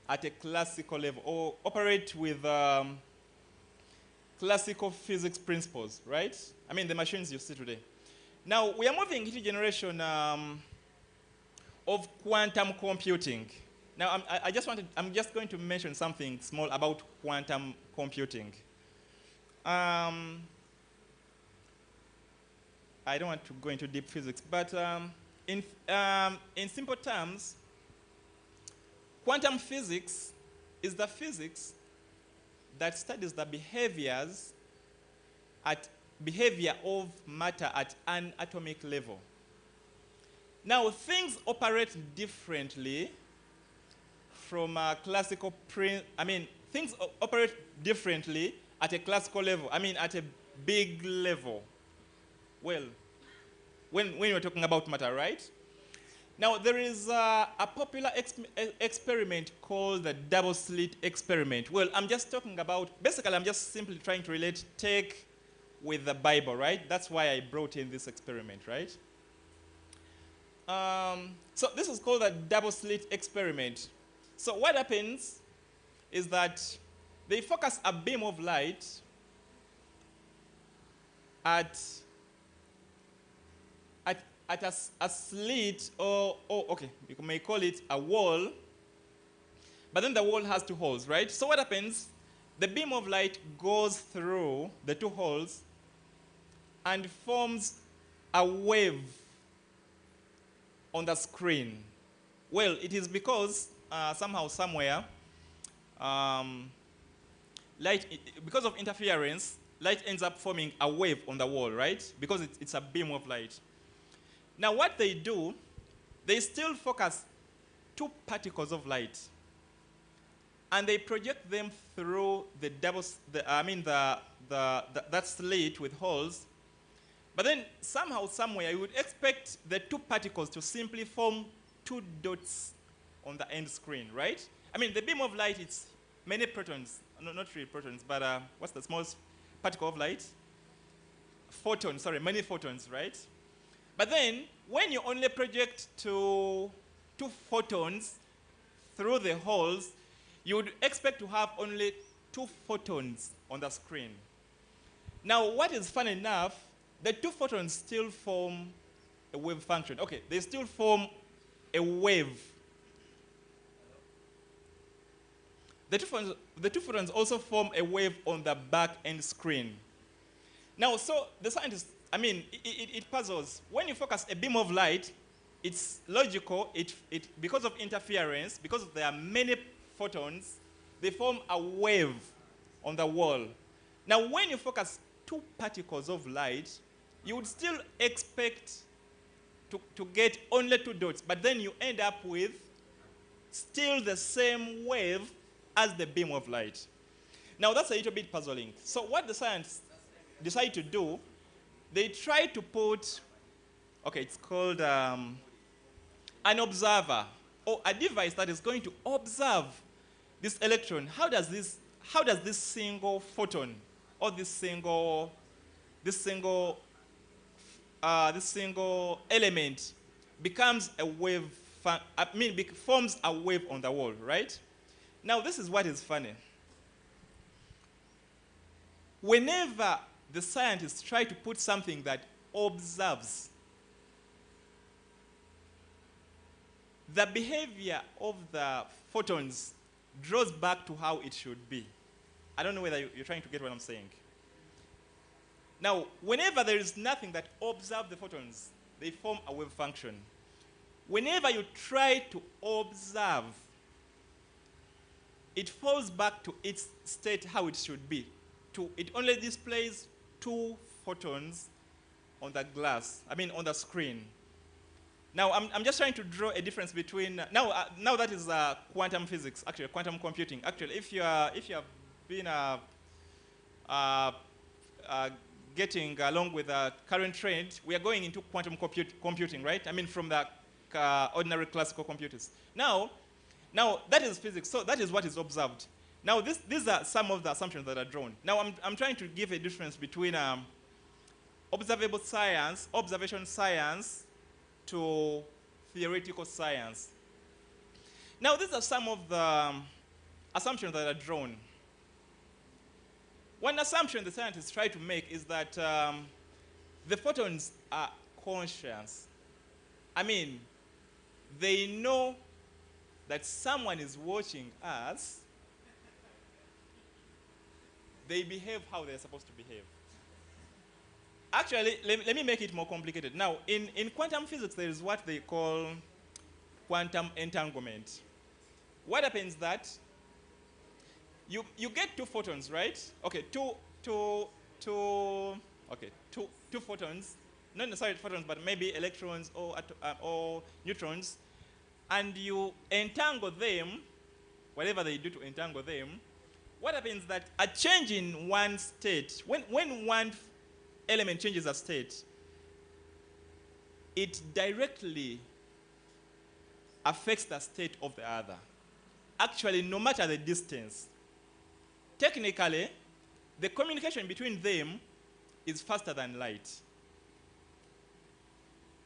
at a classical level or operate with classical physics principles, right? I mean, the machines you see today. Now, we are moving into a generation of quantum computing. Now, I'm just going to mention something small about quantum computing. I don't want to go into deep physics, but in simple terms, quantum physics is the physics that studies the behavior of matter at an atomic level. Now, things operate differently from a classical things operate differently at a classical level. I mean, at a big level. Well, when you're talking about matter, right? Now, there is a popular experiment called the double slit experiment. Well, I'm just talking about, basically, I'm just simply trying to relate tech with the Bible, right? That's why I brought in this experiment, right? So this is called the double slit experiment. So what happens is that they focus a beam of light at a slit, or okay, you may call it a wall, but then the wall has two holes, right? So what happens? The beam of light goes through the two holes and forms a wave on the screen. Well, it is because somehow, somewhere, because of interference, light ends up forming a wave on the wall, right? Because it's a beam of light. Now, what they do, they still focus two particles of light, and they project them through that slit with holes. But then somehow, somewhere, you would expect the two particles to simply form two dots on the end screen, right? I mean, the beam of light, it's many protons, no, not really protons, but what's the smallest particle of light? Photons, sorry, many photons, right? But then, when you only project two photons through the holes, you would expect to have only two photons on the screen. Now, what is funny enough, the two photons still form a wave function. Okay, they still form a wave. The two photons also form a wave on the back end screen. Now, so the scientists, I mean, it puzzles. When you focus a beam of light, it's logical. Because of interference, because there are many photons, they form a wave on the wall. Now, when you focus two particles of light, you would still expect to get only two dots, but then you end up with still the same wave as the beam of light. Now, that's a little bit puzzling. So what the scientists decide to do, they try to put, okay, it's called an observer, or a device that is going to observe this electron. How does this single photon, or this single element becomes a wave, forms a wave on the wall, right? Now, this is what is funny. Whenever the scientists try to put something that observes, the behavior of the photons draws back to how it should be. I don't know whether you're trying to get what I'm saying. Now, whenever there is nothing that observes the photons, they form a wave function. Whenever you try to observe, it falls back to its state how it should be. It only displays 2 photons on the glass, on the screen. Now, I'm just trying to draw a difference between, now that is quantum physics, actually, quantum computing. Actually, if you have been getting along with the current trend, we are going into quantum computing, right? From the ordinary classical computers. Now that is physics, so that is what is observed. Now, these are some of the assumptions that are drawn. Now, I'm trying to give a difference between observation science, to theoretical science. Now, these are some of the assumptions that are drawn. One assumption the scientists try to make is that the photons are conscious. They know that someone is watching us. They behave how they're supposed to behave. Actually, let me make it more complicated. Now, in quantum physics, there is what they call quantum entanglement. What happens that you get 2 photons, right? Okay, two photons, not necessarily photons, but maybe electrons or neutrons, and you entangle them, whatever they do to entangle them. What happens that a change in one state, when one element changes a state, it directly affects the state of the other. Actually, no matter the distance. Technically, the communication between them is faster than light.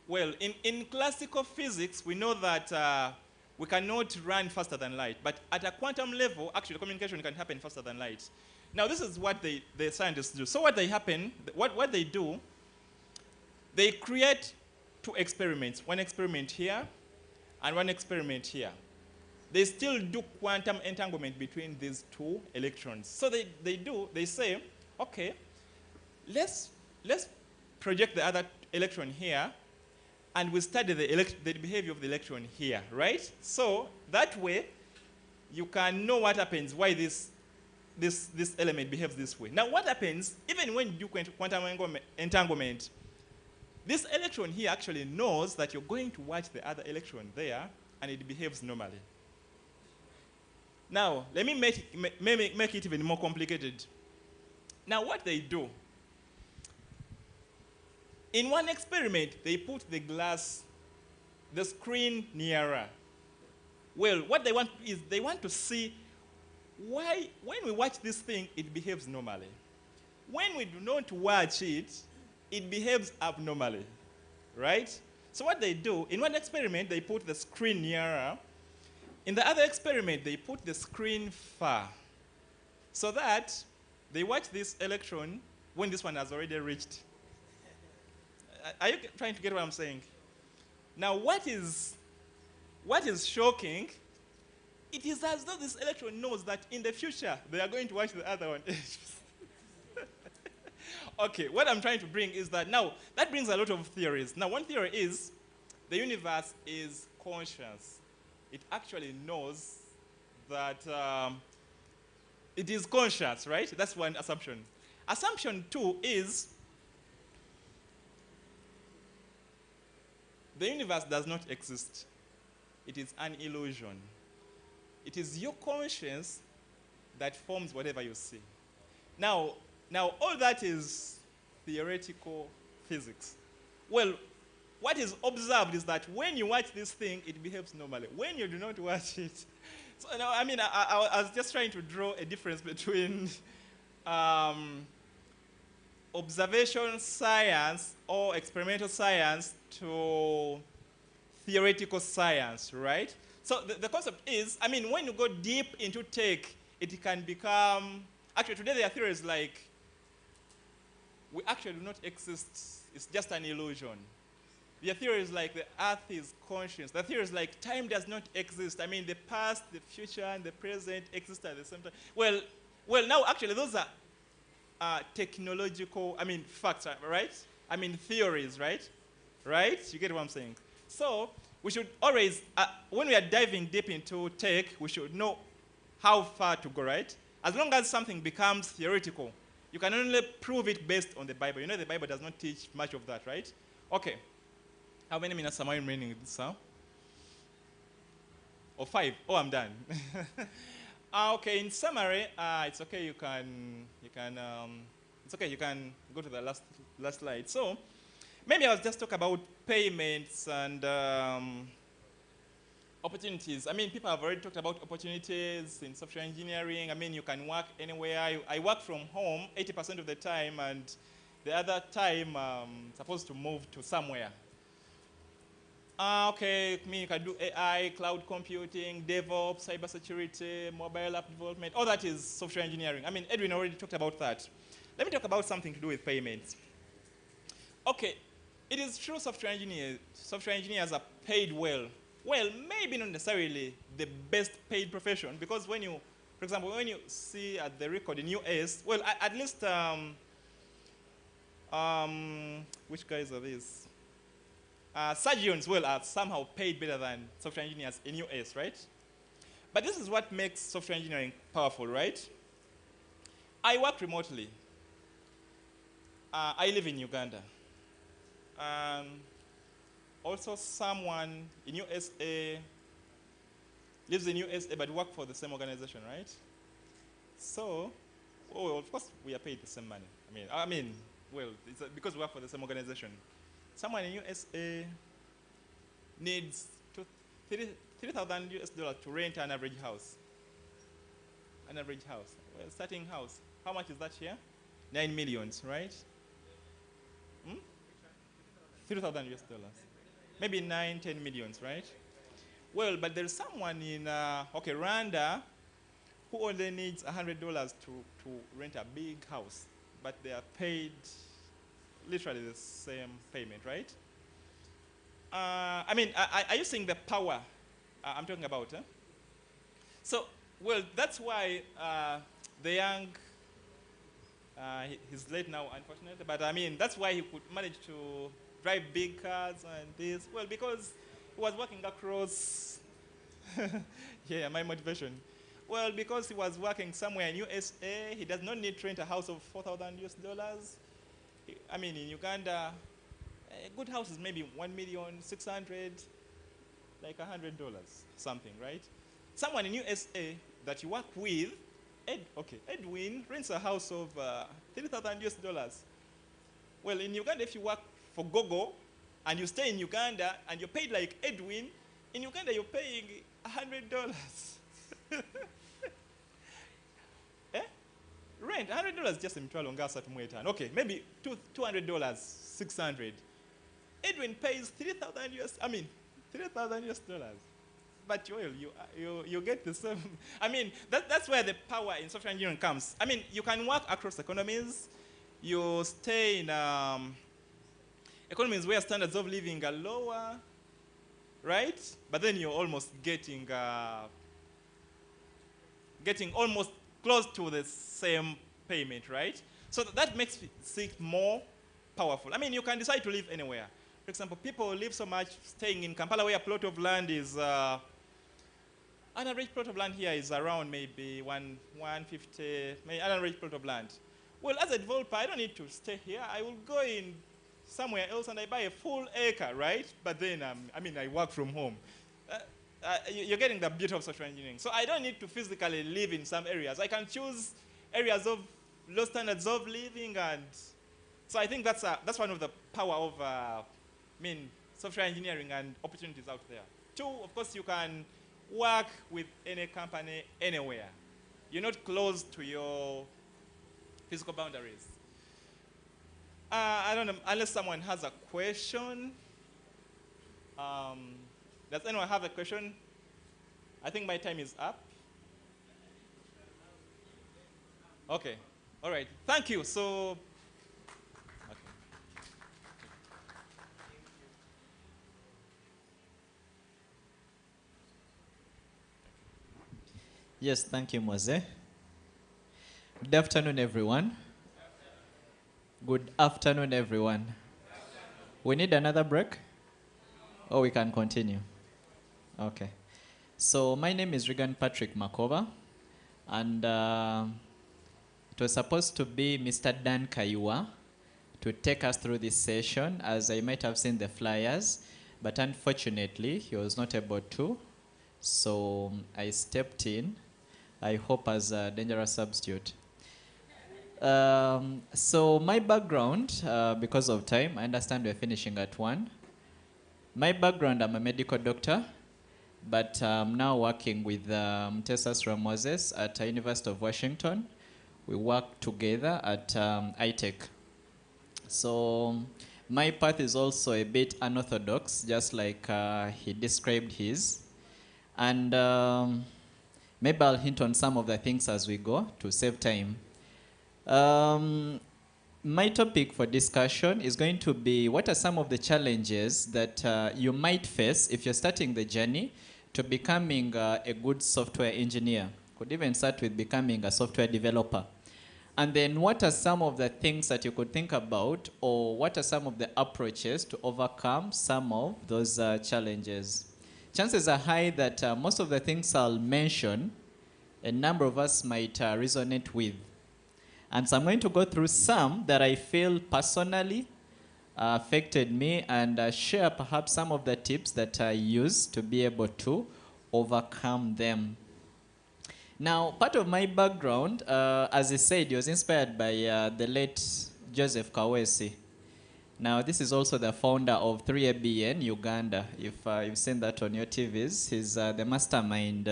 Well, in classical physics, we know that we cannot run faster than light. But at a quantum level, actually, communication can happen faster than light. Now, this is what the scientists do. So what they do, they create 2 experiments, one experiment here and one experiment here. They still do quantum entanglement between these 2 electrons. So they say, okay, let's project the other electron here, and we study the behavior of the electron here, right? So that way, you can know what happens, why this element behaves this way. Now, what happens, even when you do quantum entanglement, this electron here actually knows that you're going to watch the other electron there, and it behaves normally. Now, let me make it even more complicated. Now, what they do, in one experiment, they put the screen nearer. Well, what they want is they want to see why, when we watch this thing, it behaves normally. When we do not watch it, it behaves abnormally, right? So what they do, in one experiment, they put the screen nearer. In the other experiment, they put the screen far, so that they watch this electron when this one has already reached. Are you trying to get what I'm saying? Now, what is shocking, it is as though this electron knows that in the future, they are going to watch the other one. Okay, what I'm trying to bring is that now, that brings a lot of theories. Now, one theory is the universe is conscious. It actually knows that it is conscious, right? That's one assumption. Assumption 2 is the universe does not exist. It is an illusion. It is your conscience that forms whatever you see. Now all that is theoretical physics. Well, what is observed is that when you watch this thing, it behaves normally. When you do not watch it, so now, I was just trying to draw a difference between observation science or experimental science to theoretical science, right? So the concept is, when you go deep into tech, it can become, actually today there are theories like, we actually do not exist, it's just an illusion. There are theories like the earth is conscious. There are theories like time does not exist. I mean, the past, the future, and the present exist at the same time. Well, now actually those are technological, I mean, facts, right? I mean, theories, right? Right? You get what I'm saying? So we should always, when we are diving deep into tech, we should know how far to go, right? As long as something becomes theoretical, you can only prove it based on the Bible. You know the Bible does not teach much of that, right? Okay. How many minutes am I remaining with this now? Or 5? Oh, I'm done. Okay, in summary, it's okay, you can go to the last slide. So, maybe I'll just talk about payments and opportunities. I mean, people have already talked about opportunities in software engineering. I mean, you can work anywhere. I work from home 80% of the time, and the other time I'm supposed to move to somewhere. Okay, I mean, you can do AI, cloud computing, DevOps, cybersecurity, mobile app development. All that is software engineering. I mean, Edwin already talked about that. Let me talk about something to do with payments. Okay, it is true software engineers are paid well. Well, maybe not necessarily the best paid profession, because when you, for example, when you see at the record in US, well, at least, which guys are these? Surgeons, well, are somehow paid better than software engineers in US, right? But this is what makes software engineering powerful, right? I work remotely. I live in Uganda. Also, someone in USA lives in USA but work for the same organization, right? So, well, of course, we are paid the same money. Well, it's because we work for the same organization. Someone in USA needs $3,000 US to rent an average house. An average house. Well, starting house. How much is that here? 9 million, right? 3,000 US dollars. Maybe 9, 10 millions, right? Well, but there's someone in, Rwanda, who only needs $100 to rent a big house, but they are paid literally the same payment, right? Are you seeing the power I'm talking about? So, well, that's why the young, he's late now, unfortunately, but I mean, that's why he could manage to drive big cars and this. Well, because he was working across, yeah, my motivation. Well, because he was working somewhere in USA, he does not need to rent a house of $4,000 US dollars. I mean, in Uganda, a good house is maybe 1,600,000, like $100, something, right? Someone in USA that you work with, Edwin rents a house of $3,000 US dollars. Well, in Uganda, if you work for Google and you stay in Uganda and you're paid like Edwin, in Uganda you're paying $100. Rent, $100 just in Ngasa to Mwetani. Okay, maybe $200, $600. Edwin pays $3,000 US dollars. But you get the same. I mean, that's where the power in software engineering comes. I mean, you can work across economies. You stay in economies where standards of living are lower, right? But then you're almost getting almost close to the same payment, right? So that makes it more powerful. I mean, you can decide to live anywhere. For example, people live so much staying in Kampala where a plot of land is, an average plot of land here is around maybe 150, maybe an average plot of land. Well, as a developer, I don't need to stay here. I will go in somewhere else and I buy a full acre, right? But then, I work from home. You're getting the beauty of software engineering. So I don't need to physically live in some areas. I can choose areas of low standards of living, and so I think that's one of the power of software engineering and opportunities out there. 2, of course, you can work with any company anywhere. You're not close to your physical boundaries. I don't know, unless someone has a question. Does anyone have a question? I think my time is up. Okay, all right, thank you. So, okay. Yes, thank you, Mose. Good afternoon, everyone. Good afternoon, everyone. We need another break? Or we can continue? Okay. So my name is Regan Patrick Makova, and it was supposed to be Mr. Dan Kaiwa to take us through this session, as I might have seen the flyers, but unfortunately he was not able to, so I stepped in, I hope as a dangerous substitute. So my background, because of time, I understand we're finishing at 1. My background, I'm a medical doctor, but I'm now working with Mtesa Moses at the University of Washington. We work together at ITech. So my path is also a bit unorthodox, just like he described his. And maybe I'll hint on some of the things as we go to save time. My topic for discussion is going to be what are some of the challenges that you might face if you're starting the journey to becoming a good software engineer. Could even start with becoming a software developer. And then what are some of the things that you could think about, or what are some of the approaches to overcome some of those challenges? Chances are high that most of the things I'll mention, a number of us might resonate with. And so I'm going to go through some that I feel personally affected me and share perhaps some of the tips that I use to be able to overcome them. Now, part of my background, as I said, was inspired by the late Joseph Kawesi. Now, this is also the founder of 3ABN Uganda. If you've seen that on your TVs, he's the mastermind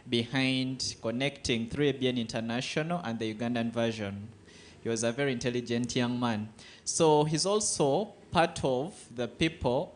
behind connecting 3ABN International and the Ugandan version. He was a very intelligent young man. So he's also part of the people